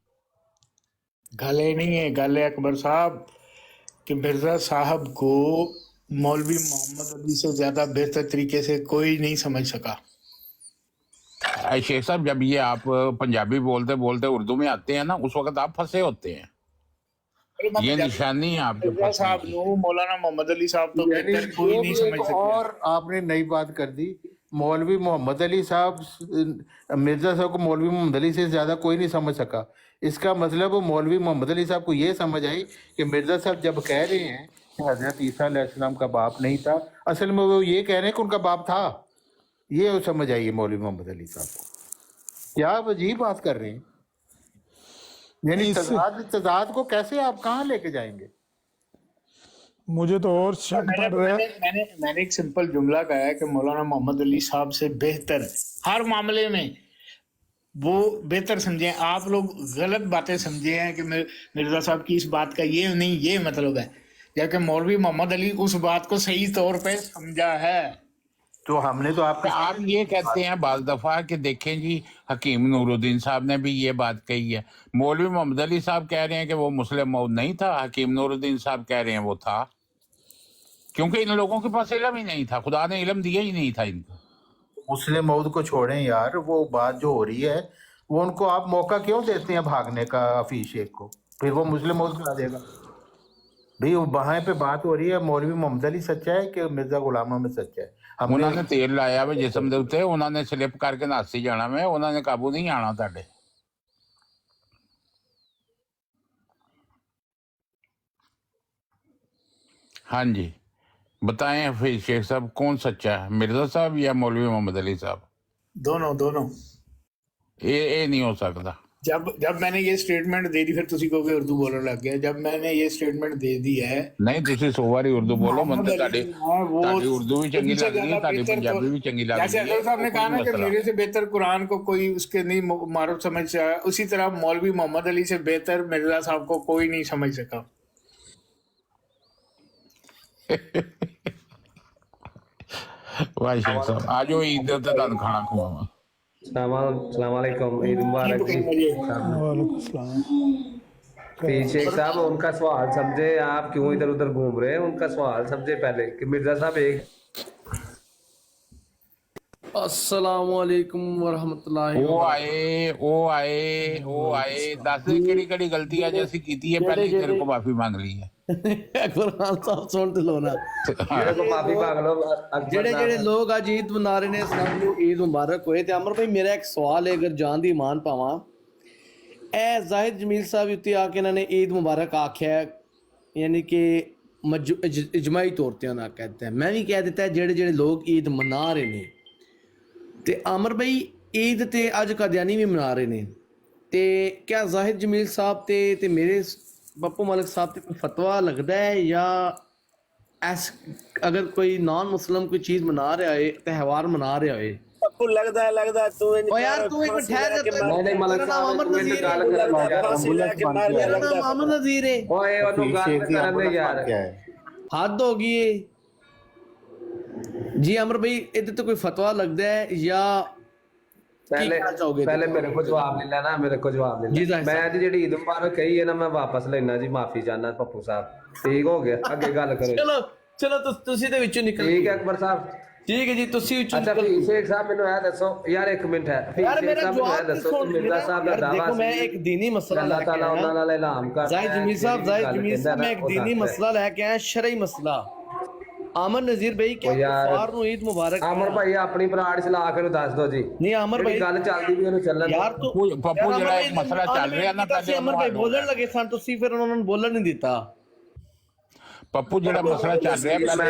गल ये नहीं है, गल है अकबर साहब कि मिर्जा साहब को मौलवी मोहम्मद अली से ज्यादा बेहतर तरीके से कोई नहीं समझ सका। शेख साहब, जब ये आप पंजाबी बोलते बोलते उर्दू में आते हैं ना, उस वक्त आप फंसे होते हैं। ये निशानी है आपके मिर्जा फंसने साहब की। नो मौलाना मोहम्मद अली साहब तो यानी बेहतर कोई नहीं ये समझ एक सकता। और आपने नई बात कर दी। मौलवी मोहम्मद अली साहब, मिर्जा साहब को मौलवी मोहम्मद अली से ज़्यादा कोई नहीं समझ सका। इसका मतलब वो मौलवी मोहम्मद अली साहब को ये समझ आई कि मिर्जा साहब जब कह रहे हैं कि हज़रत ईसा अलैहिस्सलाम का बाप नहीं था, असल में वो ये कह रहे हैं कि उनका बाप था। ये वो समझ आई है मौलवी मोहम्मद अली साहब को। क्या आप अजीब बात कर रहे हैं। यानी तजाद को कैसे आप कहाँ लेके जाएंगे? मुझे तो और शक मैंने पड़ रहा है। मैंने मैंने मैंने एक सिंपल जुमला कहा है कि मौलाना मोहम्मद अली साहब से बेहतर हर मामले में वो बेहतर समझे। आप लोग गलत बातें समझे हैं कि मिर्जा साहब की इस बात का ये नहीं, ये मतलब है, जबकि मौलवी मोहम्मद अली उस बात को सही तौर पे समझा है। तो हमने तो आपको आप ये कहते हैं बाज़ दफा कि देखें जी हकीम नूरुद्दीन साहब ने भी ये बात कही है, मौलवी मोहम्मद अली साहब कह रहे हैं कि वो मुस्लिम मौद नहीं था, हकीम नूरुद्दीन साहब कह रहे हैं वो था, क्योंकि इन लोगों के पास इल्म ही नहीं था, खुदा ने इल्म दिया ही नहीं था इनको। मुस्लिम मौद को छोड़ें यार, वो बात जो हो रही है वो उनको आप मौका क्यों देते हैं भागने का हफीज शेख को? फिर वो मुस्लिम मौद करा देगा भाई। वो वहां पे बात हो रही है मौलवी मोहम्मद अली सच्चा है कि मिर्जा गुलाम अहमद सच्चा है। हमने उन्होंने तेल लाया वे जिस्म दे उत्ते, उन्होंने स्लिप करके नासी जाना वे, उन्होंने काबू नहीं आना ਤੁਹਾਡੇ। हाँ जी, बताएं हफीज शेख साहब कौन सच्चा है, मिर्जा साहब या मौलवी मोहम्मद अली साहब? दोनों दोनों। ये नहीं हो सकता। जब मैंने ये स्टेटमेंट दे दी, फिर तुसी कहोगे उर्दू बोलने लग गया। जब मैंने ये स्टेटमेंट दे दी है, नहीं तुसी 100 वारी उर्दू बोलो, मोहम्मद मतलब अली ਤੁਹਾਡੀ वो ਤੁਹਾਡੀ उर्दू भी चंगी उनसे लग रही है, ज्यादा ਤੁਹਾਡੀ बेहतर पंजाबी भी चंगी लग जैसे रही है, अकल साहब ने कहा ना कि मसला। मेरे से बेहतर कुरान को कोई उसके नहीं मारूफ समझ सका, उसी तरह मौलवी मोहम्मद अली से बेहतर मिर्जा साहब को कोई नहीं समझ सका। वाह शेख साहब आ जाओ, ईद दे उत्ते ਤੁਹਾਨੂੰ ਖਾਣਾ ਖਵਾਵਾਂ। सलाम अलैकुम, ईद मुबारक जी। वालेकुम सलाम। पीर शेख साहब उनका सवाल समझे, आप क्यों इधर उधर घूम रहे हैं? उनका सवाल समझे पहले कि मिर्जा साहब एक अस्सलाम वालेकुम वरहमतुल्लाहि ਉਹ ਆਏ ਦੱਸ ਕਿਹੜੀ ਕਿਹੜੀ ਗਲਤੀ ਅੱਜ ਅਸੀਂ ਕੀਤੀ ਹੈ, ਪਹਿਲੇ ਹੀ ਤੇਰੇ ਕੋਲ ਮਾਫੀ ਮੰਗ ਲਈ ਹੈ। कुरान साहब सुन ते लो ना, जेड़े को माफी मांग लो। जेड़े लोग अज ईद मना रहे ने, सब नूं ईद मुबारक होए। ते अमर भाई मेरा एक सवाल है, अगर जान दी ईमान पावां, ए जाहिद जमील साहब उत्ते आके इन्होंने ईद मुबारक आख्या, यानी कि इजमाही तौर ते ना कहते हैं, मैं भी कह देता है जेड़े जेड़े लोग ईद मना रहे ने, ते अमर भाई ईद ते अज कादियानी भी मना रहे ने, ते क्या जाहिद जमील साहब ते मेरे पप्पू मलिक साहब ते कोई फतवा लगता है, या ऐस अगर कोई नॉन मुस्लिम कोई चीज मना रहा है, त्यौहार मना रहा है, आपको लगता है तू ओ यार तू एक ठहर जा, नहीं मलिक साहब अमर नजीर है, मेरा नाम अमर नजीर है। ओए ओनु गाल करन दे यार, हद हो गई है जी। अमर भाई इधर तो कोई फतवा लगता है, या पहले मेरे को जवाब ले लेना, मेरे को जवाब ले लेना। मैं आज जेडी ईद मुबारक कही है ना, मैं वापस लेना जी, माफी चाहना पप्पू साहब, ठीक हो गया, आगे गल करो। चलो चलो तुसी दे विचों निकल, ठीक है अकबर साहब, ठीक है जी, तुसी विचों अच्छा निकल। शेख साहब मैंने यह दसो यार, एक मिनट है, यार मेरा जवाब दसो मिर्जा साहब का दावा देखो, मैं एक दीनी मसला अल्लाह ताला उन्हां नाल इल्हाम करदा है। जाहिद जमील साहब, मैं एक दीनी मसला लेके आया, शरई मसला। आमर नजीर भाई क्या कुफार नु ईद मुबारक? आमर भाई अपनी बराड़ चला के दस दो जी। नहीं आमर भाई गल चलदी भी ओनु चलन यार, तू पप्पू ਜਿਹੜਾ ਇੱਕ ਮਸਲਾ ਚੱਲ ਰਿਹਾ ਨਾ, ਪਹਿਲੇ अमर भाई बोलन लगे सन, तुसी फिर उन्होंने बोलन नहीं दिता। पप्पू ਜਿਹੜਾ ਮਸਲਾ ਚੱਲ ਰਿਹਾ, मैं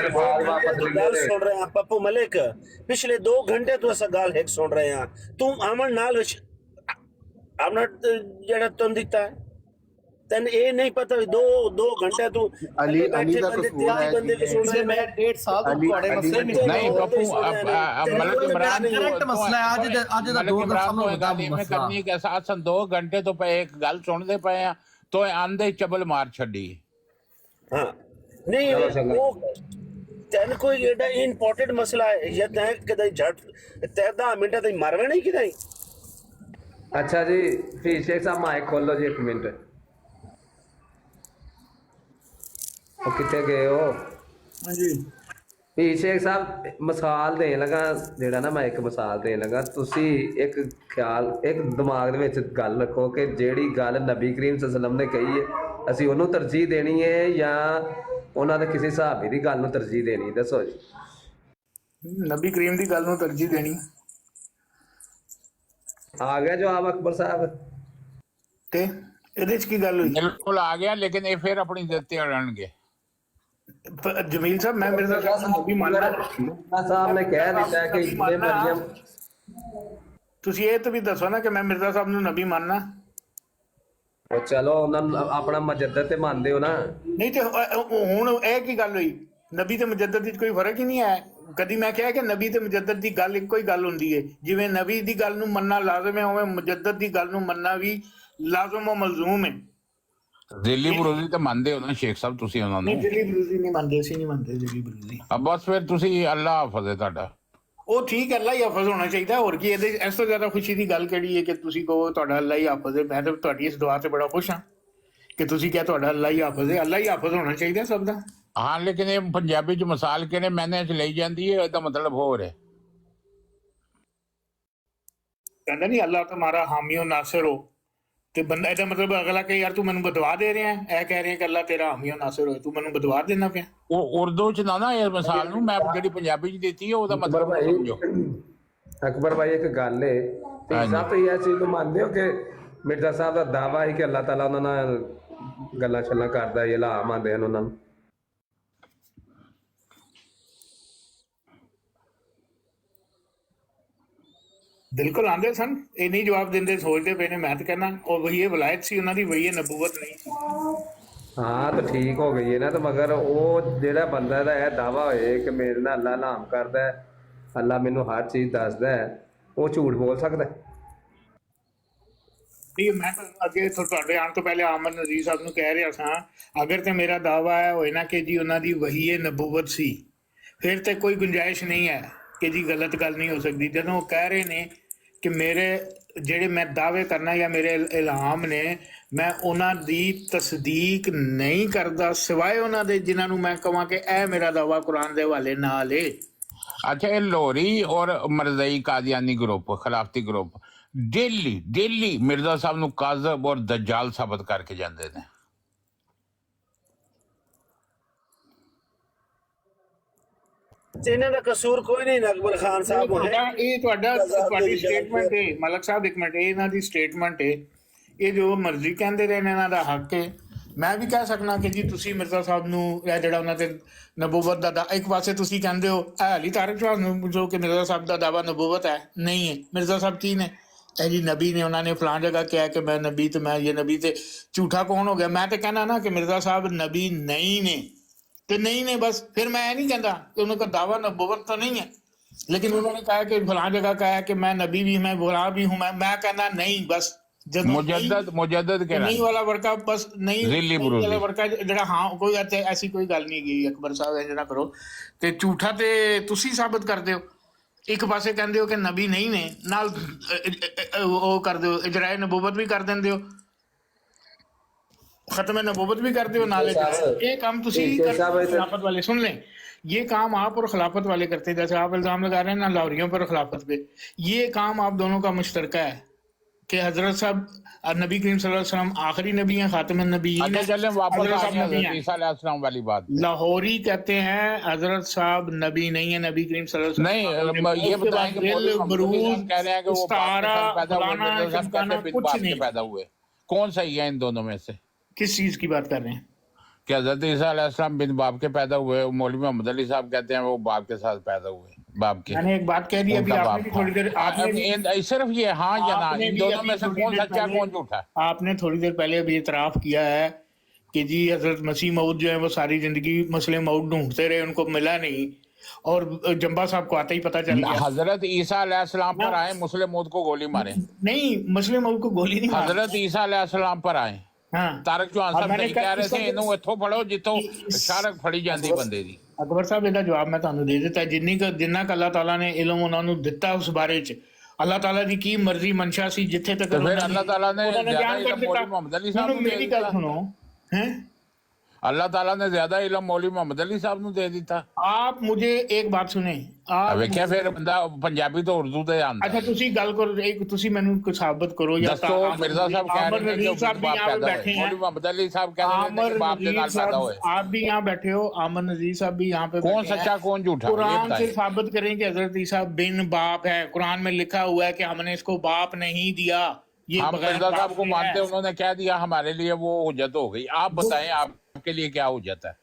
गल सुन रहे हैं पप्पू मलिक, पिछले 2 घंटे तो ऐसा गल एक सुन रहे हैं, तुम अमन नाल विच अपना जेड़ा तुम दिता है, तन ये नहीं पता 2 घंटे तू अली का कसूर है जी, मैं 1.5 साल तो ਤੁਹਾਡੇ ਮਸਲੇ में नहीं पप्पू मलिक इमरान करंट मसला है, आज दा दौर ਦਾ ਸਾਹਮਣੇ ਹੋਗਾ मैं करनी के साथ सन 2 घंटे तो पे एक गल सुनते पे हैं, तो आंदे चबल मार छड़ी। हां नहीं वो तन कोई एडा इंपॉर्टेंट मसला है, या तय कदे झट तय 10 मिनट तक मारवे नहीं किदाई। अच्छा जी फिर शेख साहब माइक खोल लो जी, 1 मिनट। ਉਹ ਕਿੱਥੇ ਗਏ ਹੋ? ਹਾਂਜੀ ਵੀ ਸ਼ੇਖ ਸਾਹਿਬ ਮਿਸਾਲ ਦੇਣ ਲੱਗਾ, ਜਿਹੜਾ ਨਾ ਮੈਂ ਇੱਕ ਮਿਸਾਲ ਦੇਣ ਲੱਗਾ, ਤੁਸੀਂ ਇੱਕ ਖਿਆਲ ਇੱਕ ਦਿਮਾਗ ਦੇ ਵਿੱਚ ਗੱਲ ਰੱਖੋ ਕਿ ਜਿਹੜੀ ਗੱਲ ਨਬੀ ਕਰੀਮ ਸੱਲੱਲਾਹੁ ਅਲੈਹਿ ਵਸੱਲਮ ਨੇ ਕਹੀ ਹੈ, ਅਸੀਂ ਉਹਨੂੰ ਤਰਜੀਹ ਦੇਣੀ ਹੈ ਜਾਂ ਉਹਨਾਂ ਦੇ ਕਿਸੇ ਸਾਹਬੀ ਦੀ ਗੱਲ ਨੂੰ ਤਰਜੀਹ ਦੇਣੀ ਹੈ? ਦੱਸੋ ਜੀ। ਨਬੀ ਕਰੀਮ ਦੀ ਗੱਲ ਨੂੰ ਤਰਜੀਹ ਦੇਣੀ। ਆ ਗਿਆ ਜਵਾਬ ਅਕਬਰ ਸਾਹਿਬ। ਤੇ ਇਹਦੇ ਚ ਕੀ ਗੱਲ ਹੋਈ? ਬਿਲਕੁਲ ਆ ਗਿਆ, ਲੇਕਿਨ ਇਹ ਫਿਰ ਆਪਣੀ ਜਿੱਦ ਤੇ ਅੜਨਗੇ। ਜਮੀਲ ਸਾਹਿਬ, ਮੈਂ ਮਿਰਜ਼ਾ ਸਾਹਿਬ ਨੂੰ ਨਬੀ ਮੰਨਦਾ। ਮਿਰਜ਼ਾ ਸਾਹਿਬ ਨੇ ਕਹਿ ਦਿੱਤਾ ਕਿ ਇਬਨ ਮਰੀਮ। ਤੁਸੀਂ ਇਹ ਤਾਂ ਵੀ ਦੱਸੋ ਨਾ ਕਿ ਮੈਂ ਮਿਰਜ਼ਾ ਸਾਹਿਬ ਨੂੰ ਨਬੀ ਮੰਨਣਾ। ਉਹ ਚਲੋ ਉਹਨਾਂ ਨੂੰ ਆਪਣਾ ਮੁਜੱਦਦ ਤੇ ਮੰਨਦੇ ਹੋ ਨਾ। ਨਹੀਂ ਤੇ ਹੁਣ ਇਹ ਕੀ ਗੱਲ ਹੋਈ? ਨਬੀ ਤੇ ਮੁਜੱਦਦ ਵਿੱਚ ਕੋਈ ਫਰਕ ਹੀ ਨਹੀਂ ਹੈ। ਕਦੀ ਮੈਂ ਕਿਹਾ ਕਿ ਨਬੀ ਤੇ ਮੁਜੱਦਦ ਦੀ ਗੱਲ ਇੱਕੋ ਹੀ ਗੱਲ ਹੁੰਦੀ ਹੈ। ਜਿਵੇਂ ਨਬੀ ਦੀ ਗੱਲ ਨੂੰ ਮੰਨਣਾ ਲਾਜ਼ਮ ਹੈ, ਉਵੇਂ ਮੁਜੱਦਦ ਦੀ ਗੱਲ ਨੂੰ ਮੰਨਣਾ ਵੀ ਲਾਜ਼ਮ ਉਹ ਮਲਜ਼ੂਮ ਹੈ। ਦਿੱਲੀ ਬਰੂਜ਼ੀ ਤਾਂ ਮੰਨਦੇ ਹੋ ਨਾ ਸ਼ੇਖ ਸਾਹਿਬ ਤੁਸੀਂ ਉਹਨਾਂ ਨੂੰ? ਨਹੀਂ, ਦਿੱਲੀ ਬਰੂਜ਼ੀ ਨਹੀਂ ਮੰਨਦੇ, ਅਸੀਂ ਨਹੀਂ ਮੰਨਦੇ ਦਿੱਲੀ ਬਰੂਜ਼ੀ। ਬਸ ਫਿਰ ਤੁਸੀਂ ਅੱਲਾ ਹਾਫਿਜ਼ ਹੈ ਤੁਹਾਡਾ। ਉਹ ਠੀਕ ਹੈ, ਅੱਲਾ ਹੀ ਹਾਫਿਜ਼ ਹੋਣਾ ਚਾਹੀਦਾ। ਹੋਰ ਕੀ ਇਹਦੇ ਇਸ ਤੋਂ ਜ਼ਿਆਦਾ ਖੁਸ਼ੀ ਦੀ ਗੱਲ ਕਿਹੜੀ ਹੈ ਕਿ ਤੁਸੀਂ ਕਹੋ ਤੁਹਾਡਾ ਅੱਲਾ ਹੀ ਹਾਫਿਜ਼ ਹੈ। ਮੈਂ ਤਾਂ ਤੁਹਾਡੀ ਇਸ ਦੁਆ ਤੇ ਬੜਾ ਖੁਸ਼ ਹਾਂ ਕਿ ਤੁਸੀਂ ਕਿਹਾ ਤੁਹਾਡਾ ਅੱਲਾ ਹੀ ਹਾਫਿਜ਼ ਹੈ। ਅੱਲਾ ਹੀ ਹਾਫਿਜ਼ ਹੋਣਾ ਚਾਹੀਦਾ ਸਭ ਦਾ। ਹਾਂ, ਲੇਕਿਨ ਇਹ ਪੰਜਾਬੀ ਚ ਮਿਸਾਲ ਕਿਹੜੇ ਮੈਨੇ ਚ ਲਈ ਜਾਂਦੀ ਹੈ, ਇਹਦਾ ਮਤਲਬ ਹੋਰ ਹੈ। ਕਹਿੰਦਾ ਨਹੀਂ ਅੱਲਾ ਤੁਹਾਡਾ ਹਾਮੀ ਹੋ ਨਾਸਿਰ ਹੋ, ਤੇ ਬੰਦਾ ਇਹਦਾ ਮਤਲਬ ਅਗਲਾ ਕਿ ਯਾਰ ਤੂੰ ਮੈਨੂੰ ਬਦਵਾ ਦੇ ਰਿਹਾ ਹੈ। ਇਹ ਕਹਿ ਰਿਹਾ ਕਿ ਅੱਲਾ ਤੇਰਾ ਹਾਮੀ ਹੋ ਨਾਸਿਰ ਹੋ, ਤੂੰ ਮੈਨੂੰ ਬਦਵਾ ਦੇਣਾ ਪਿਆ। ਉਹ ਉਰਦੂ ਚ ਨਾ ਇਹ ਮਿਸਾਲ ਨੂੰ ਮੈਂ ਜਿਹੜੀ ਪੰਜਾਬੀ ਚ ਦਿੱਤੀ ਹੈ ਉਹਦਾ ਮਤਲਬ ਸਮਝੋ। ਅਕਬਰ ਭਾਈ ਇੱਕ ਗੱਲ ਹੈ, ਤੇ ਸਭ ਤੋਂ ਇਹ ਚੀਜ਼ ਨੂੰ ਮੰਨਦੇ ਹੋ ਕਿ ਮਿਰਜ਼ਾ ਸਾਹਿਬ ਦਾ ਦਾਵਾ ਹੈ ਕਿ ਅੱਲਾਹ ਤਾਲਾ ਉਹਨਾਂ ਨਾਲ ਗੱਲਾਂ ਛੱਲਾਂ ਕਰਦਾ, ਇਹ ਲਾ ਮੰਨਦੇ ਹਨ ਉਹਨਾਂ ਨੂੰ? ਬਿਲਕੁਲ ਆਂਦੇ ਸਨ, ਇਹ ਨਹੀਂ ਜਵਾਬ ਦਿੰਦੇ, ਸੋਚਦੇ ਪਏ ਨੇ। ਮੈਂ ਤਾਂ ਕਹਿੰਦਾ ਉਹ ਵਹੀ ਵਲਾਇਤ ਸੀ ਉਹਨਾਂ ਦੀ, ਵਹੀ ਨਬੂਵਤ ਨਹੀਂ ਸੀ। ਹਾਂ ਤਾਂ ਠੀਕ ਹੋ ਗਈ ਹੈ ਨਾ। ਤਾਂ ਮਗਰ ਉਹ ਜਿਹੜਾ ਬੰਦਾ ਦਾ ਇਹ ਦਾਵਾ ਹੋਏ ਕਿ ਮੇਰੇ ਨਾਲ ਅੱਲਾ ਨਾਮ ਕਰਦਾ ਹੈ, ਅੱਲਾ ਮੈਨੂੰ ਹਰ ਚੀਜ਼ ਦੱਸਦਾ ਹੈ, ਉਹ ਝੂਠ ਬੋਲ ਸਕਦਾ ਹੈ? ਨਹੀਂ, ਮੈਂ ਤਾਂ ਅੱਗੇ ਤੁਹਾਡੇ ਆਉਣ ਤੋਂ ਪਹਿਲੇ ਆਮਦ ਨਜ਼ੀਰ ਸਾਹਿਬ ਨੂੰ ਕਹਿ ਰਿਹਾ ਸਾਂ, ਅਗਰ ਤੇ ਮੇਰਾ ਦਾਵਾ ਹੈ ਹੋਏ ਨਾ ਕਿ ਜੀ ਉਹਨਾਂ ਦੀ ਵਹੀ ਨਬੂਵਤ ਸੀ, ਫਿਰ ਤੇ ਕੋਈ ਗੁੰਜਾਇਸ਼ ਨਹੀਂ ਹੈ ਕਿ ਜੀ ਗਲਤ ਗੱਲ ਨਹੀਂ ਹੋ ਸਕਦੀ। ਜਦੋਂ ਉਹ ਕਹਿ ਰਹੇ ਨੇ ਕਿ ਮੇਰੇ ਜਿਹੜੇ ਮੈਂ ਦਾਅਵੇ ਕਰਨਾ ਜਾਂ ਮੇਰੇ ਇਲਹਾਮ ਨੇ, ਮੈਂ ਉਹਨਾਂ ਦੀ ਤਸਦੀਕ ਨਹੀਂ ਕਰਦਾ ਸਿਵਾਏ ਉਹਨਾਂ ਦੇ ਜਿਨ੍ਹਾਂ ਨੂੰ ਮੈਂ ਕਹਾਂ ਕਿ ਇਹ ਮੇਰਾ ਦਾਵਾ ਕੁਰਾਨ ਦੇ ਹਵਾਲੇ ਨਾਲ ਏ। अच्छा, ये लोहरी और मरज़ई कादियानी ग्रुप, खिलाफती ग्रुप डेली मिर्जा साहब ਨੂੰ ਕਾਜ਼ਬ और दज्जाल साबित करके ਜਾਂਦੇ ਨੇ। ਇਹਨਾਂ ਦਾ ਕਸੂਰ ਕੋਈ ਨਹੀਂ, ਅਕਬਰ ਖਾਨ ਸਾਹਿਬ ਹੈ। ਇਹ ਤੁਹਾਡੀ ਸਟੇਟਮੈਂਟ ਹੈ ਮਲਕ ਸਾਹਿਬ, ਇੱਕ ਮਿੰਟ, ਇਹ ਇਹਨਾਂ ਦੀ ਸਟੇਟਮੈਂਟ ਹੈ। ਇਹ ਜੋ ਮਰਜ਼ੀ ਕਹਿੰਦੇ ਰਹੇ ਨੇ, ਇਹਨਾਂ ਦਾ ਹੱਕ ਹੈ। ਮੈਂ ਵੀ ਕਹਿ ਸਕਣਾ ਕਿ ਜੀ ਤੁਸੀਂ ਮਿਰਜ਼ਾ ਸਾਹਿਬ ਨੂੰ ਇਹ ਜਿਹੜਾ ਉਹਨਾਂ ਤੇ ਨਬੂਵਤ ਦਾ ਇੱਕ ਪਾਸੇ ਤੁਸੀਂ ਕਹਿੰਦੇ ਹੋ ਅਲੀ ਤਾਰਿਕ ਜਵਾਬ ਨੂੰ ਜੋ ਕਿ ਮਿਰਜ਼ਾ ਸਾਹਿਬ ਦਾ ਦਾਵਾ ਨਬੂਵਤ ਹੈ, ਨਹੀਂ ਹੈ। ਮਿਰਜ਼ਾ ਸਾਹਿਬ ਕੀ ਨੇ? ਇਹ ਜੀ ਨਬੀ ਨੇ, ਉਹਨਾਂ ਨੇ ਫਲਾਣ ਜਗ੍ਹਾ ਕਿਹਾ ਕਿ ਮੈਂ ਨਬੀ, ਤੇ ਮੈਂ ਇਹ ਨਬੀ, ਤੇ ਝੂਠਾ ਕੌਣ ਹੋ ਗਿਆ? ਮੈਂ ਤੇ ਕਹਿਣਾ ਨਾ ਕਿ ਮਿਰਜ਼ਾ ਸਾਹਿਬ ਨਬੀ ਨਹੀਂ ਨੇ ਤੇ ਨਹੀਂ ਨੇ, ਬਸ। ਫਿਰ ਮੈਂ ਇਹ ਨਹੀਂ ਕਹਿੰਦਾ ਕਿ ਉਹਨਾਂ ਦਾ ਦਾਵਾ ਨਬੂਵਤ ਤਾਂ नहीं है, लेकिन उन्होंने कहा कि फलां जगह कहा है कि मैं नबी भी, मैं गुलाम भी हूँ। मैं कहना नहीं, बस मुजद्दद के नहीं वाला वर्का, बस नहीं वाला वर्का ਜਿਹੜਾ ਹਾਂ ਕੋਈ ਐਸੀ ਕੋਈ ਗੱਲ ਨਹੀਂ ਹੈਗੀ। ਅਕਬਰ ਸਾਹਿਬ ਇਹ ਜਿਹੜਾ ਕਰੋ ਤੇ ਝੂਠਾ ਤੇ ਤੁਸੀਂ ਸਾਬਤ ਕਰਦੇ ਹੋ। ਇੱਕ ਪਾਸੇ ਕਹਿੰਦੇ ਹੋ ਕਿ ਨਬੀ ਨਹੀਂ ਨੇ, ਨਾਲ ਉਹ ਕਰਦੇ ਹੋ ਇਜਰਾਏ ਨਬੂਵਤ ਵੀ ਕਰ ਦਿੰਦੇ ਹੋ, खत्म नबूवत भी करते हो नाले। ये काम तुसी खिलाफत वाले सुन लें, ये काम आप और खिलाफत वाले करते, जैसे आप इल्जाम लगा रहे हैं ना लाहौरियों पर खिलाफत पे, ये काम आप दोनों का मुश्तरका है कि हजरत साहब नबी करीम सल्लल्लाहु अलैहि वसल्लम आखिरी नबी हैं, खातिमुन नबीयीन वाली बात। लाहौरी कहते हैं हजरत साहब नबी नहीं है, नबी करीम सल्लल्लाहु अलैहि वसल्म नहीं, ये बताएं कि कह रहे हैं कि वो कुछ नहीं पैदा हुए। कौन सही है इन दोनों में से? किस चीज की बात कर रहे हैं? कि हजरत ईसा अलैहिस्सलाम बिन बाप के पैदा हुए, मौलवी मोहम्मद अली साहब कहते हैं वो बाप के साथ पैदा हुए, बाप के। मैंने एक बात कह दी अभी, आपने भी थोड़ी देर सिर्फ ये हाँ या ना, इन दोनों में से कौन सच्चा कौन झूठा? आपने थोड़ी देर पहले अभी इतराफ किया है कि जी हजरत मसीह मऊद जो है वो सारी जिंदगी मुस्लिम मऊद ढूंढते रहे, उनको मिला नहीं, और जंबा साहब को आते ही पता चल गया हजरत ईसा अलैहिस्सलाम पर आए, मुस्लिम मऊद को गोली मारे। नहीं, मुस्लिम मऊद को गोली नहीं, हजरत ईसा अलैहिस्सलाम पर आए। ਤਾਰਕ ਚੌਹਾਨ ਸਾਹਿਬ ਸਹੀ ਕਹਿ ਰਹੇ ਸੀ, ਇਹਨੂੰ ਇੱਥੋਂ ਫੜੋ ਜਿੱਥੋਂ ਸ਼ਰਕ ਫੜੀ ਜਾਂਦੀ ਬੰਦੇ ਦੀ। ਅਕਬਰ ਸਾਹਿਬ ਇਹਦਾ ਜਵਾਬ ਮੈਂ ਤੁਹਾਨੂੰ ਦੇ ਦਿੱਤਾ। ਜਿੰਨਾ ਕੁ ਅੱਲਾਹ ਤਾਲਾ ਨੇ ਇਲਮ ਉਹਨਾਂ ਨੂੰ ਦਿੱਤਾ ਉਸ ਬਾਰੇ ਚ, ਅੱਲਾਹ ਤਾਲਾ ਦੀ ਕੀ ਮਰਜ਼ੀ ਮਨਸ਼ਾ ਸੀ, ਜਿੱਥੇ ਤੱਕ ਫਿਰ ਅੱਲਾਹ ਤਾਲਾ ਨੇ ਜ਼ਿਆਦਾ ਇਲਮ ਮੌਲਵੀ ਮੁਹੰਮਦ ਅਲੀ ਸਾਹਿਬ ਨੂੰ ਮੇਰੀ ਗੱਲ ਸੁਣੋ ਹੈ। अल्लाह ताला ने ज्यादा इलम मौलवी मोहम्मद अली साहब ਨੂੰ ਦੇ ਦਿੱਤਾ। आप मुझे एक बात सुने, आप ਵੇਖਿਆ ਫਿਰ ਬੰਦਾ ਪੰਜਾਬੀ ਤੋਂ ਉਰਦੂ ਤੇ ਆਂਦਾ। अच्छा ਤੁਸੀਂ ਗੱਲ ਕਰੋ, ਇੱਕ ਤੁਸੀਂ ਮੈਨੂੰ ਕੁਝ ਸਾਬਤ ਕਰੋ ਜਾਂ ਦੱਸੋ ਮਿਰਜ਼ਾ ਸਾਹਿਬ ਕਹਿ ਰਹੇ ਨੇ नजीर साहब भी यहाँ पे बैठे हैं, मौलवी मोहम्मद अली साहब कह रहे हैं आमर कि बाप के नजीर नाल पैदा साहब हुए। आप भी यहाँ बैठे हो, आमर नजीर साहब भी यहाँ पे कौन बैठे हैं। सच्चा कौन झूठा ये कुरान से बताइए। साबित करें कि हजरत ईसा बिन बाप है, कुरान में लिखा हुआ है कि हमने इसको बाप नहीं दिया। ये हम बगैर मिर्जा बाप साहब को के मानते है। हैं, उन्होंने कह दिया हमारे लिए वो हुज्जत हो गई। आप बताएं आपके लिए क्या हुज्जत है?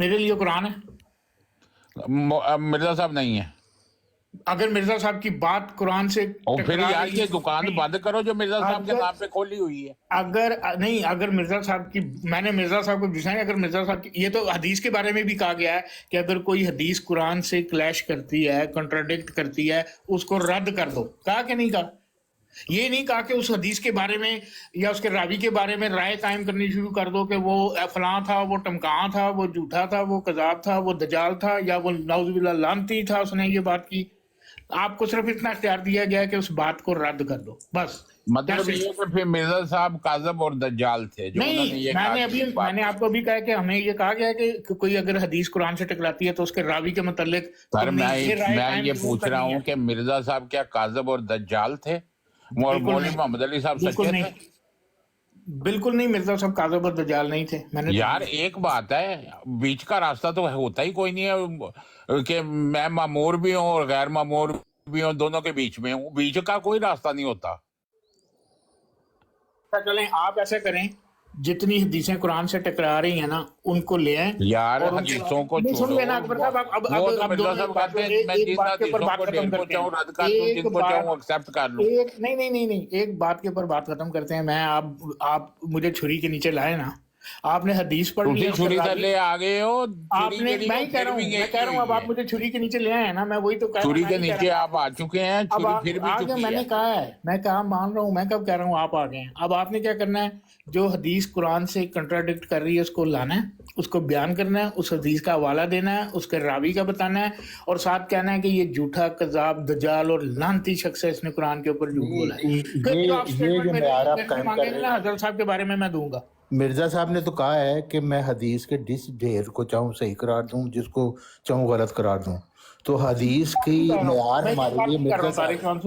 मेरे लिए कुरान है। मिर्जा साहब नहीं है। अगर मिर्जा साहब की बात कुरान से और फिर टकरा यार गई- ये दुकान बंद करो जो मिर्जा साहब के अगर- नाम पे खोली हुई है। अगर नहीं, अगर मिर्जा साहब की, मैंने मिर्जा साहब को दिखाया, अगर मिर्जा साहब की, ये तो हदीस के बारे में भी कहा गया है कि अगर कोई हदीस कुरान से क्लैश करती है, कंट्राडिक्ट करती है, उसको रद्द कर दो। कहा कि नहीं कहा? ये नहीं कहा कि उस हदीस के बारे में या उसके रावी के बारे में राय कायम करनी शुरू कर दो कि वो फलां था, वो टमकां था, वो झूठा था, वो कजाब था, वो दजाल था, या वो नाउजुबिल्लाह लानती था, उसने ये बात की। आपको सिर्फ इतना इख्तियार दिया गया है कि उस बात को रद्द कर दो, बस। मतलब That's it. ये कि फिर मिर्जा साहब काजब और दज्जाल थे जो उन्होंने नहीं, ये कहा मैंने आपको अभी कहा कि हमें ये कहा गया है कि कोई अगर हदीस कुरान से टकराती है तो उसके रावी के मुतालिक सर तुमने ये राय मैं कायम ये जरूर पूछ रहा करनी हूँ है। कि मिर्जा साहब क्या काजब और दज्जाल थे? और बिल्कुल मौलवी नहीं। मोहम्मद अली साहब बिल्कुल सच्चे नहीं, थे? बिल्कुल नहीं, मिर्जा साहब काज़ब और दज्जाल नहीं थे। मैंने यार एक बात है, बीच का रास्ता तो होता ही कोई नहीं है कि मैं मामूर भी हूँ और गैर मामूर भी हूँ, दोनों के बीच में हूँ। बीच का कोई रास्ता नहीं होता। चलें, आप ऐसा करें, जितनी हदीसें कुरान से टकरा रही हैं ना, उनको ले आएं। यार और हदीसों को नहीं, सुन छोड़ो। लेना अकबर साहब, अब वो तो मिर्जा दोनों साहब बात कहते हैं मैं एक जिन बात के ऊपर हदीसों बात को खत्म दिल को करते चाहूँ हैं। रद्द कर दूं, एक जिनको बात- चाहूँ एक्सेप्ट कर लूं। एक नहीं, एक बात के ऊपर बात खत्म करते हैं। मैं आप मुझे छुरी के नीचे लाए ना, आपने हदीस पढ़ ली, उसी छुरी से ले आ गए हो। आपने, मैं ही कह रहा हूँ, मैं कह रहा हूँ, अब आप मुझे छुरी के नीचे ले आए हैं ना, मैं वही तो कह रहा हूँ, छुरी मैं के ही कह नीचे रहा हूँ। आप आ चुके हैं, अब छुरी आप फिर भी आ गए, चुकी मैंने है। कहा है, मैं कहा मान रहा हूँ, मैं कब कह रहा हूँ आप आ गए हैं। अब आपने क्या करना है, जो हदीस कुरान से कंट्राडिक्ट कर रही है उसको लाना है, उसको बयान करना है, उस हदीस का हवाला देना है, उसके रावी का बताना है, और साथ कहना है कि ये झूठा कजाब दजाल और लानती शख्स है, इसने कुरान के ऊपर झूठ बोला है। फिर तो आप ये स्टेटमेंट जो मेरे मेरा आप से कायम कर मांगेंगे रहे ना, हैं, हजरत साहब के बारे में मैं दूंगा। मिर्जा साहब ने तो कहा है कि मैं हदीस के जिस ढेर को चाहूँ सही करार दूं, जिसको चाहूँ गलत करार दूं। तो हदीस की मेयार मैं ये हमारे बात लिए नहीं कर रहा मिर्जा हूँ तारिक साहब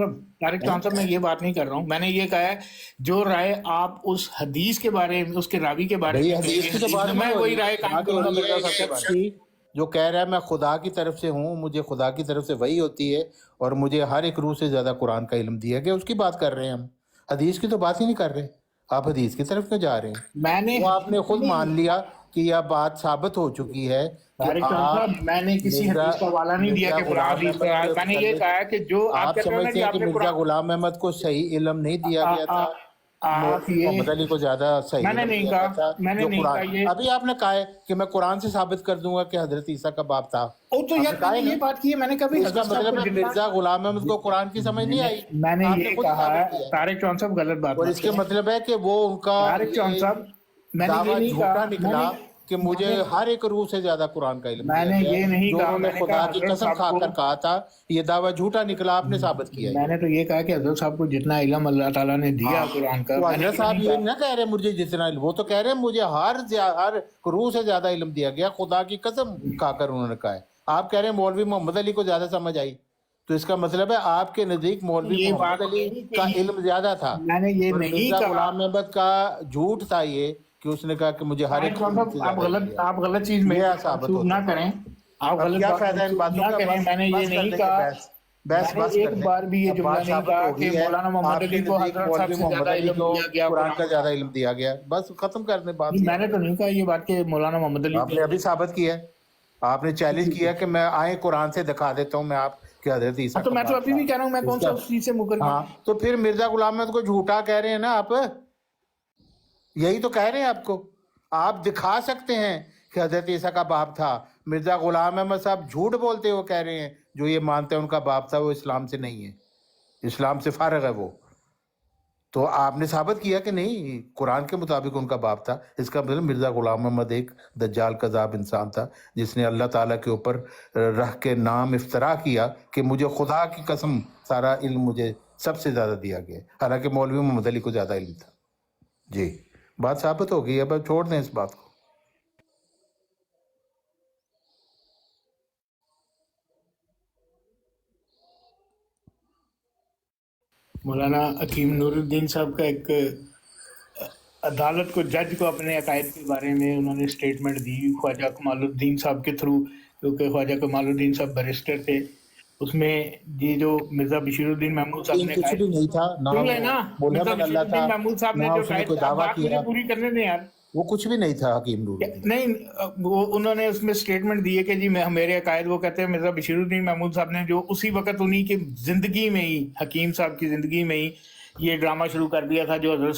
खान साहब, मैं ये बात नहीं कर रहा हूँ। मैंने ये कहा है जो राय आप उस हदीस के बारे में, उसके रावी के बारे भाई में हदीस की तो बात मैं नहीं हो वही रही। राय बात कायम हो करूंगा रही है मिर्जा साहब के शख्स बारे में। की जो कह रहा है मैं खुदा की तरफ से हूँ, मुझे खुदा की तरफ से वही होती है और मुझे हर एक रूह से ज्यादा कुरान का इल्म दिया गया, उसकी बात कर रहे हैं हम। हदीस की तो बात ही नहीं कर रहे। आप हदीस की तरफ क्यों जा रहे हैं? मैंने वो आपने खुद मान लिया कि यह बात साबित हो चुकी है कि तारिक खान आप साहब, मैंने किसी मिर्जा हदीस का हवाला नहीं दिया कि मिर्जा कुरान गुलाम हदीस का। अहमद के मैंने ये मुताबिक कहा है कि जो आप आप कहते हो ना समझते कि हैं कि आपने मिर्जा कुरान, गुलाम अहमद को सही इल्म नहीं दिया गया था, आप ये, मोहम्मद अली को ज्यादा सही मैंने इल्म नहीं दिया गया कहा, था। मैंने जो नहीं कुरान कहा ये। अभी आपने कहा है कि मैं कुरान से साबित कर दूंगा कि हजरत ईसा का बाप था। ओ तो आपने यार कहा मैंने है ये ना? बात की है, मैंने कभी तो इसका हजरत साहब मतलब को है जितना, मिर्जा गुलाम अहमद को कुरान की समझ नहीं आई। मैंने आपने ये खुद कहा है, साबित किया है। तारिक चौहान साहब गलत बात और मत इसके करें। मतलब है कि वो उनका तारिक चौहान ये साहब, मैंने ये दावा नहीं झूठा कहा, निकला कि मुझे हर एक रूह से ज्यादा कुरान का इल्म दिया मैंने गया। ये नहीं जो कहा, उन्होंने मैंने खुदा कहा की हजरत कसम साहब खाकर को, कहा था, ये दावा झूठा निकला, आपने साबित किया है। मैंने तो ये कहा कि हजरत साहब को जितना इल्म अल्लाह ताला ने दिया कुरान का, तो मैंने हजरत ये साहब नहीं ये कहा। ना कह रहे मुझे जितना इल्म, वो तो कह रहे हैं मुझे हर रूह से ज्यादा इल्म दिया गया, खुदा की कसम खाकर उन्होंने कहा है। आप कह रहे हैं मौलवी मोहम्मद अली को ज्यादा समझ आई, तो इसका मतलब है आपके नजदीक मौलवी ये मोहम्मद बात अली नहीं का कही। इल्म ज्यादा था। मैंने ये और नहीं मिर्जा कहा। गुलाम अहमद का झूठ था ये कि उसने कहा कि मुझे हर एक तारिक चौहान रूह से साहब, ज्यादा आप गलत चीज में ये साबित मंसूब होता ना है। करें। आप अब गलत क्या बात फायदा इन मंसूब बातों ना का? करें। बस मैंने ये बस कर नहीं देंगे, कहा, बस बस मैंने कर एक दें। बार भी ये अब जुमला बात नहीं साबित कहा हो कि गई है, मौलाना मोहम्मद आपके अली को नजदीक हजरत साहब मौलवी से मोहम्मद ज्यादा अली इल्म को दिया गया कुरान का कुरान ज्यादा का। इल्म दिया गया। बस खत्म कर दें बात। नहीं, मैंने तो नहीं कहा ये बात कि मौलाना मोहम्मद अली आपने अभी साबित किया है, आपने चैलेंज किया कि मैं आए कुरान से दिखा देता हूँ मैं आप कि हजरत ईसा तो का मैं तो बाप अभी भी था। कह रहा हूँ, मैं कौन सा इसका- उस चीज से मुकर गया? हाँ, तो फिर मिर्जा गुलाम अहमद को झूठा कह रहे हैं ना आप, यही तो कह रहे हैं आपको। आप दिखा सकते हैं कि हजरत ईसा का बाप था। मिर्जा गुलाम अहमद साहब झूठ बोलते हुए कह रहे हैं, जो ये मानते हैं उनका बाप था वो इस्लाम से नहीं है, इस्लाम से फारग है वो। तो आपने साबित किया कि नहीं कुरान के मुताबिक उनका बाप था। इसका मतलब मिर्जा गुलाम अहमद एक दज्जाल कज़ाब इंसान था जिसने अल्लाह ताला के ऊपर रख के नाम इफ्तरा किया कि मुझे खुदा की कसम सारा इल्म मुझे सबसे ज्यादा दिया गया, हालांकि मौलवी मोहम्मद अली को ज्यादा इल्म था। जी, बात साबित हो गई है, अब छोड़ दें इस बात को। मौलाना हकीम नूरुद्दीन साहब का एक अदालत को, जज को अपने अकायद के बारे में उन्होंने स्टेटमेंट दी ख्वाजा कमालुद्दीन साहब के थ्रू, क्योंकि ख्वाजा कमालुद्दीन साहब बैरिस्टर थे। उसमें ये जो मिर्जा बशीरुद्दीन महमूद साहब ने कुछ भी नहीं था ना, सुन लेना, मिर्जा बशीरुद्दीन महमूद साहब ने जो उसने कोई दावा बात किया, मुझे पूरी करने दें यार। वो कुछ भी नहीं था हकीम नूरुद्दीन। नहीं, वो उन्होंने उसमें स्टेटमेंट दी है कि जी मेरे अकायद, वो कहते हैं मिर्जा बशीरुद्दीन महमूद साहब ने जो उसी वक्त उन्हीं की जिंदगी में ही, हकीम साहब की जिंदगी में ही ये ड्रामा शुरू कर दिया था जो हजरत